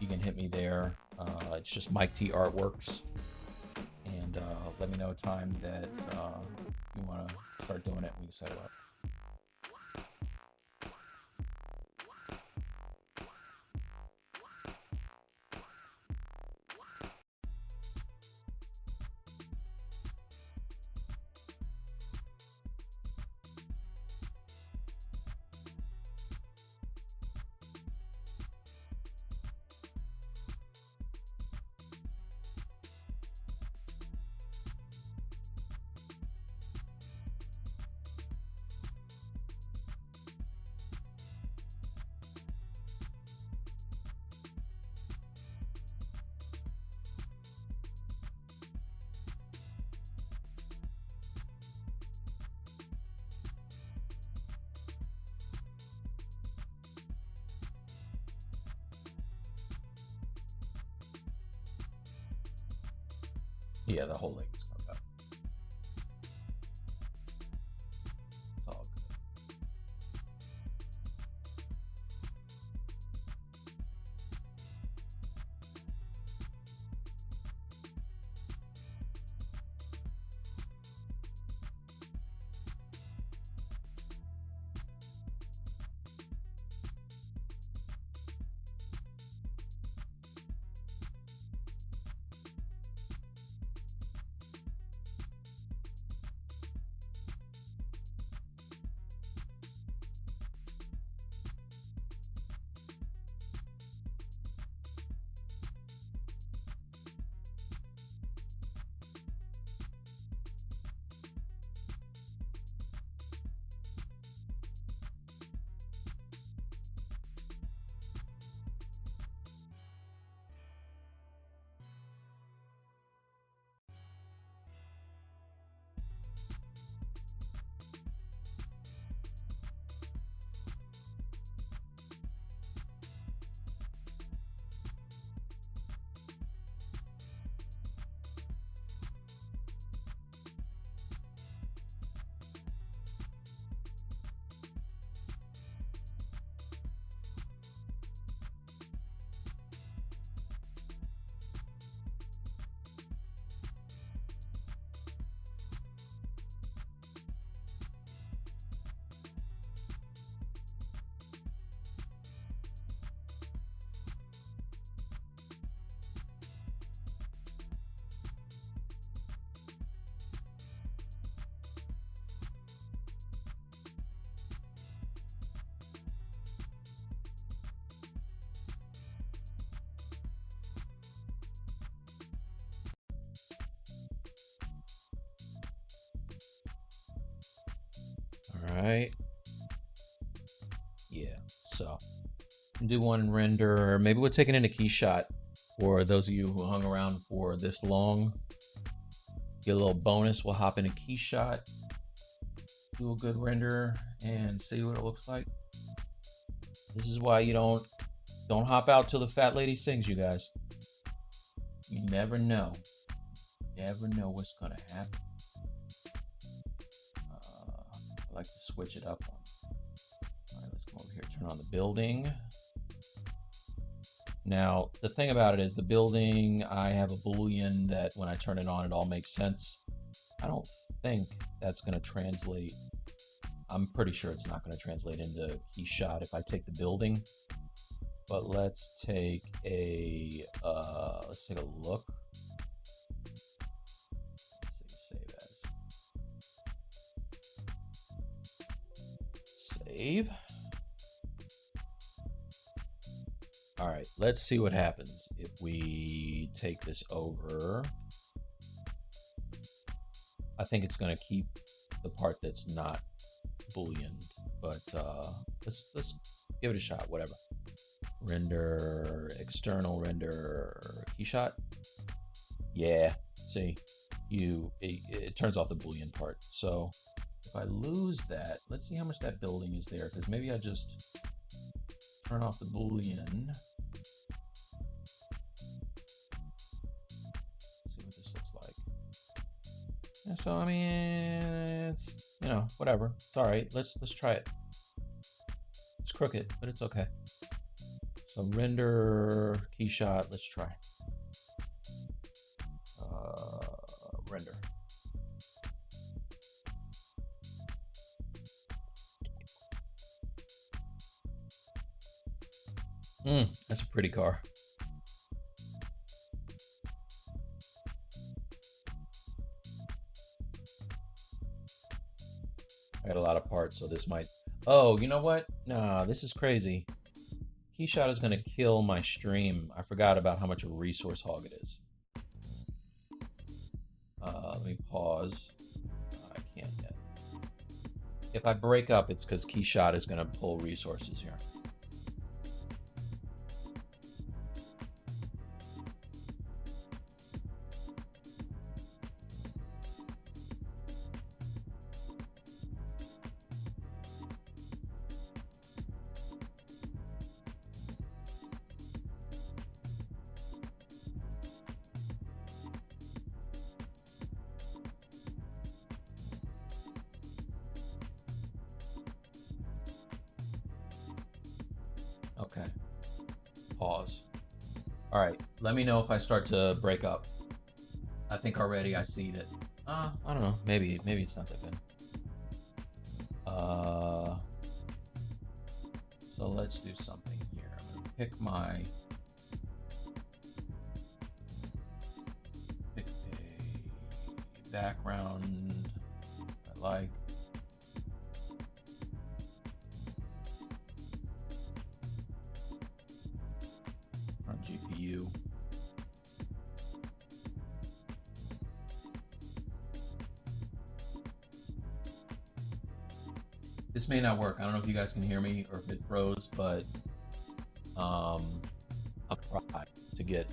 you can hit me there. It's just Mike T Artworks, and let me know a time that you want to start doing it. We can set it up. Yeah, the whole link is coming up. It's all good. All right. Yeah. So do one render. Maybe we'll take it into Keyshot for those of you who hung around for this long. Get a little bonus. We'll hop into Keyshot, do a good render, and see what it looks like. This is why you don't hop out till the fat lady sings, you guys. You never know. Never know what's gonna happen. I like to switch it up. All right, let's go over here. Turn on the building. Now, the thing about it is the building, I have a Boolean that when I turn it on, it all makes sense. I don't think that's going to translate. I'm pretty sure it's not going to translate into Keyshot if I take the building. But let's take a look. Let's see, save as. Save. All right, let's see what happens if we take this over. I think it's going to keep the part that's not Boolean, but let's give it a shot. Whatever. Render, external render, Keyshot. Yeah, see, it turns off the Boolean part. So if if I lose that, let's see how much that building is there, because maybe I just turn off the Boolean. Let's see what this looks like. Yeah, so I mean, it's, you know, whatever. It's all right. Let's try it. It's crooked, but it's okay. So render key shot. Let's try. Render. That's a pretty car. I got a lot of parts, so this might... Oh, you know what? Nah, this is crazy. Keyshot is going to kill my stream. I forgot about how much of a resource hog it is. Let me pause. I can't yet. If I break up, it's because Keyshot is going to pull resources here. Okay. Pause. All right. Let me know if I start to break up. I think already I see that. I don't know. Maybe it's not that good. So let's do something here. I'm gonna pick a background I like. On GPU. This may not work. I don't know if you guys can hear me or if it froze, but I'll try to get.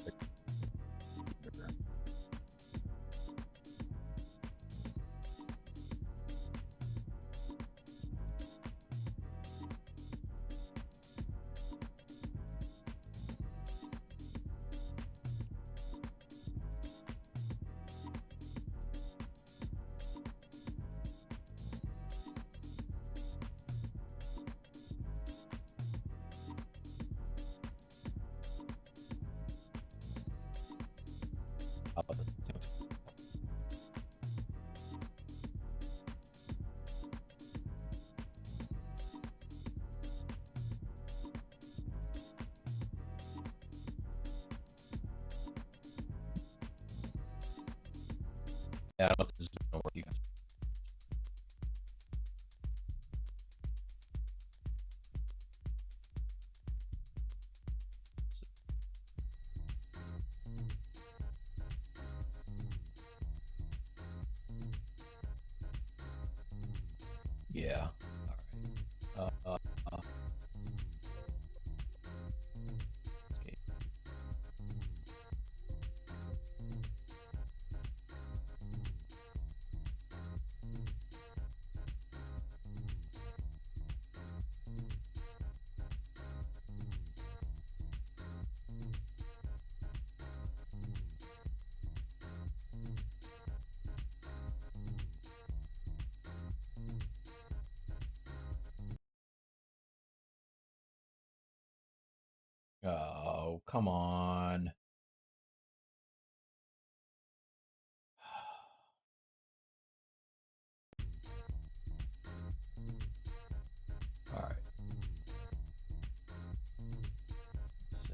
Yeah, I don't know if this is gonna work, you guys. Yeah. All right. Escape. Oh, come on. All right. Let's see.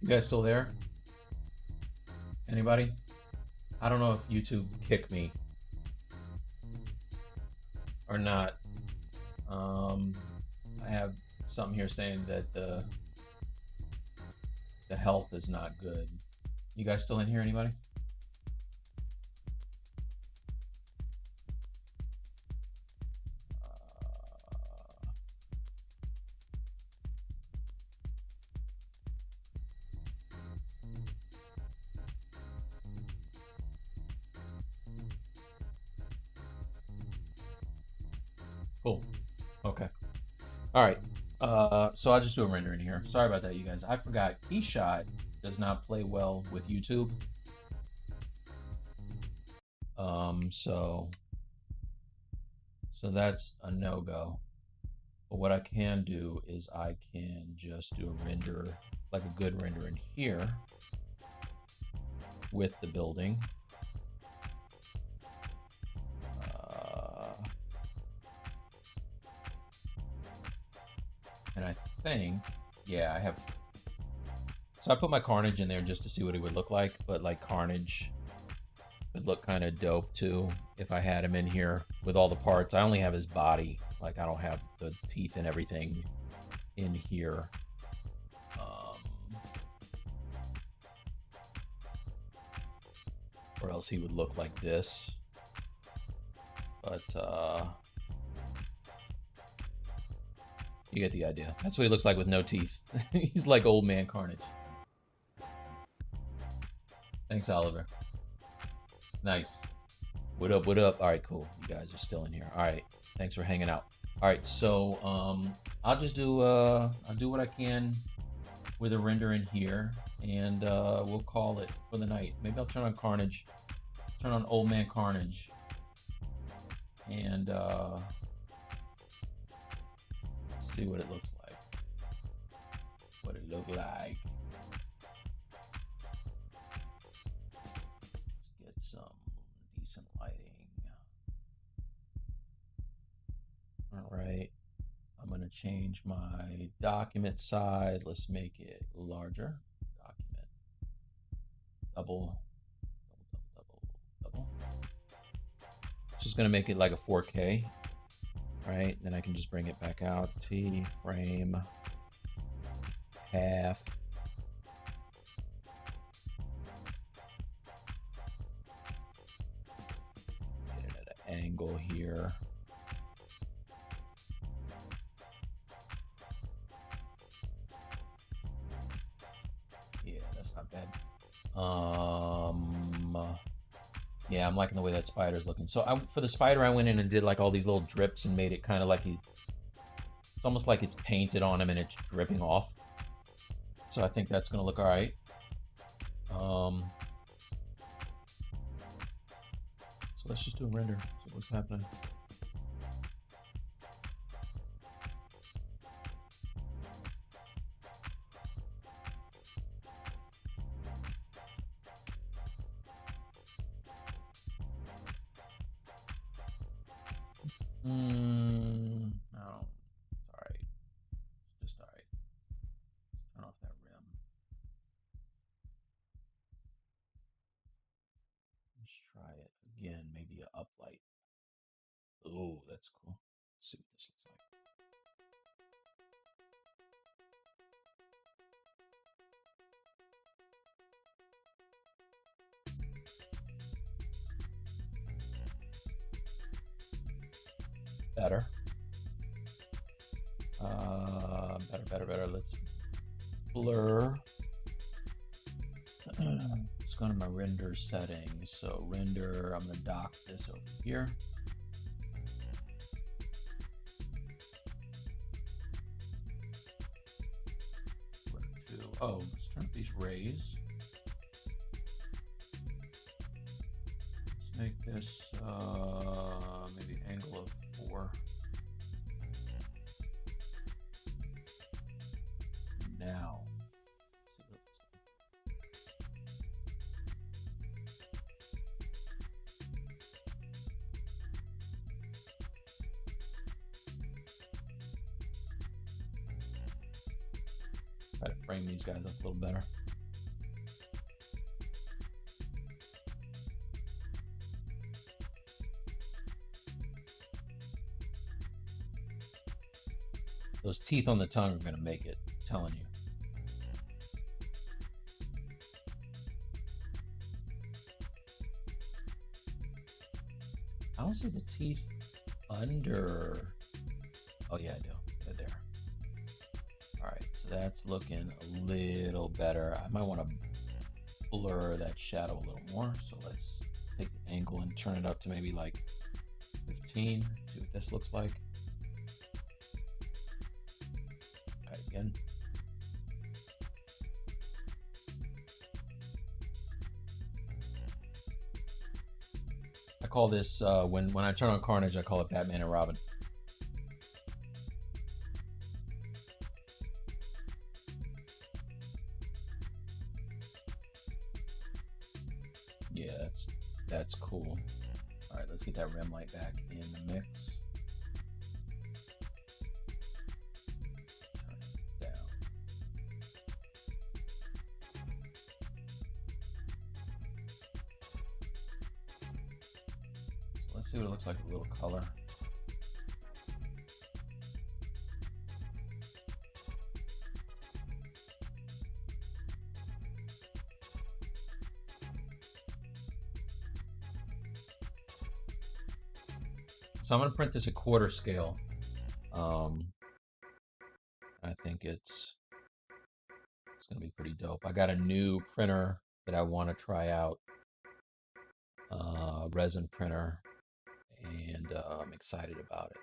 You guys still there? Anybody? I don't know if YouTube kicked me or not. I have something here saying that the health is not good. You guys still in here, anybody? Cool. Okay. All right. So I'll just do a render in here. Sorry about that, you guys. I forgot Keyshot does not play well with YouTube. So that's a no-go. But what I can do is I can just do a render, like a good render in here with the building. And I think, yeah, I have. So I put my Carnage in there just to see what he would look like, but like Carnage would look kind of dope too if I had him in here with all the parts. I only have his body. Like I don't have the teeth and everything in here. Or else he would look like this. But you get the idea. That's what he looks like with no teeth. He's like old man Carnage. Thanks, Oliver. Nice. What up, what up? All right, cool. You guys are still in here. All right. Thanks for hanging out. All right, so I'll just do I'll do what I can with a render in here, and we'll call it for the night. Maybe I'll turn on Carnage, turn on Old Man Carnage, and see what it looks like. What it look like. Let's get some decent lighting. All right. I'm going to change my document size. Let's make it larger. Document. Double. Just going to make it like a 4K. Right? Then I can just bring it back out. T frame half. Get it at an angle here. Yeah, that's not bad. Yeah, I'm liking the way that spider's looking. So for the spider, I went in and did like all these little drips and made it kind of like it's almost like it's painted on him and it's dripping off. So I think that's gonna look all right. So let's just do a render. See what's happening. No, it's all right. It's just all right. Let's turn off that rim. Let's try it again. Maybe a uplight. Ooh, that's cool. Let's see what this looks like. Better. Better. Let's blur. Let's go to my render settings. So render, I'm gonna dock this over here. Oh, let's turn up these rays. Let's make this maybe angle of 4. Now, let's see what it looks like. Try to frame these guys up a little better. Those teeth on the tongue are going to make it, I'm telling you. I don't see the teeth under. Oh yeah, I do. They're there. All right, so that's looking a little better. I might want to blur that shadow a little more. So let's take the angle and turn it up to maybe like 15. See what this looks like. Try it again. I call this, when I turn on Carnage, I call it Batman and Robin. Yeah, that's cool. All right, let's get that rim light back in the mix. Turn it down. So let's see what it looks like with a little color. So I'm going to print this at quarter scale. I think it's going to be pretty dope. I got a new printer that I want to try out, resin printer, and I'm excited about it.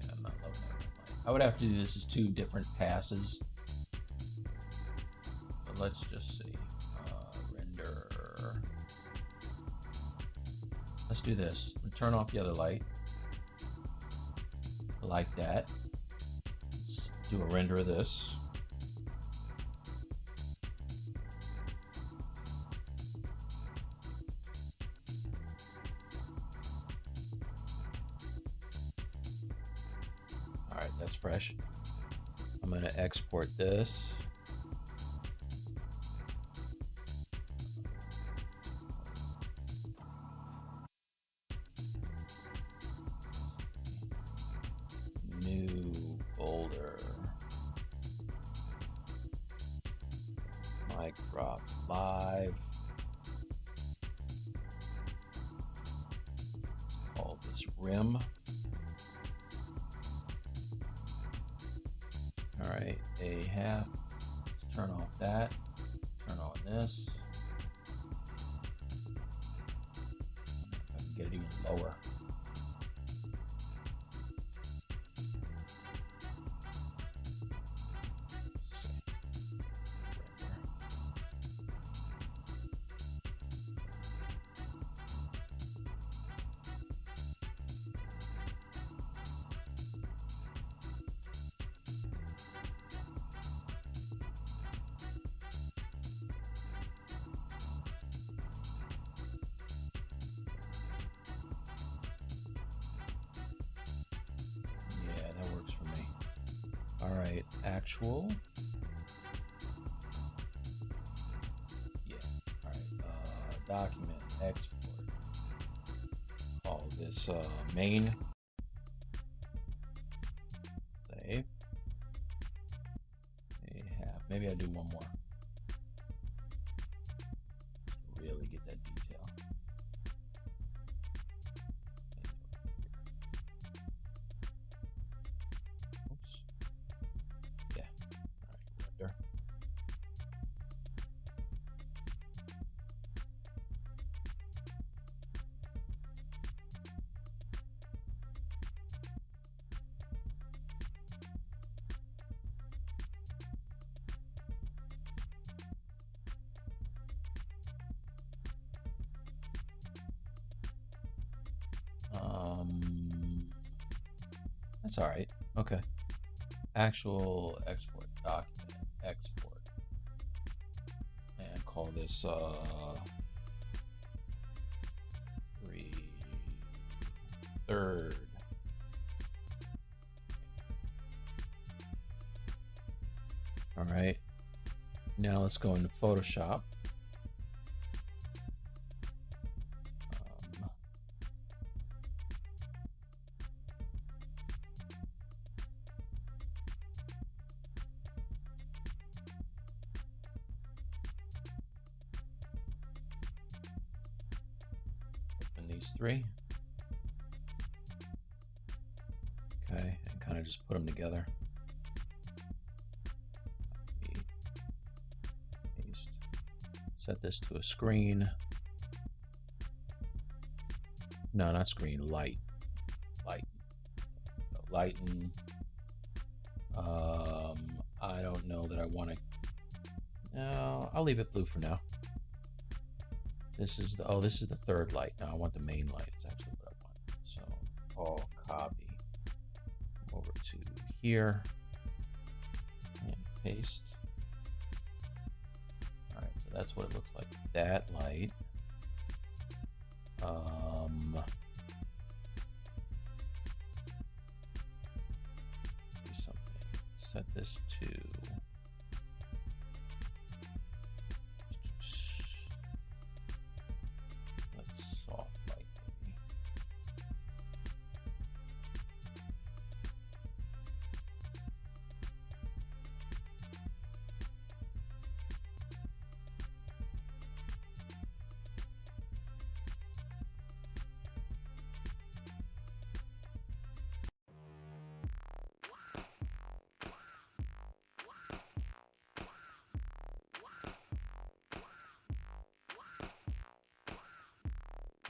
Yeah, I'm not loving it. I would have to do this as 2 different passes. But let's just see. Render. Let's do this. Turn off the other light. Like that. Let's do a render of this. All right, that's fresh. I'm going to export this. New folder. Mic drops live. Let's call this rim. All right, a half. Let's turn off that. Turn on this. If I can get it even lower. All right, actual. Yeah. All right. Document export. Call this main. Save. A half. Maybe I'll do one more. Really get that detail. Oops. Yeah. All right. Render. That's all right. Okay. Actual export document export, and call this 3/3. All right. Now let's go into Photoshop. Open these three. Okay, and kind of just put them together. Paste. Set this to a screen. No, not screen, light. Lighten. I don't know that I want to. No, I'll leave it blue for now. This is the this is the third light. Now I want the main light. Is actually what I want. So I'll copy over to here and paste. All right, so that's what it looks like. That light. Do something. Set this to.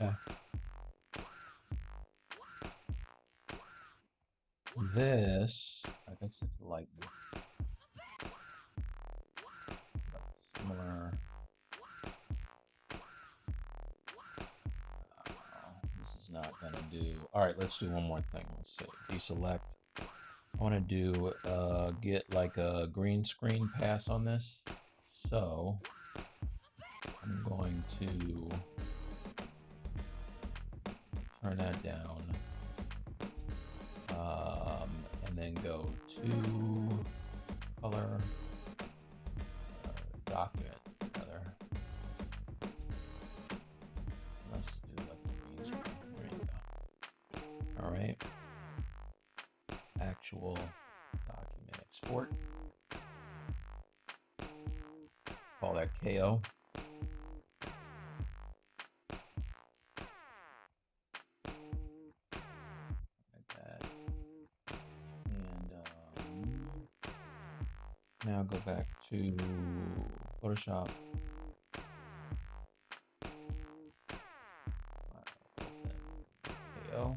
Okay. This, I guess it's lightning. Similar. This is not gonna do. All right, let's do one more thing. Let's see. Deselect. I want to do get like a green screen pass on this. So I'm going to turn that down. And then go to color, document, rather. Let's do like a green screen. There you go. All right. Actual document export. Call that KO. Now go back to Photoshop. KO.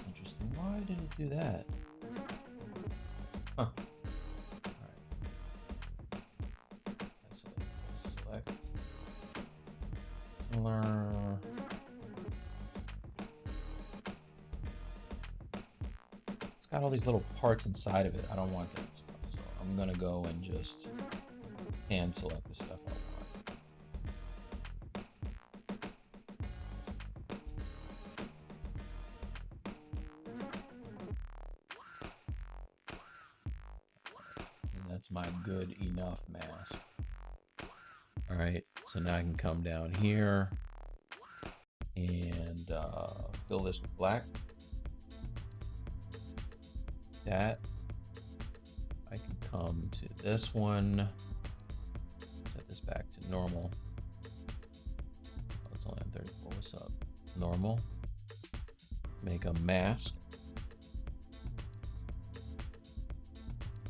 Interesting. Why did it do that? Huh. Select similar. It's got all these little parts inside of it. I don't want that stuff, so I'm gonna go and just hand select the stuff I want. And that's my good enough mask. All right, so now I can come down here and fill this with black. That I can come to this one, set this back to normal. Oh, it's only on 34. What's up? Normal. Make a mask.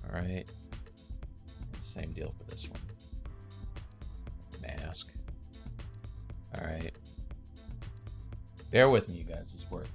All right. Same deal for this one. Mask. All right. Bear with me, you guys. It's worth it.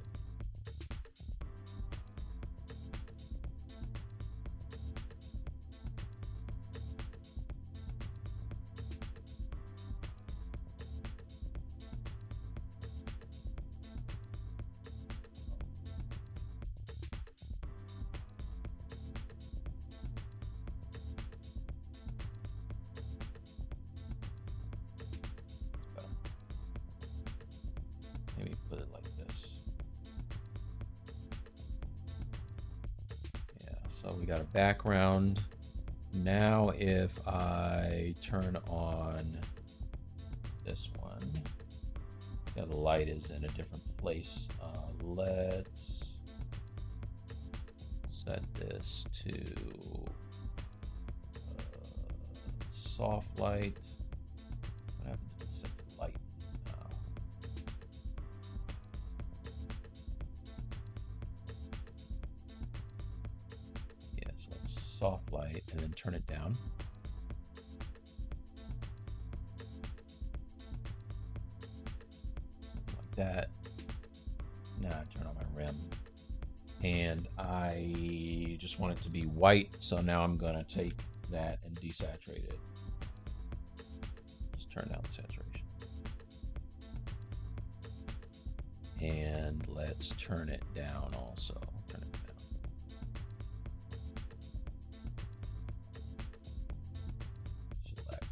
So we got a background. Now if I turn on this one, yeah, the light is in a different place. Let's set this to soft light. What happens if I set the light now? Yeah, so let's soft light and then turn it down. Something like that. Now I turn on my rim. And I just want it to be white, so now I'm gonna take that and desaturate it. Just turn down the saturation. And let's turn it down also. Turn it down. Select.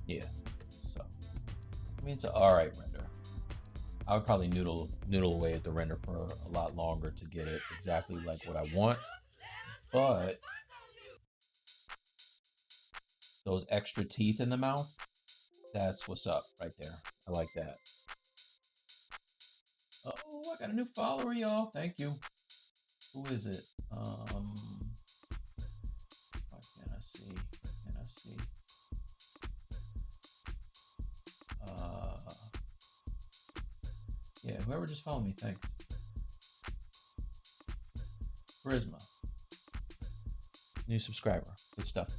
Yeah, so I mean it's an alright render. I would probably noodle away at the render for a lot longer to get it exactly like what I want. But those extra teeth in the mouth, that's what's up right there. I like that. Oh, I got a new follower, y'all. Thank you. Who is it? Why can't I see? Why can't I see? Yeah, whoever just followed me, thanks. Charisma. New subscriber. Good stuff.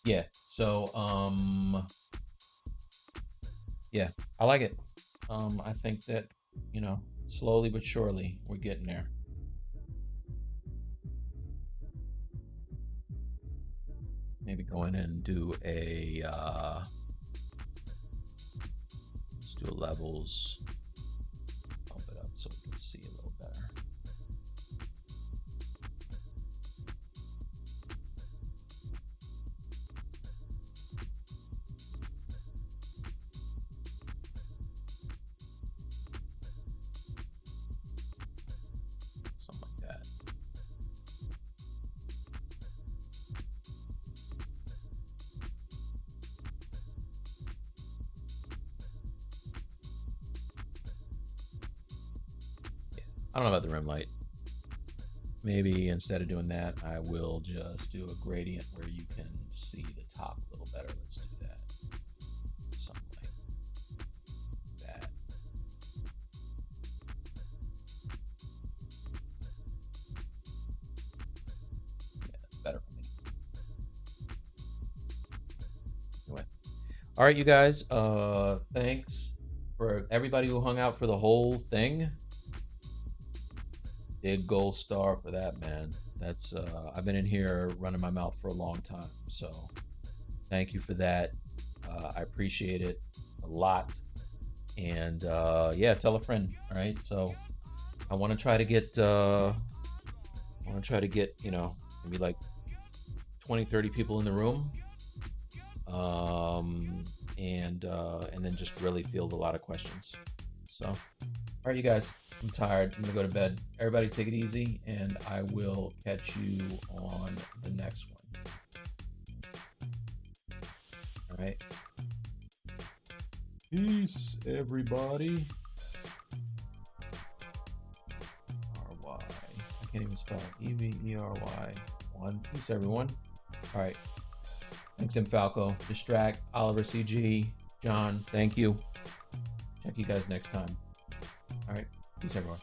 Yeah, so yeah, I like it. I think that, you know, slowly but surely we're getting there. Maybe go in and do a let's do a levels. Bump it up so we can see a little better. Something like that. Yeah, I don't know about the rim light. Maybe instead of doing that, I will just do a gradient where you can see the top a little better. Let's do that. Something like that. Yeah, that's better for me. Anyway. All right, you guys. Thanks for everybody who hung out for the whole thing. Big gold star for that, man. That's I've been in here running my mouth for a long time, so thank you for that. I appreciate it a lot. And yeah, tell a friend. All right, so I want to try to get you know, maybe like 20-30 people in the room, and then just really field a lot of questions. So all right, you guys, I'm tired. I'm gonna go to bed. Everybody take it easy, and I will catch you on the next one. All right. Peace, everybody. R-Y. I can't even spell it. E-V-E-R-Y. 1. Peace, everyone. All right. Thanks, M. Falco. Distract. Oliver CG. John, thank you. Check you guys next time. All right. Peace, everyone.